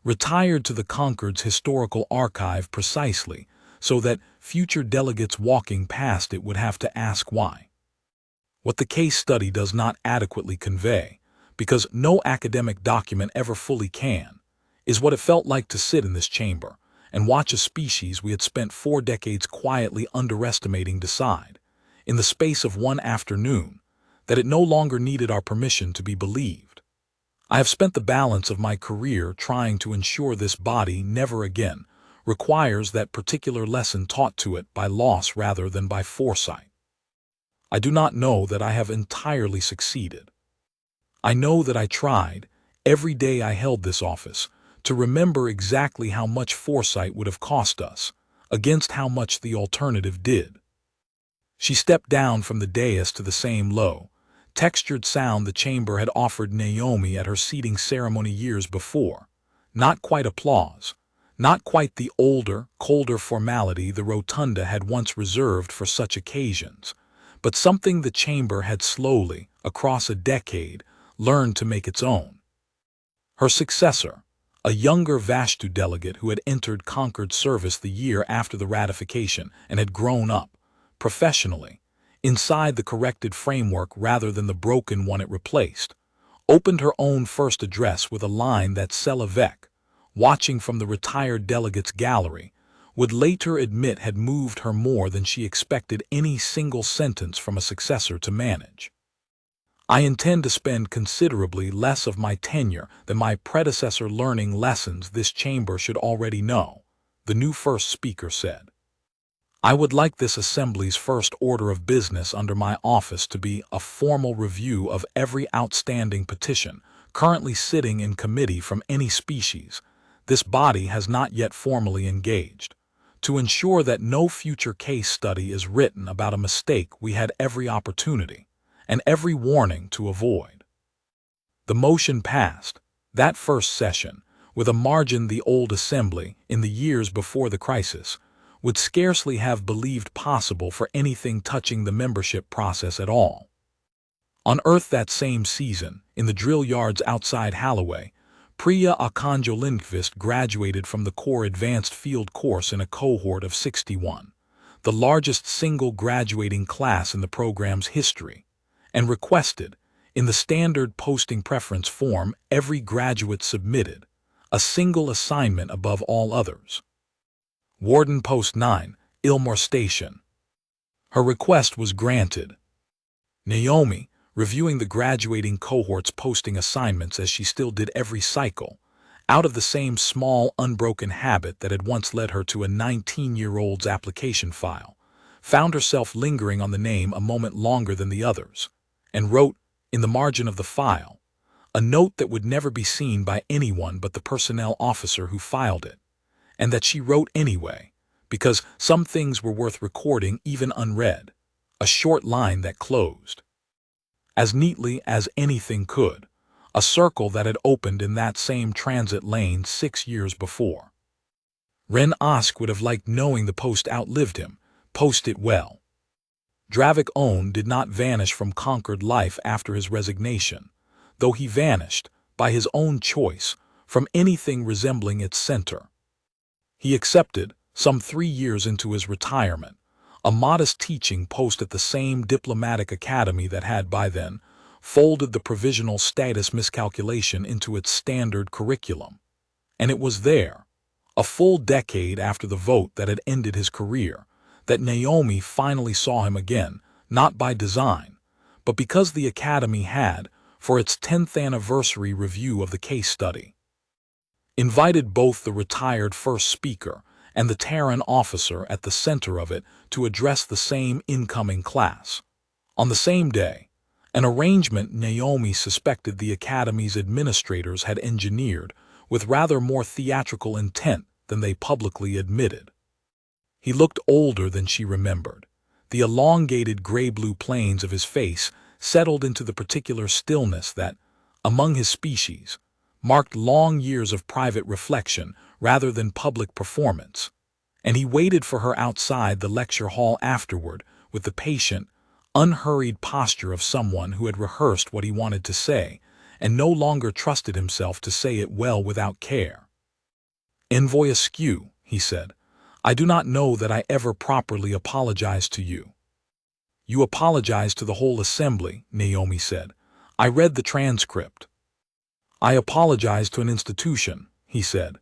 retired to the Concord's historical archive precisely so that future delegates walking past it would have to ask why. What the case study does not adequately convey, because no academic document ever fully can, is what it felt like to sit in this chamber and watch a species we had spent 4 decades quietly underestimating decide, in the space of one afternoon, that it no longer needed our permission to be believed. I have spent the balance of my career trying to ensure this body never again requires that particular lesson taught to it by loss rather than by foresight. I do not know that I have entirely succeeded. I know that I tried, every day I held this office, to remember exactly how much foresight would have cost us, against how much the alternative did. She stepped down from the dais to the same low, textured sound the chamber had offered Naomi at her seating ceremony years before. Not quite applause, not quite the older, colder formality the rotunda had once reserved for such occasions, but something the chamber had slowly, across a decade, learned to make its own. Her successor, a younger Vashtu delegate who had entered Concord service the year after the ratification and had grown up, professionally, inside the corrected framework rather than the broken one it replaced, opened her own first address with a line that Selevec, watching from the retired delegates' gallery, would later admit had moved her more than she expected any single sentence from a successor to manage. I intend to spend considerably less of my tenure than my predecessor learning lessons this chamber should already know, the new first speaker said. I would like this Assembly's first order of business under my office to be a formal review of every outstanding petition currently sitting in committee from any species this body has not yet formally engaged, to ensure that no future case study is written about a mistake we had every opportunity and every warning to avoid. The motion passed, that first session, with a margin the old Assembly, in the years before the crisis, would scarcely have believed possible for anything touching the membership process at all. On Earth that same season, in the drill yards outside Halloway, Priya Akanjo Lindqvist graduated from the Corps Advanced Field Course in a cohort of 61, the largest single graduating class in the program's history, and requested, in the standard posting preference form every graduate submitted, a single assignment above all others. Warden Post 9, Ilmore Station. Her request was granted. Naomi, reviewing the graduating cohort's posting assignments as she still did every cycle, out of the same small, unbroken habit that had once led her to a 19-year-old's application file, found herself lingering on the name a moment longer than the others, and wrote, in the margin of the file, a note that would never be seen by anyone but the personnel officer who filed it, and that she wrote anyway, because some things were worth recording even unread, a short line that closed, as neatly as anything could, a circle that had opened in that same transit lane 6 years before. Ren Osk would have liked knowing the post outlived him, post it well. Dravik Own did not vanish from Concord life after his resignation, though he vanished, by his own choice, from anything resembling its center. He accepted, some 3 years into his retirement, a modest teaching post at the same diplomatic academy that had, by then, folded the provisional status miscalculation into its standard curriculum. And it was there, a full decade after the vote that had ended his career, that Naomi finally saw him again, not by design, but because the Academy had, for its 10th anniversary review of the case study, invited both the retired first speaker and the Terran officer at the center of it to address the same incoming class. On the same day, an arrangement Naomi suspected the Academy's administrators had engineered with rather more theatrical intent than they publicly admitted. He looked older than she remembered. The elongated gray-blue planes of his face settled into the particular stillness that, among his species, marked long years of private reflection rather than public performance, and he waited for her outside the lecture hall afterward with the patient, unhurried posture of someone who had rehearsed what he wanted to say and no longer trusted himself to say it well without care. "Envoy askew," he said, "I do not know that I ever properly apologized to you." "You apologized to the whole assembly," Naomi said. "I read the transcript." "I apologized to an institution," he said.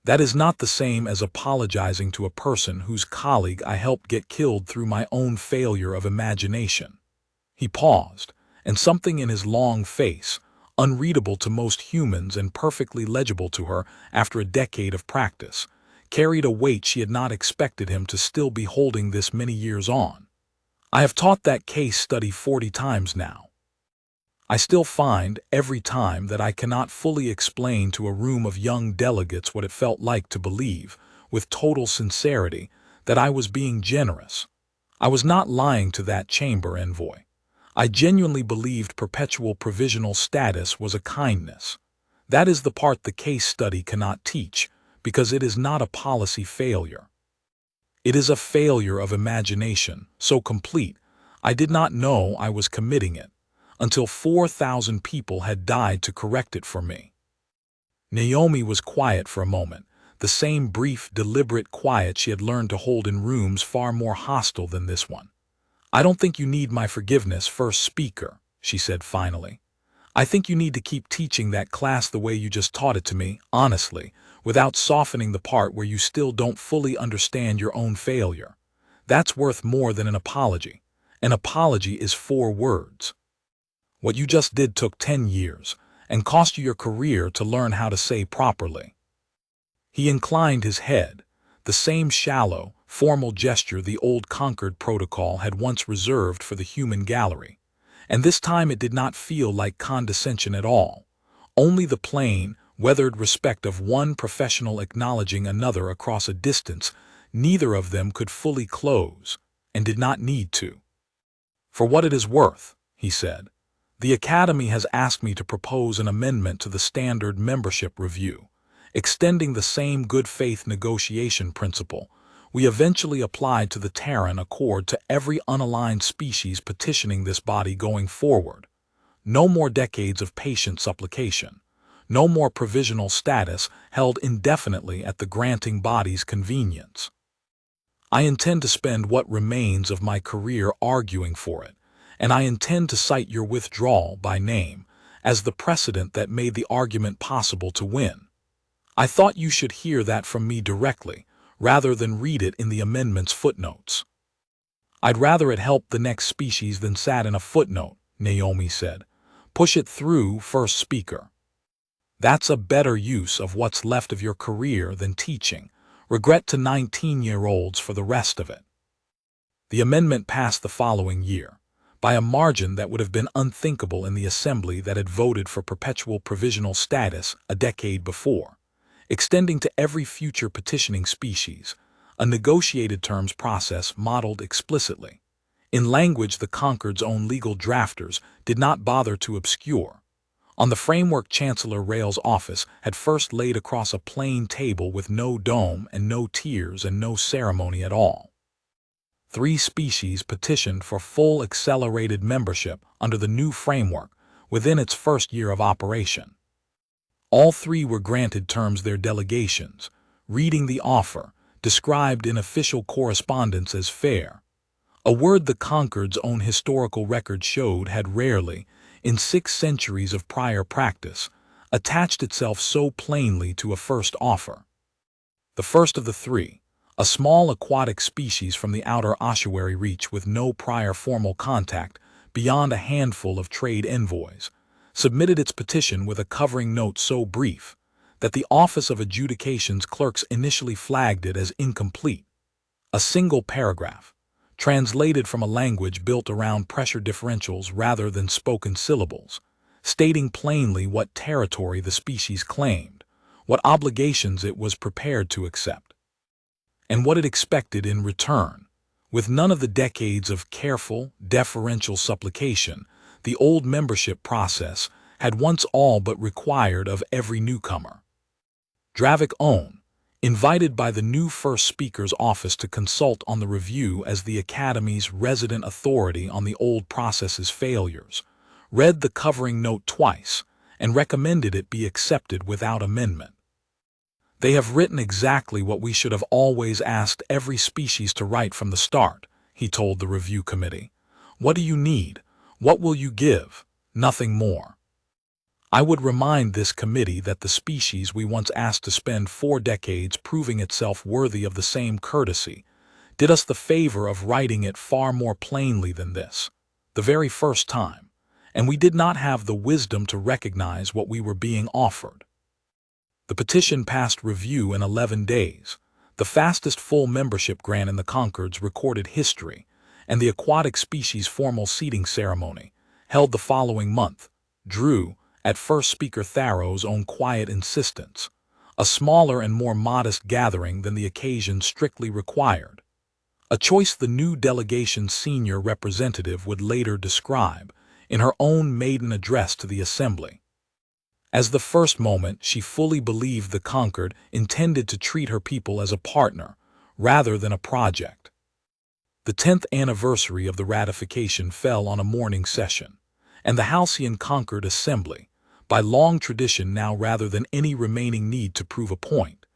"That is not the same as apologizing to a person whose colleague I helped get killed through my own failure of imagination." He paused, and something in his long face, unreadable to most humans and perfectly legible to her after a decade of practice, carried a weight she had not expected him to still be holding this many years on. "I have taught that case study 40 times now. I still find, every time, that I cannot fully explain to a room of young delegates what it felt like to believe, with total sincerity, that I was being generous. I was not lying to that chamber, envoy. I genuinely believed perpetual provisional status was a kindness. That is the part the case study cannot teach, because it is not a policy failure. It is a failure of imagination, so complete, I did not know I was committing it, until 4,000 people had died to correct it for me." Naomi was quiet for a moment, the same brief, deliberate quiet she had learned to hold in rooms far more hostile than this one. "I don't think you need my forgiveness, first speaker," she said finally. "I think you need to keep teaching that class the way you just taught it to me, honestly, without softening the part where you still don't fully understand your own failure. That's worth more than an apology. An apology is 4 words. What you just did took 10 years, and cost you your career to learn how to say properly." He inclined his head, the same shallow, formal gesture the old Concord protocol had once reserved for the human gallery, and this time it did not feel like condescension at all, only the plain, weathered respect of one professional acknowledging another across a distance neither of them could fully close, and did not need to. "For what it is worth," he said, "the Academy has asked me to propose an amendment to the standard membership review, extending the same good faith negotiation principle we eventually applied to the Terran Accord to every unaligned species petitioning this body going forward. No more decades of patient supplication. No more provisional status held indefinitely at the granting body's convenience. I intend to spend what remains of my career arguing for it, and I intend to cite your withdrawal by name as the precedent that made the argument possible to win. I thought you should hear that from me directly, rather than read it in the amendment's footnotes." "I'd rather it helped the next species than sat in a footnote," Naomi said. "Push it through, first speaker. That's a better use of what's left of your career than teaching. Regret to 19-year-olds for the rest of it." The amendment passed the following year, by a margin that would have been unthinkable in the assembly that had voted for perpetual provisional status a decade before, extending to every future petitioning species, a negotiated terms process modeled explicitly, in language the Concord's own legal drafters did not bother to obscure, on the framework Chancellor Rail's office had first laid across a plain table with no dome and no tiers and no ceremony at all. 3 species petitioned for full accelerated membership under the new framework within its first year of operation. All 3 were granted terms their delegations, reading the offer, described in official correspondence as fair, a word the Concord's own historical record showed had rarely, in 6 centuries of prior practice, attached itself so plainly to a first offer. The first of the three, a small aquatic species from the outer ossuary reach with no prior formal contact beyond a handful of trade envoys, submitted its petition with a covering note so brief that the Office of Adjudication's clerks initially flagged it as incomplete. A single paragraph, translated from a language built around pressure differentials rather than spoken syllables, stating plainly what territory the species claimed, what obligations it was prepared to accept, and what it expected in return. With none of the decades of careful, deferential supplication the old membership process had once all but required of every newcomer. Dravik Own, invited by the new first speaker's office to consult on the review as the Academy's resident authority on the old process's failures, read the covering note twice and recommended it be accepted without amendment. "They have written exactly what we should have always asked every species to write from the start," he told the review committee. "What do you need? What will you give? Nothing more. I would remind this committee that the species we once asked to spend 4 decades proving itself worthy of the same courtesy did us the favor of writing it far more plainly than this, the very first time, and we did not have the wisdom to recognize what we were being offered." The petition passed review in 11 days, the fastest full membership grant in the Concord's recorded history, and the aquatic species formal seating ceremony, held the following month, drew, at First Speaker Tharrow's own quiet insistence, a smaller and more modest gathering than the occasion strictly required, a choice the new delegation's senior representative would later describe in her own maiden address to the Assembly. As the first moment, she fully believed the Concord intended to treat her people as a partner rather than a project. The 10th anniversary of the ratification fell on a morning session, and the halcyon Concord Assembly, by long tradition now rather than any remaining need to prove a point,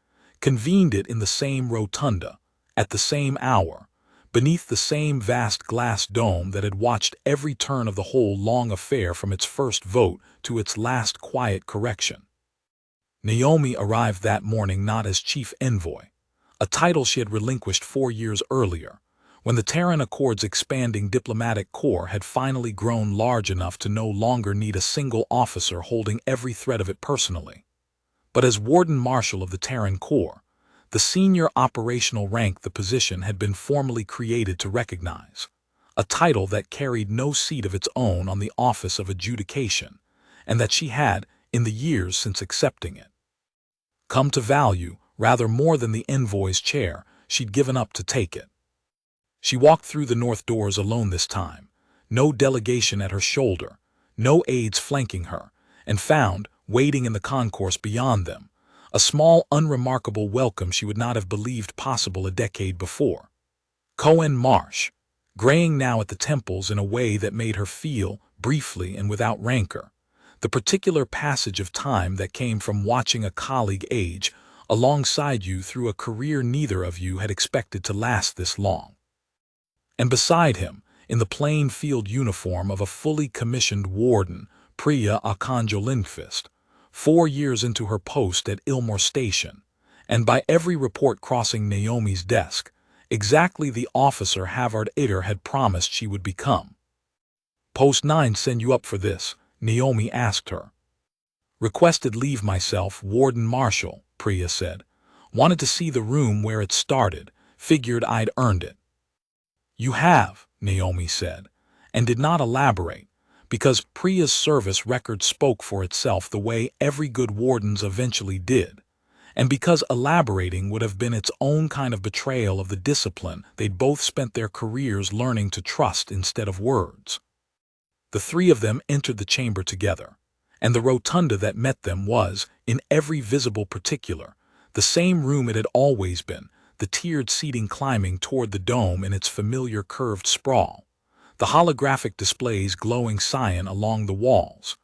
convened it in the same rotunda, at the same hour, beneath the same vast glass dome that had watched every turn of the whole long affair from its first vote to its last quiet correction. Naomi arrived that morning not as chief envoy, a title she had relinquished 4 years earlier, when the Terran Accord's expanding diplomatic corps had finally grown large enough to no longer need a single officer holding every thread of it personally, but as Warden Marshal of the Terran Corps, the senior operational rank the position had been formally created to recognize, a title that carried no seat of its own on the Office of Adjudication, and that she had, in the years since accepting it, come to value rather more than the envoy's chair she'd given up to take it. She walked through the north doors alone this time, no delegation at her shoulder, no aides flanking her, and found, waiting in the concourse beyond them, a small, unremarkable welcome she would not have believed possible a decade before. Cohen Marsh, graying now at the temples in a way that made her feel, briefly and without rancor, the particular passage of time that came from watching a colleague age alongside you through a career neither of you had expected to last this long. And beside him, in the plain field uniform of a fully commissioned warden, Priya Akanjo-Lindqvist, 4 years into her post at Ilmore Station, and by every report crossing Naomi's desk, exactly the officer Havard Itter had promised she would become. "Post 9 send you up for this?" Naomi asked her. "Requested leave myself, Warden Marshal," Priya said. "Wanted to see the room where it started, figured I'd earned it." "You have," Naomi said, and did not elaborate, because Priya's service record spoke for itself the way every good warden's eventually did, and because elaborating would have been its own kind of betrayal of the discipline they'd both spent their careers learning to trust instead of words. The three of them entered the chamber together, and the rotunda that met them was, in every visible particular, the same room it had always been, the tiered seating climbing toward the dome in its familiar curved sprawl, the holographic displays glowing cyan along the walls,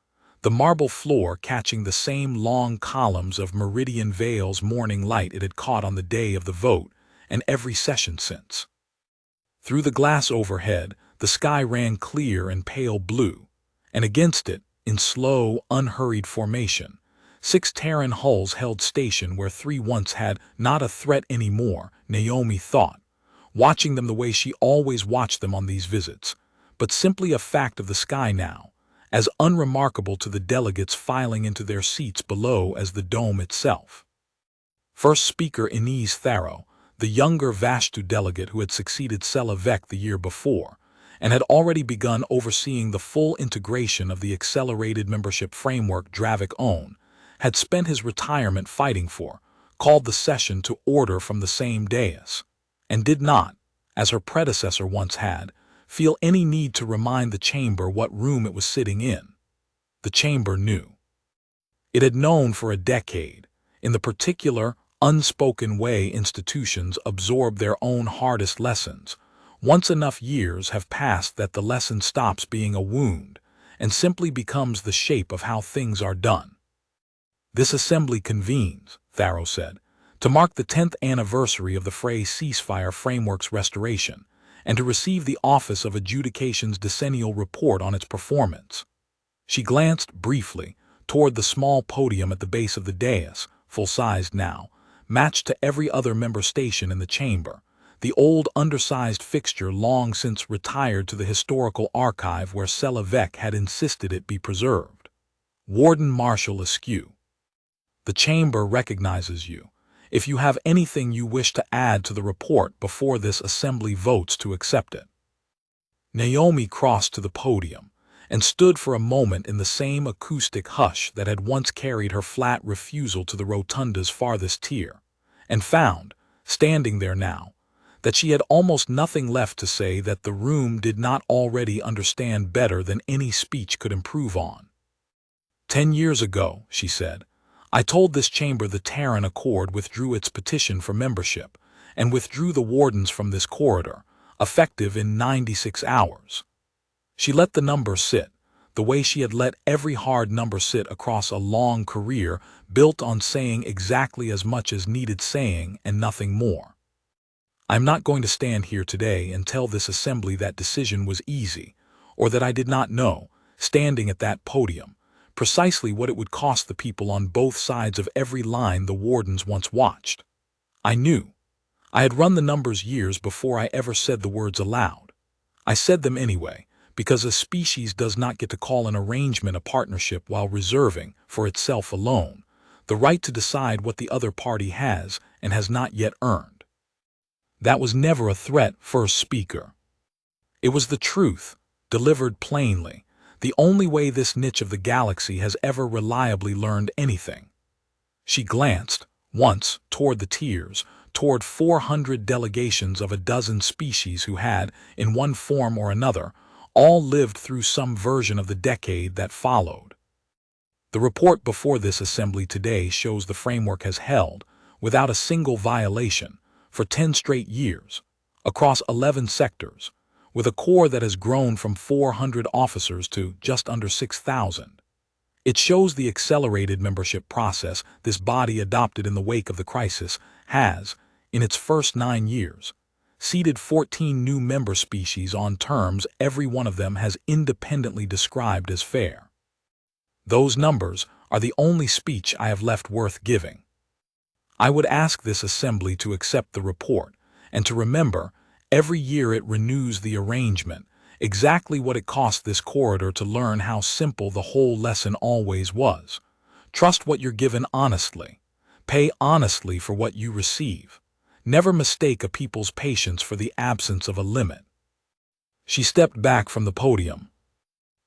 the marble floor catching the same long columns of Meridian Vale's morning light it had caught on the day of the vote, and every session since. Through the glass overhead, the sky ran clear and pale blue, and against it, in slow, unhurried formation, 6 Terran hulls held station where 3 once had. Not a threat anymore, Naomi thought, watching them the way she always watched them on these visits, but simply a fact of the sky now, as unremarkable to the delegates filing into their seats below as the dome itself. First speaker Inez Tharo, the younger Vashtu delegate who had succeeded Sela Vek the year before, and had already begun overseeing the full integration of the accelerated membership framework Dravik owned, had spent his retirement fighting for, called the session to order from the same dais, and did not, as her predecessor once had, feel any need to remind the chamber what room it was sitting in. The chamber knew. It had known for a decade, in the particular, unspoken way institutions absorb their own hardest lessons. Once enough years have passed that the lesson stops being a wound and simply becomes the shape of how things are done. This assembly convenes, Tharo said, to mark the 10th anniversary of the Frey ceasefire framework's restoration and to receive the Office of Adjudication's decennial report on its performance. She glanced briefly toward the small podium at the base of the dais, full-sized now, matched to every other member station in the chamber, the old undersized fixture long since retired to the historical archive where Sela Vek had insisted it be preserved. Warden Marshal Askew. The chamber recognizes you, if you have anything you wish to add to the report before this assembly votes to accept it. Naomi crossed to the podium and stood for a moment in the same acoustic hush that had once carried her flat refusal to the rotunda's farthest tier, and found, standing there now, that she had almost nothing left to say that the room did not already understand better than any speech could improve on. 10 years ago, she said, I told this chamber the Terran Accord withdrew its petition for membership and withdrew the wardens from this corridor, effective in 96 hours. She let the number sit, the way she had let every hard number sit across a long career built on saying exactly as much as needed saying and nothing more. I'm not going to stand here today and tell this assembly that decision was easy, or that I did not know, standing at that podium, precisely what it would cost the people on both sides of every line the wardens once watched. I knew. I had run the numbers years before I ever said the words aloud. I said them anyway, because a species does not get to call an arrangement a partnership while reserving, for itself alone, the right to decide what the other party has and has not yet earned. That was never a threat, first speaker. It was the truth, delivered plainly, the only way this niche of the galaxy has ever reliably learned anything. She glanced, once, toward the tiers, toward 400 delegations of a dozen species who had, in one form or another, all lived through some version of the decade that followed. The report before this assembly today shows the framework has held, without a single violation, for 10 straight years, across 11 sectors, with a corps that has grown from 400 officers to just under 6,000. It shows the accelerated membership process this body adopted in the wake of the crisis has, in its first 9 years, seeded 14 new member species on terms every one of them has independently described as fair. Those numbers are the only speech I have left worth giving. I would ask this assembly to accept the report and to remember, every year it renews the arrangement, exactly what it cost this corridor to learn how simple the whole lesson always was. Trust what you're given honestly. Pay honestly for what you receive. Never mistake a people's patience for the absence of a limit. She stepped back from the podium.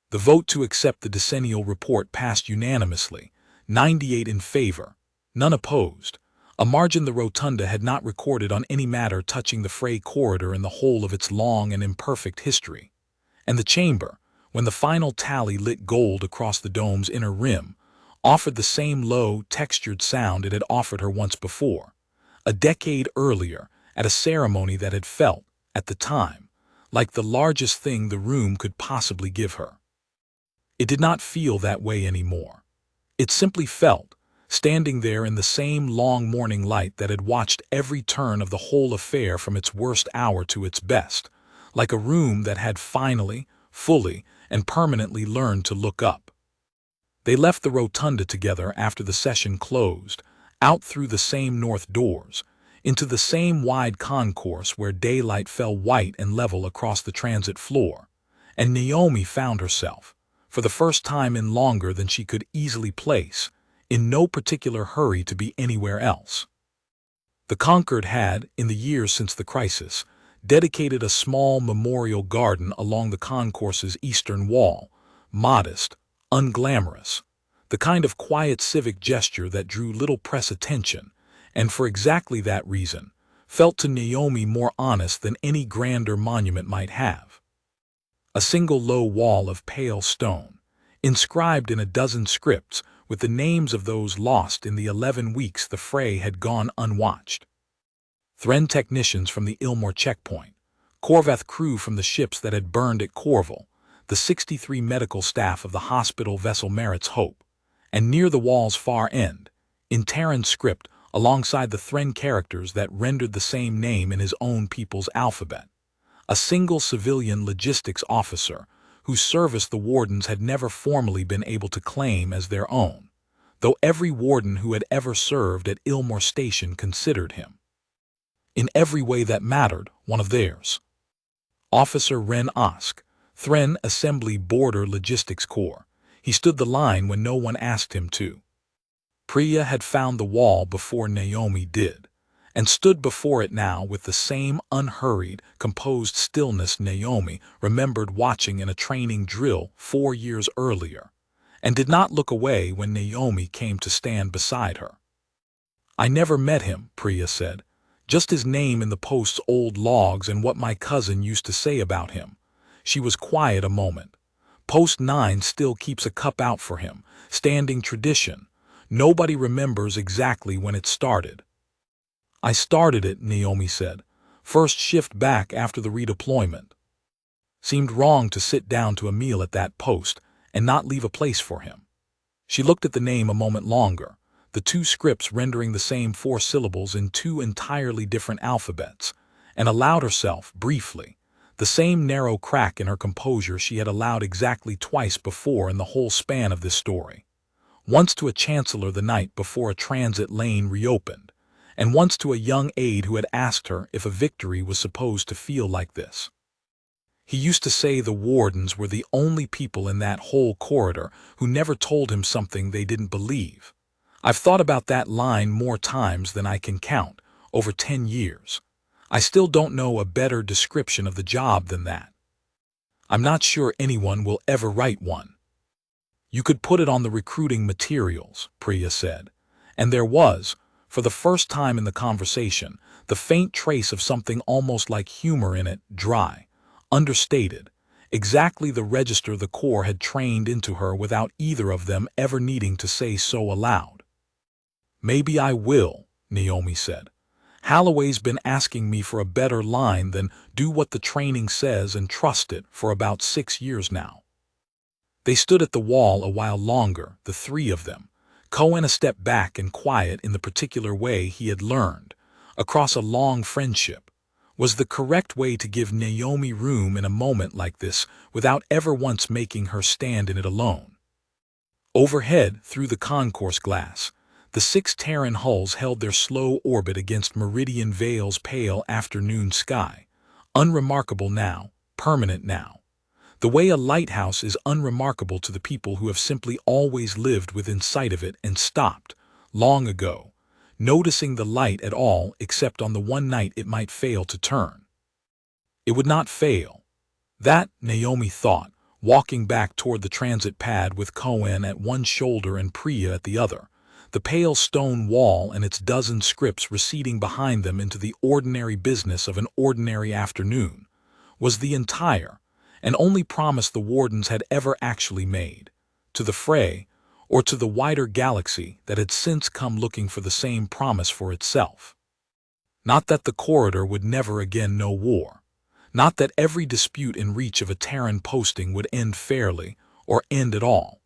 The vote to accept the decennial report passed unanimously, 98 in favor, none opposed, a margin the rotunda had not recorded on any matter touching the Frey corridor in the whole of its long and imperfect history. And the chamber, when the final tally lit gold across the dome's inner rim, offered the same low, textured sound it had offered her once before, a decade earlier, at a ceremony that had felt, at the time, like the largest thing the room could possibly give her. It did not feel that way anymore. It simply felt, standing there in the same long morning light that had watched every turn of the whole affair from its worst hour to its best, like a room that had finally, fully, and permanently learned to look up. They left the rotunda together after the session closed, out through the same north doors, into the same wide concourse where daylight fell white and level across the transit floor, and Naomi found herself, for the first time in longer than she could easily place, in no particular hurry to be anywhere else. The Concord had, in the years since the crisis, dedicated a small memorial garden along the concourse's eastern wall, modest, unglamorous, the kind of quiet civic gesture that drew little press attention, and for exactly that reason, felt to Naomi more honest than any grander monument might have. A single low wall of pale stone, inscribed in a dozen scripts with the names of those lost in the 11 weeks the fray had gone unwatched. Thren technicians from the Ilmore checkpoint, Corvath crew from the ships that had burned at Corval, the 63 medical staff of the hospital vessel Merit's Hope, and near the wall's far end, in Terran script alongside the Thren characters that rendered the same name in his own people's alphabet, a single civilian logistics officer whose service the wardens had never formally been able to claim as their own, though every warden who had ever served at Ilmore Station considered him, in every way that mattered, one of theirs. Officer Ren Osk, Thren Assembly Border Logistics Corps. He stood the line when no one asked him to. Priya had found the wall before Naomi did, and stood before it now with the same unhurried, composed stillness Naomi remembered watching in a training drill 4 years earlier, and did not look away when Naomi came to stand beside her. "I never met him," Priya said, "just his name in the post's old logs and what my cousin used to say about him." She was quiet a moment. "Post 9 still keeps a cup out for him, standing tradition. Nobody remembers exactly when it started." "I started it," Naomi said. "First shift back after the redeployment. Seemed wrong to sit down to a meal at that post and not leave a place for him." She looked at the name a moment longer, the 2 scripts rendering the same 4 syllables in 2 entirely different alphabets, and allowed herself, briefly, the same narrow crack in her composure she had allowed exactly twice before in the whole span of this story. Once to a chancellor the night before a transit lane reopened, and once to a young aide who had asked her if a victory was supposed to feel like this. He used to say the wardens were the only people in that whole corridor who never told him something they didn't believe. I've thought about that line more times than I can count, over 10 years. I still don't know a better description of the job than that. I'm not sure anyone will ever write one. "You could put it on the recruiting materials," Priya said, and there was, for the first time in the conversation, the faint trace of something almost like humor in it, dry, understated, exactly the register the Corps had trained into her without either of them ever needing to say so aloud. "Maybe I will," Naomi said. "Holloway's been asking me for a better line than 'do what the training says and trust it' for about 6 years now." They stood at the wall a while longer, the 3 of them, Cohen a step back and quiet in the particular way he had learned, across a long friendship, was the correct way to give Naomi room in a moment like this without ever once making her stand in it alone. Overhead, through the concourse glass, the 6 Terran hulls held their slow orbit against Meridian Vale's pale afternoon sky, unremarkable now, permanent now. The way a lighthouse is unremarkable to the people who have simply always lived within sight of it and stopped, long ago, noticing the light at all except on the one night it might fail to turn. It would not fail. That, Naomi thought, walking back toward the transit pad with Cohen at one shoulder and Priya at the other, the pale stone wall and its dozen scripts receding behind them into the ordinary business of an ordinary afternoon, was the entire and only promise the wardens had ever actually made, to the fray, or to the wider galaxy that had since come looking for the same promise for itself. Not that the corridor would never again know war, not that every dispute in reach of a Terran posting would end fairly or end at all,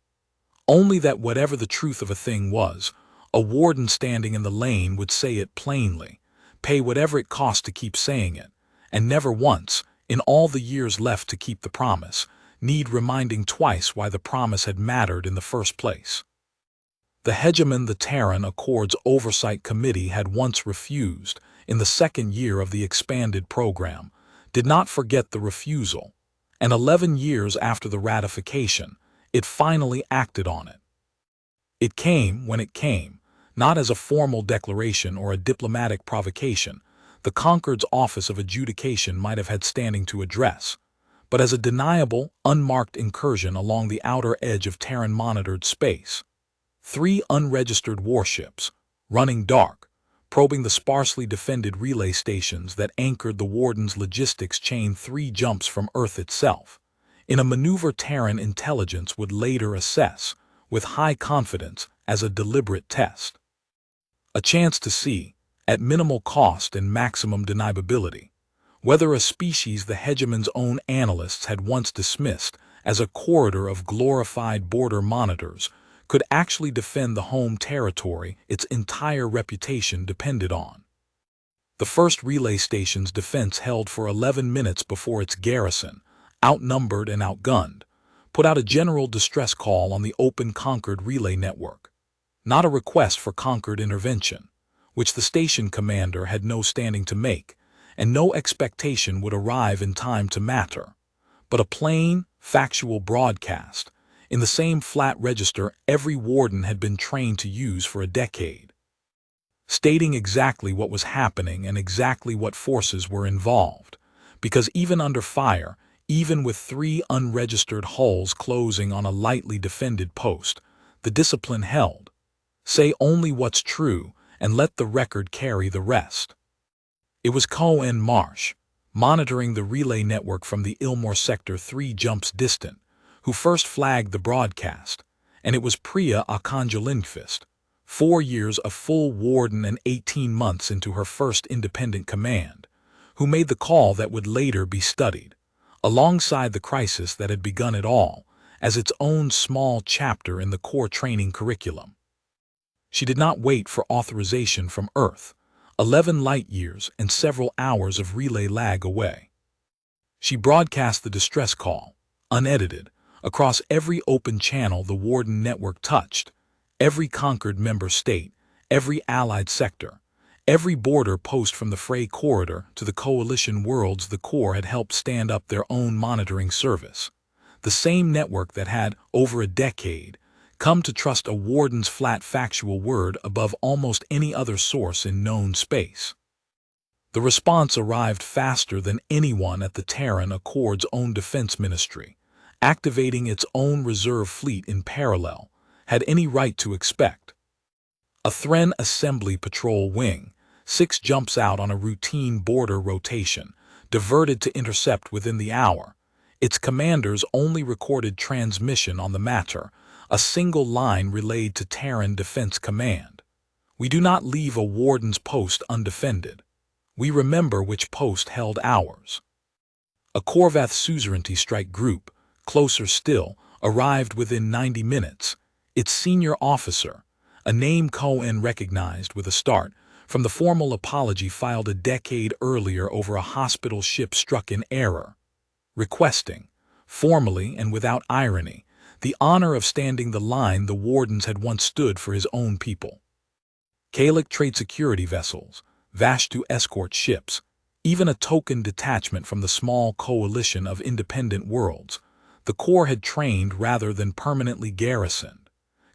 only that whatever the truth of a thing was, A warden standing in the lane would say it plainly, pay whatever it costs to keep saying it, and never once, in all the years left to keep the promise, need reminding twice why the promise had mattered in the first place. The hegemon the Terran Accords Oversight Committee had once refused, in the second year of the expanded program, did not forget the refusal, and 11 years after the ratification, it finally acted on it. It came when it came, not as a formal declaration or a diplomatic provocation the Concord's Office of Adjudication might have had standing to address, but as a deniable, unmarked incursion along the outer edge of Terran-monitored space. 3 unregistered warships, running dark, probing the sparsely defended relay stations that anchored the Warden's logistics chain 3 jumps from Earth itself, in a maneuver Terran intelligence would later assess, with high confidence, as a deliberate test. A chance to see, at minimal cost and maximum deniability, whether a species the hegemon's own analysts had once dismissed as a corridor of glorified border monitors could actually defend the home territory its entire reputation depended on. The first relay station's defense held for 11 minutes before its garrison, outnumbered and outgunned, put out a general distress call on the open Concord relay network. Not a request for Concord intervention, which the station commander had no standing to make, and no expectation would arrive in time to matter, but a plain, factual broadcast, in the same flat register every warden had been trained to use for a decade, stating exactly what was happening and exactly what forces were involved, because even under fire, even with 3 unregistered hulls closing on a lightly defended post, the discipline held. Say only what's true and let the record carry the rest. It was Cohen Marsh, monitoring the relay network from the Ilmore Sector 3 jumps distant, who first flagged the broadcast, and it was Priya Akanjo-Lindqvist, 4 years of full warden and 18 months into her first independent command, who made the call that would later be studied, alongside the crisis that had begun it all, as its own small chapter in the core training curriculum. She did not wait for authorization from Earth, 11 light-years and several hours of relay lag away. She broadcast the distress call, unedited, across every open channel the Warden network touched, every conquered member state, every allied sector, every border post from the Frey corridor to the coalition worlds the Corps had helped stand up their own monitoring service, the same network that had, over a decade, come to trust a warden's flat factual word above almost any other source in known space. The response arrived faster than anyone at the Terran Accord's own defense ministry, activating its own reserve fleet in parallel, had any right to expect. A Thren Assembly Patrol Wing, 6 jumps out on a routine border rotation, diverted to intercept within the hour, its commander's only recorded transmission on the matter, a single line relayed to Terran Defense Command. We do not leave a warden's post undefended. We remember which post held ours. A Corvath suzerainty strike group, closer still, arrived within 90 minutes. Its senior officer, a name Cohen recognized with a start, from the formal apology filed a decade earlier over a hospital ship struck in error, requesting, formally and without irony, the honor of standing the line the wardens had once stood for his own people. Galactic trade security vessels, Vashtu escort ships, even a token detachment from the small coalition of independent worlds, the Corps had trained rather than permanently garrisoned,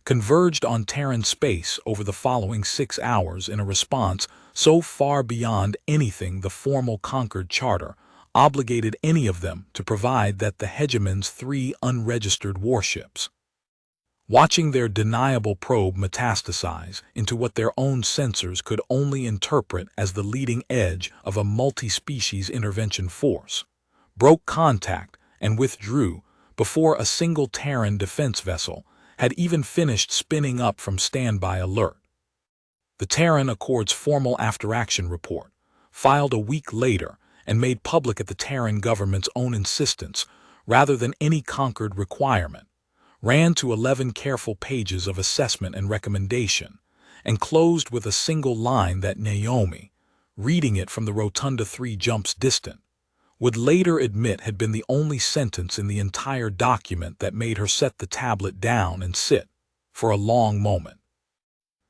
converged on Terran space over the following 6 hours in a response so far beyond anything the formal Concord Charter obligated any of them to provide that the hegemon's 3 unregistered warships, watching their deniable probe metastasize into what their own sensors could only interpret as the leading edge of a multi-species intervention force, broke contact and withdrew before a single Terran defense vessel had even finished spinning up from standby alert. The Terran Accord's formal after-action report, filed a week later and made public at the Terran government's own insistence rather than any Concord requirement, ran to 11 careful pages of assessment and recommendation, and closed with a single line that Naomi, reading it from the rotunda 3 jumps distant, would later admit had been the only sentence in the entire document that made her set the tablet down and sit, for a long moment,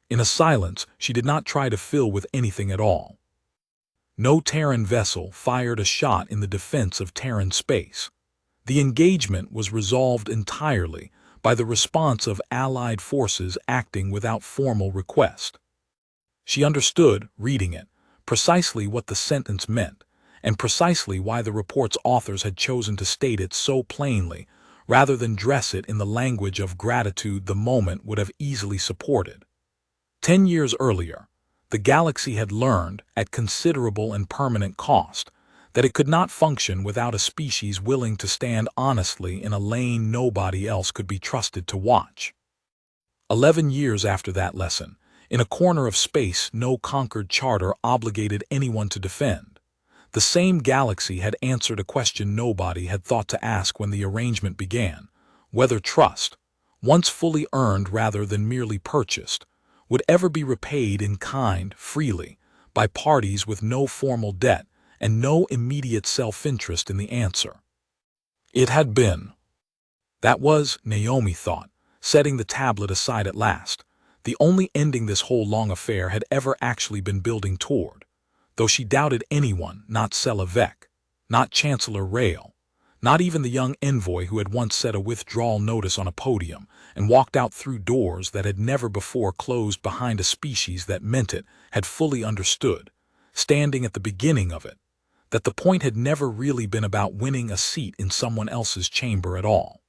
in a silence she did not try to fill with anything at all. No Terran vessel fired a shot in the defense of Terran space. The engagement was resolved entirely by the response of Allied forces acting without formal request. She understood, reading it, precisely what the sentence meant, and precisely why the report's authors had chosen to state it so plainly, rather than dress it in the language of gratitude the moment would have easily supported. 10 years earlier, the galaxy had learned, at considerable and permanent cost, that it could not function without a species willing to stand honestly in a lane nobody else could be trusted to watch. 11 years after that lesson, in a corner of space no conquered charter obligated anyone to defend, the same galaxy had answered a question nobody had thought to ask when the arrangement began: whether trust, once fully earned rather than merely purchased, would ever be repaid in kind, freely, by parties with no formal debt and no immediate self-interest in the answer. It had been. That was, Naomi thought, setting the tablet aside at last, the only ending this whole long affair had ever actually been building toward, though she doubted anyone, not Sela Vec, not Chancellor Rail, not even the young envoy who had once set a withdrawal notice on a podium and walked out through doors that had never before closed behind a species that meant it, had fully understood, standing at the beginning of it, that the point had never really been about winning a seat in someone else's chamber at all.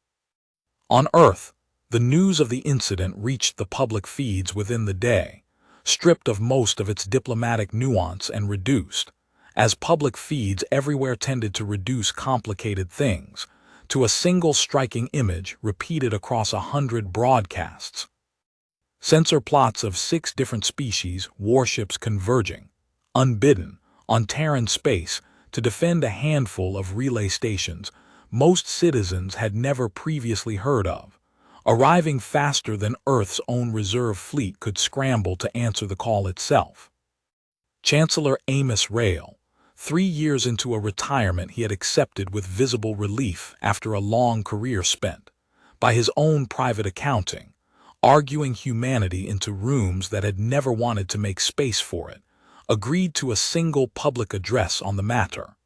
On Earth, the news of the incident reached the public feeds within the day, stripped of most of its diplomatic nuance and reduced, as public feeds everywhere tended to reduce complicated things, to a single striking image repeated across 100 broadcasts. Sensor plots of 6 different species, warships converging, unbidden, on Terran space to defend a handful of relay stations most citizens had never previously heard of, arriving faster than Earth's own reserve fleet could scramble to answer the call itself. Chancellor Amos Rail, 3 years into a retirement he had accepted with visible relief after a long career spent, by his own private accounting, arguing humanity into rooms that had never wanted to make space for it, agreed to a single public address on the matter.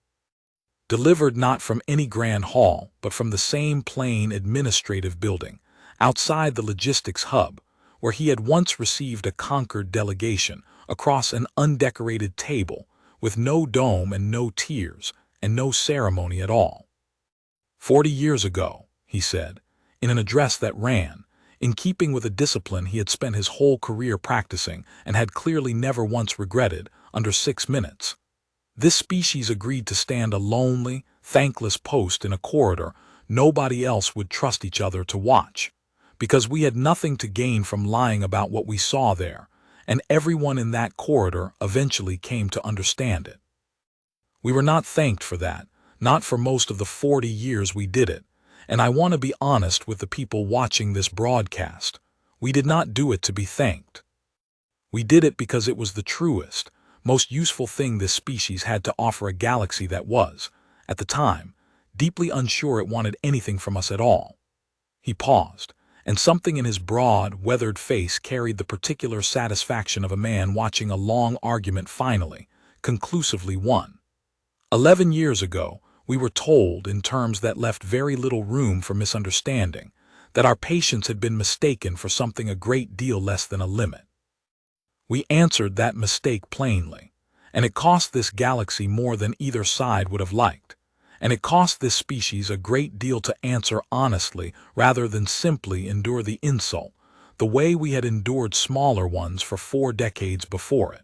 Delivered not from any grand hall, but from the same plain administrative building, outside the logistics hub, where he had once received a conquered delegation, across an undecorated table, with no dome and no tiers, and no ceremony at all. 40 years ago, he said, in an address that ran, in keeping with a discipline he had spent his whole career practicing and had clearly never once regretted, under 6 minutes. This species agreed to stand a lonely, thankless post in a corridor nobody else would trust each other to watch, because we had nothing to gain from lying about what we saw there, and everyone in that corridor eventually came to understand it. We were not thanked for that, not for most of the 40 years we did it, and I want to be honest with the people watching this broadcast. We did not do it to be thanked. We did it because it was the truest, most useful thing this species had to offer a galaxy that was, at the time, deeply unsure it wanted anything from us at all. He paused, and something in his broad, weathered face carried the particular satisfaction of a man watching a long argument finally, conclusively won. 11 years ago, we were told, in terms that left very little room for misunderstanding, that our patience had been mistaken for something a great deal less than a limit. We answered that mistake plainly, and it cost this galaxy more than either side would have liked, and it cost this species a great deal to answer honestly rather than simply endure the insult, the way we had endured smaller ones for 4 decades before it.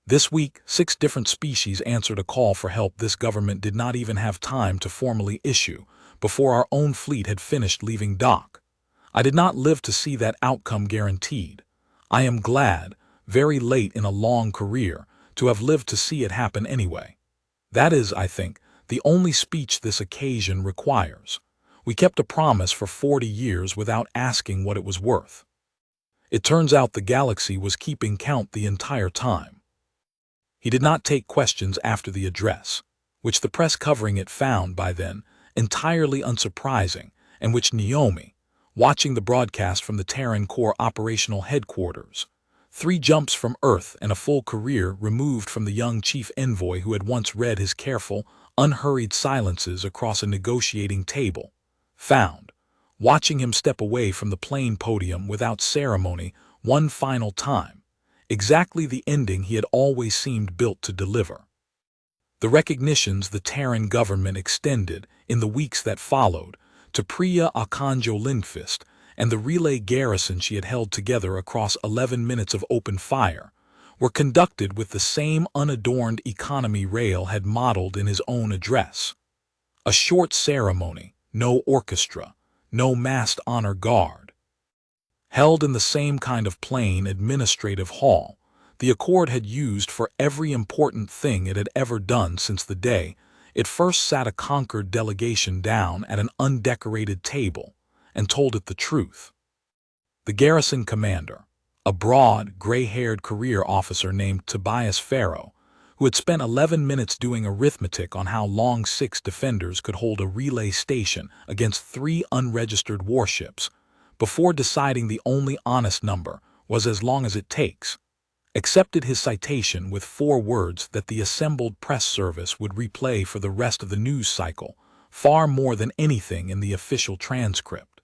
This week, 6 different species answered a call for help this government did not even have time to formally issue, before our own fleet had finished leaving dock. I did not live to see that outcome guaranteed. I am glad, very late in a long career, to have lived to see it happen anyway. That is, I think, the only speech this occasion requires. We kept a promise for 40 years without asking what it was worth. It turns out the galaxy was keeping count the entire time. He did not take questions after the address, which the press covering it found by then entirely unsurprising, and which Naomi, watching the broadcast from the Terran Corps operational headquarters, 3 jumps from Earth and a full career removed from the young chief envoy who had once read his careful, unhurried silences across a negotiating table, found, watching him step away from the plane podium without ceremony one final time, exactly the ending he had always seemed built to deliver. The recognitions the Terran government extended in the weeks that followed to Priya Akanjo Lindqvist and the relay garrison she had held together across 11 minutes of open fire were conducted with the same unadorned economy Rail had modeled in his own address. A short ceremony, no orchestra, no massed honor guard. Held in the same kind of plain administrative hall the Accord had used for every important thing it had ever done since the day it first sat a conquered delegation down at an undecorated table and told it the truth. The garrison commander, a broad, gray-haired career officer named Tobias Farrow, who had spent 11 minutes doing arithmetic on how long 6 defenders could hold a relay station against 3 unregistered warships, before deciding the only honest number was as long as it takes, accepted his citation with 4 words that the assembled press service would replay for the rest of the news cycle, far more than anything in the official transcript.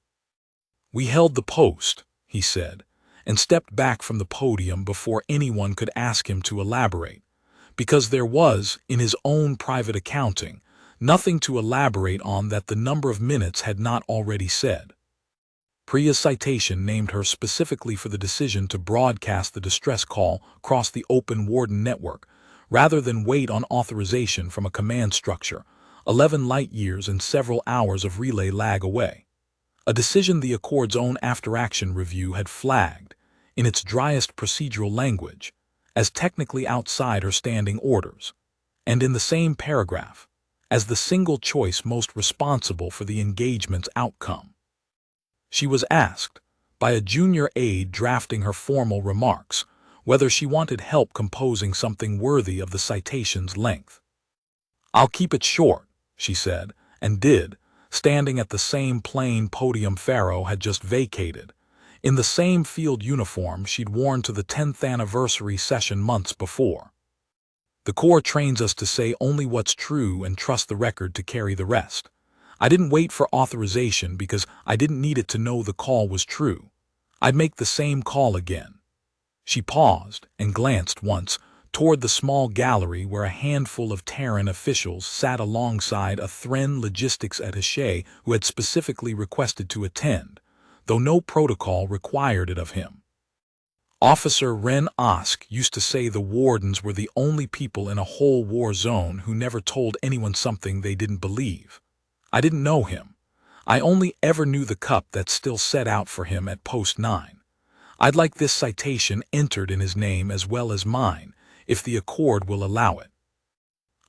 "We held the post," he said, and stepped back from the podium before anyone could ask him to elaborate, because there was, in his own private accounting, nothing to elaborate on that the number of minutes had not already said. Priya's citation named her specifically for the decision to broadcast the distress call across the open Warden network, rather than wait on authorization from a command structure, 11 light-years and several hours of relay lag away. A decision the Accord's own after-action review had flagged, in its driest procedural language, as technically outside her standing orders, and in the same paragraph, as the single choice most responsible for the engagement's outcome. She was asked, by a junior aide drafting her formal remarks, whether she wanted help composing something worthy of the citation's length. "I'll keep it short," she said, and did, standing at the same plain podium Farrow had just vacated, in the same field uniform she'd worn to the 10th anniversary session months before. "The Corps trains us to say only what's true and trust the record to carry the rest. I didn't wait for authorization because I didn't need it to know the call was true. I'd make the same call again." She paused and glanced once toward the small gallery where a handful of Terran officials sat alongside a Thren logistics attaché who had specifically requested to attend, though no protocol required it of him. Officer Ren Osk used to say the wardens were the only people in a whole war zone who never told anyone something they didn't believe. I didn't know him. I only ever knew the cup that's still set out for him at Post 9. I'd like this citation entered in his name as well as mine, if the Accord will allow it.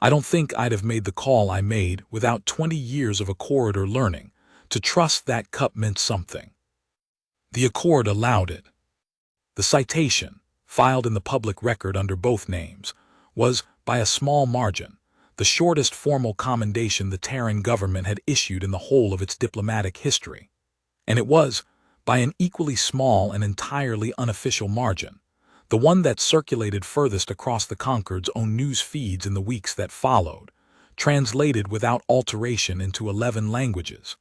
I don't think I'd have made the call I made without 20 years of Accorder learning, to trust that cup meant something. The Accord allowed it. The citation, filed in the public record under both names, was, by a small margin, the shortest formal commendation the Terran government had issued in the whole of its diplomatic history. And it was, by an equally small and entirely unofficial margin, the one that circulated furthest across the Concord's own news feeds in the weeks that followed, translated without alteration into 11 languages,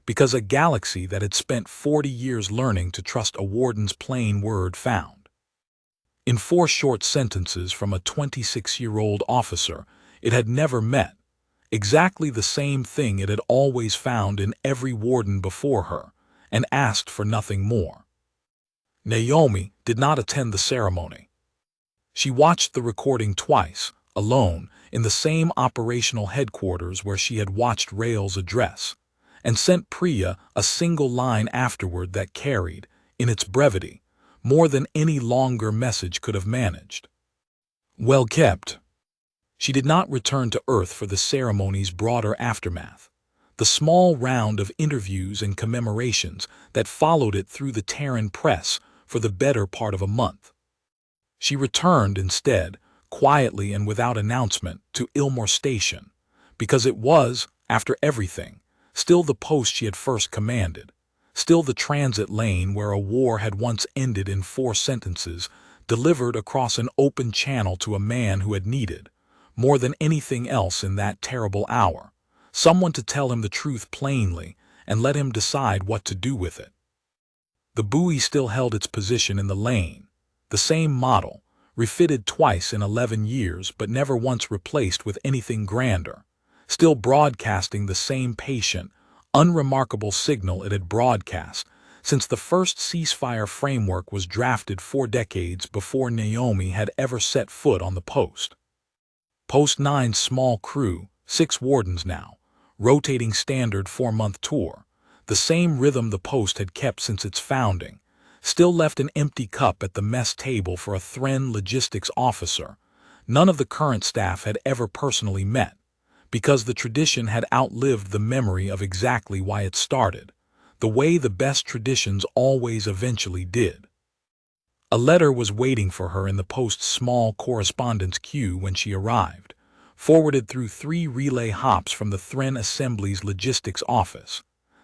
because a galaxy that had spent 40 years learning to trust a warden's plain word found. In 4 short sentences from a 26-year-old officer it had never met, exactly the same thing it had always found in every warden before her, and asked for nothing more. Naomi did not attend the ceremony. She watched the recording twice, alone, in the same operational headquarters where she had watched Rail's address, and sent Priya a single line afterward that carried, in its brevity, more than any longer message could have managed. "Well kept." She did not return to Earth for the ceremony's broader aftermath, the small round of interviews and commemorations that followed it through the Terran press for the better part of a month. She returned instead, quietly and without announcement, to Ilmore Station, because it was, after everything, still the post she had first commanded, still the transit lane where a war had once ended in 4 sentences, delivered across an open channel to a man who had needed, more than anything else in that terrible hour, someone to tell him the truth plainly and let him decide what to do with it. The buoy still held its position in the lane, the same model, refitted twice in 11 years but never once replaced with anything grander, still broadcasting the same patient, unremarkable signal it had broadcast since the first ceasefire framework was drafted 4 decades before Naomi had ever set foot on the post. Post 9's small crew, 6 wardens now, rotating standard 4-month tour, the same rhythm the post had kept since its founding, still left an empty cup at the mess table for a Thren logistics officer none of the current staff had ever personally met, because the tradition had outlived the memory of exactly why it started, the way the best traditions always eventually did. A letter was waiting for her in the post's small correspondence queue when she arrived, forwarded through 3 relay hops from the Thren Assembly's logistics office,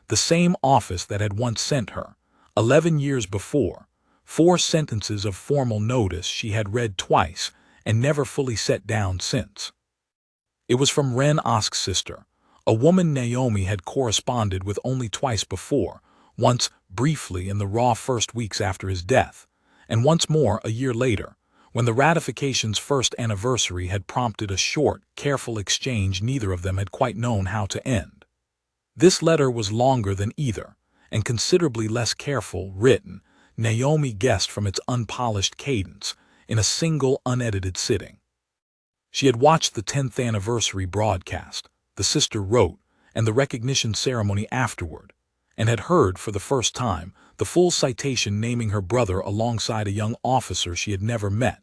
the same office that had once sent her, 11 years before, 4 sentences of formal notice she had read twice and never fully set down since. It was from Ren Osk's sister, a woman Naomi had corresponded with only twice before, once briefly in the raw first weeks after his death, and once more a year later, when the ratification's first anniversary had prompted a short, careful exchange neither of them had quite known how to end. This letter was longer than either, and considerably less careful, written, Naomi guessed from its unpolished cadence, in a single unedited sitting. She had watched the 10th anniversary broadcast, the sister wrote, and the recognition ceremony afterward, and had heard for the first time the full citation naming her brother alongside a young officer she had never met,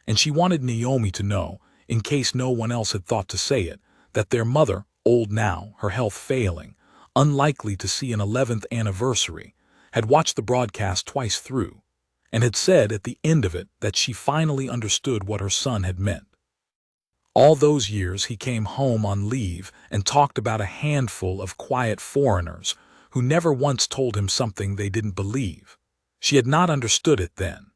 and she wanted Naomi to know, in case no one else had thought to say it, that their mother, old now, her health failing, unlikely to see an 11th anniversary, had watched the broadcast twice through, and had said at the end of it that she finally understood what her son had meant. All those years he came home on leave and talked about a handful of quiet foreigners who never once told him something they didn't believe. She had not understood it then.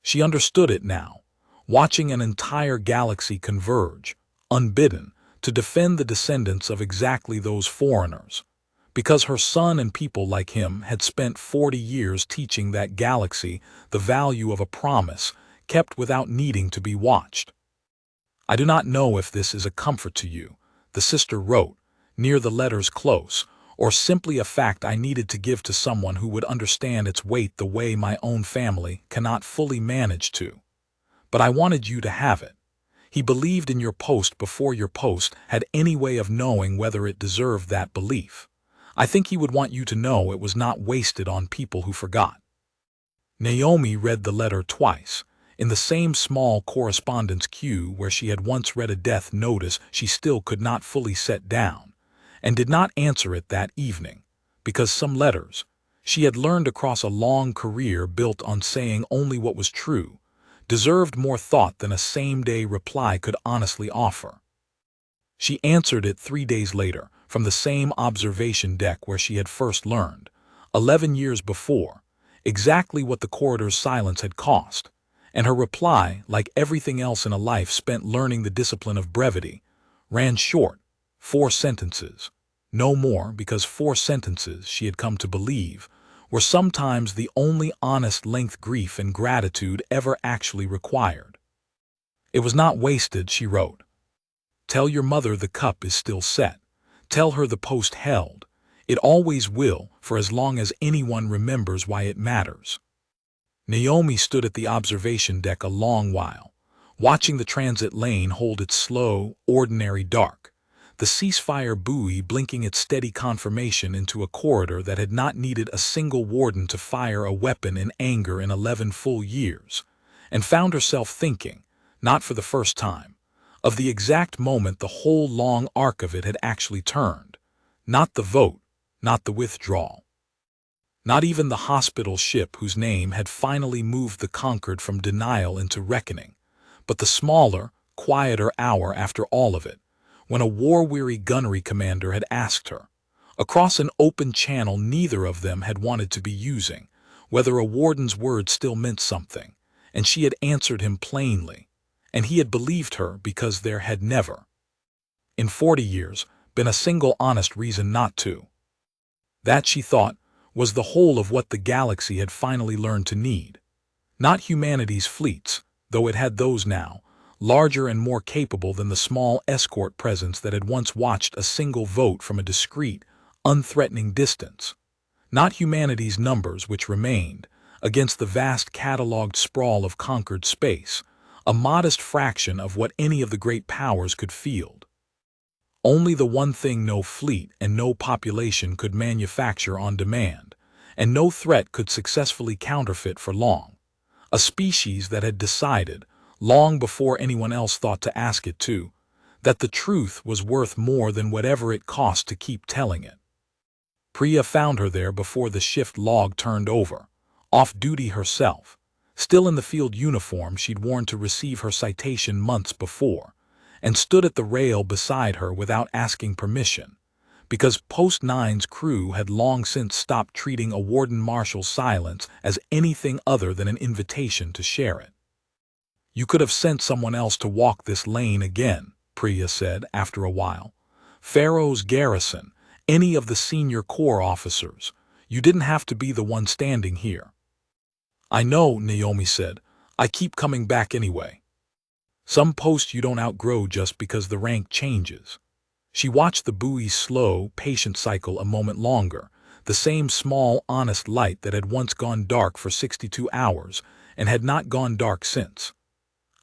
She understood it now, watching an entire galaxy converge, unbidden, to defend the descendants of exactly those foreigners, because her son and people like him had spent 40 years teaching that galaxy the value of a promise kept without needing to be watched. I do not know if this is a comfort to you, the sister wrote, near the letter's close, or simply a fact I needed to give to someone who would understand its weight the way my own family cannot fully manage to. But I wanted you to have it. He believed in your post before your post had any way of knowing whether it deserved that belief. I think he would want you to know it was not wasted on people who forgot. Naomi read the letter twice, in the same small correspondence queue where she had once read a death notice she still could not fully set down, and did not answer it that evening, because some letters, she had learned across a long career built on saying only what was true, deserved more thought than a same-day reply could honestly offer. She answered it 3 days later, from the same observation deck where she had first learned, 11 years before, exactly what the corridor's silence had cost, and her reply, like everything else in a life spent learning the discipline of brevity, ran short, 4 sentences, no more, because 4 sentences, she had come to believe, were sometimes the only honest length grief and gratitude ever actually required. It was not wasted, she wrote. Tell your mother the cup is still set. Tell her the post held. It always will, for as long as anyone remembers why it matters. Naomi stood at the observation deck a long while, watching the transit lane hold its slow, ordinary dark, the ceasefire buoy blinking its steady confirmation into a corridor that had not needed a single warden to fire a weapon in anger in 11 full years, and found herself thinking, not for the first time, of the exact moment the whole long arc of it had actually turned, not the vote, not the withdrawal. Not even the hospital ship whose name had finally moved the conquered from denial into reckoning, but the smaller, quieter hour after all of it, when a war-weary gunnery commander had asked her, across an open channel neither of them had wanted to be using, whether a warden's words still meant something, and she had answered him plainly, and he had believed her because there had never, in 40 years, been a single honest reason not to. That, she thought, was the whole of what the galaxy had finally learned to need. Not humanity's fleets, though it had those now, larger and more capable than the small escort presence that had once watched a single vote from a discreet, unthreatening distance. Not humanity's numbers which remained, against the vast catalogued sprawl of conquered space, a modest fraction of what any of the great powers could field. Only the one thing no fleet and no population could manufacture on demand, and no threat could successfully counterfeit for long. A species that had decided, long before anyone else thought to ask it to, that the truth was worth more than whatever it cost to keep telling it. Priya found her there before the shift log turned over, off duty herself, still in the field uniform she'd worn to receive her citation months before, and stood at the rail beside her without asking permission, because Post 9's crew had long since stopped treating a warden marshal's silence as anything other than an invitation to share it. "You could have sent someone else to walk this lane again," Priya said after a while. "Pharaoh's garrison, any of the senior corps officers. You didn't have to be the one standing here." "I know," Naomi said. "I keep coming back anyway. Some posts you don't outgrow just because the rank changes." She watched the buoy's slow, patient cycle a moment longer, the same small, honest light that had once gone dark for 62 hours and had not gone dark since.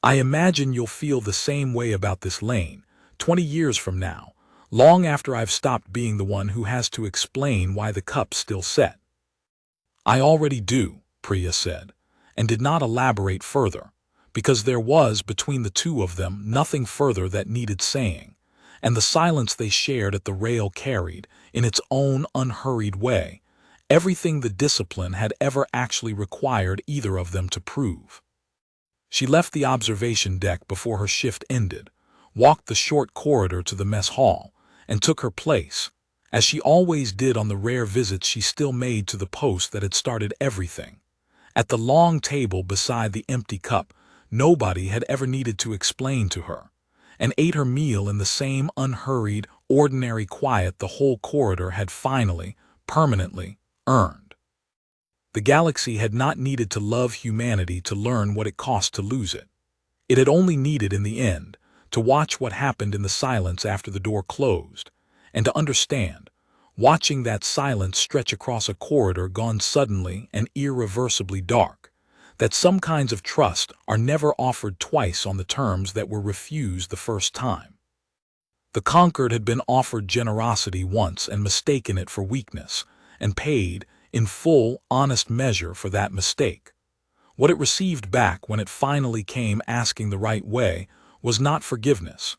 "I imagine you'll feel the same way about this lane, 20 years from now, long after I've stopped being the one who has to explain why the cup's still set." "I already do," Priya said, and did not elaborate further, because there was, between the two of them, nothing further that needed saying, and the silence they shared at the rail carried, in its own unhurried way, everything the discipline had ever actually required either of them to prove. She left the observation deck before her shift ended, walked the short corridor to the mess hall, and took her place, as she always did on the rare visits she still made to the post that had started everything. At the long table beside the empty cup, nobody had ever needed to explain to her, and ate her meal in the same unhurried, ordinary quiet the whole corridor had finally, permanently, earned. The galaxy had not needed to love humanity to learn what it cost to lose it. It had only needed, in the end, to watch what happened in the silence after the door closed, and to understand, watching that silence stretch across a corridor gone suddenly and irreversibly dark, that some kinds of trust are never offered twice on the terms that were refused the first time. The conquered had been offered generosity once and mistaken it for weakness, and paid, in full, honest measure for that mistake. What it received back when it finally came asking the right way was not forgiveness.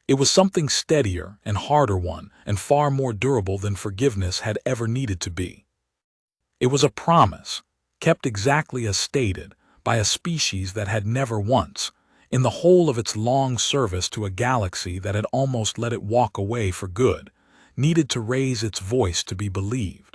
It was something steadier and harder one and far more durable than forgiveness had ever needed to be. It was a promise, kept exactly as stated, by a species that had never once, in the whole of its long service to a galaxy that had almost let it walk away for good, needed to raise its voice to be believed.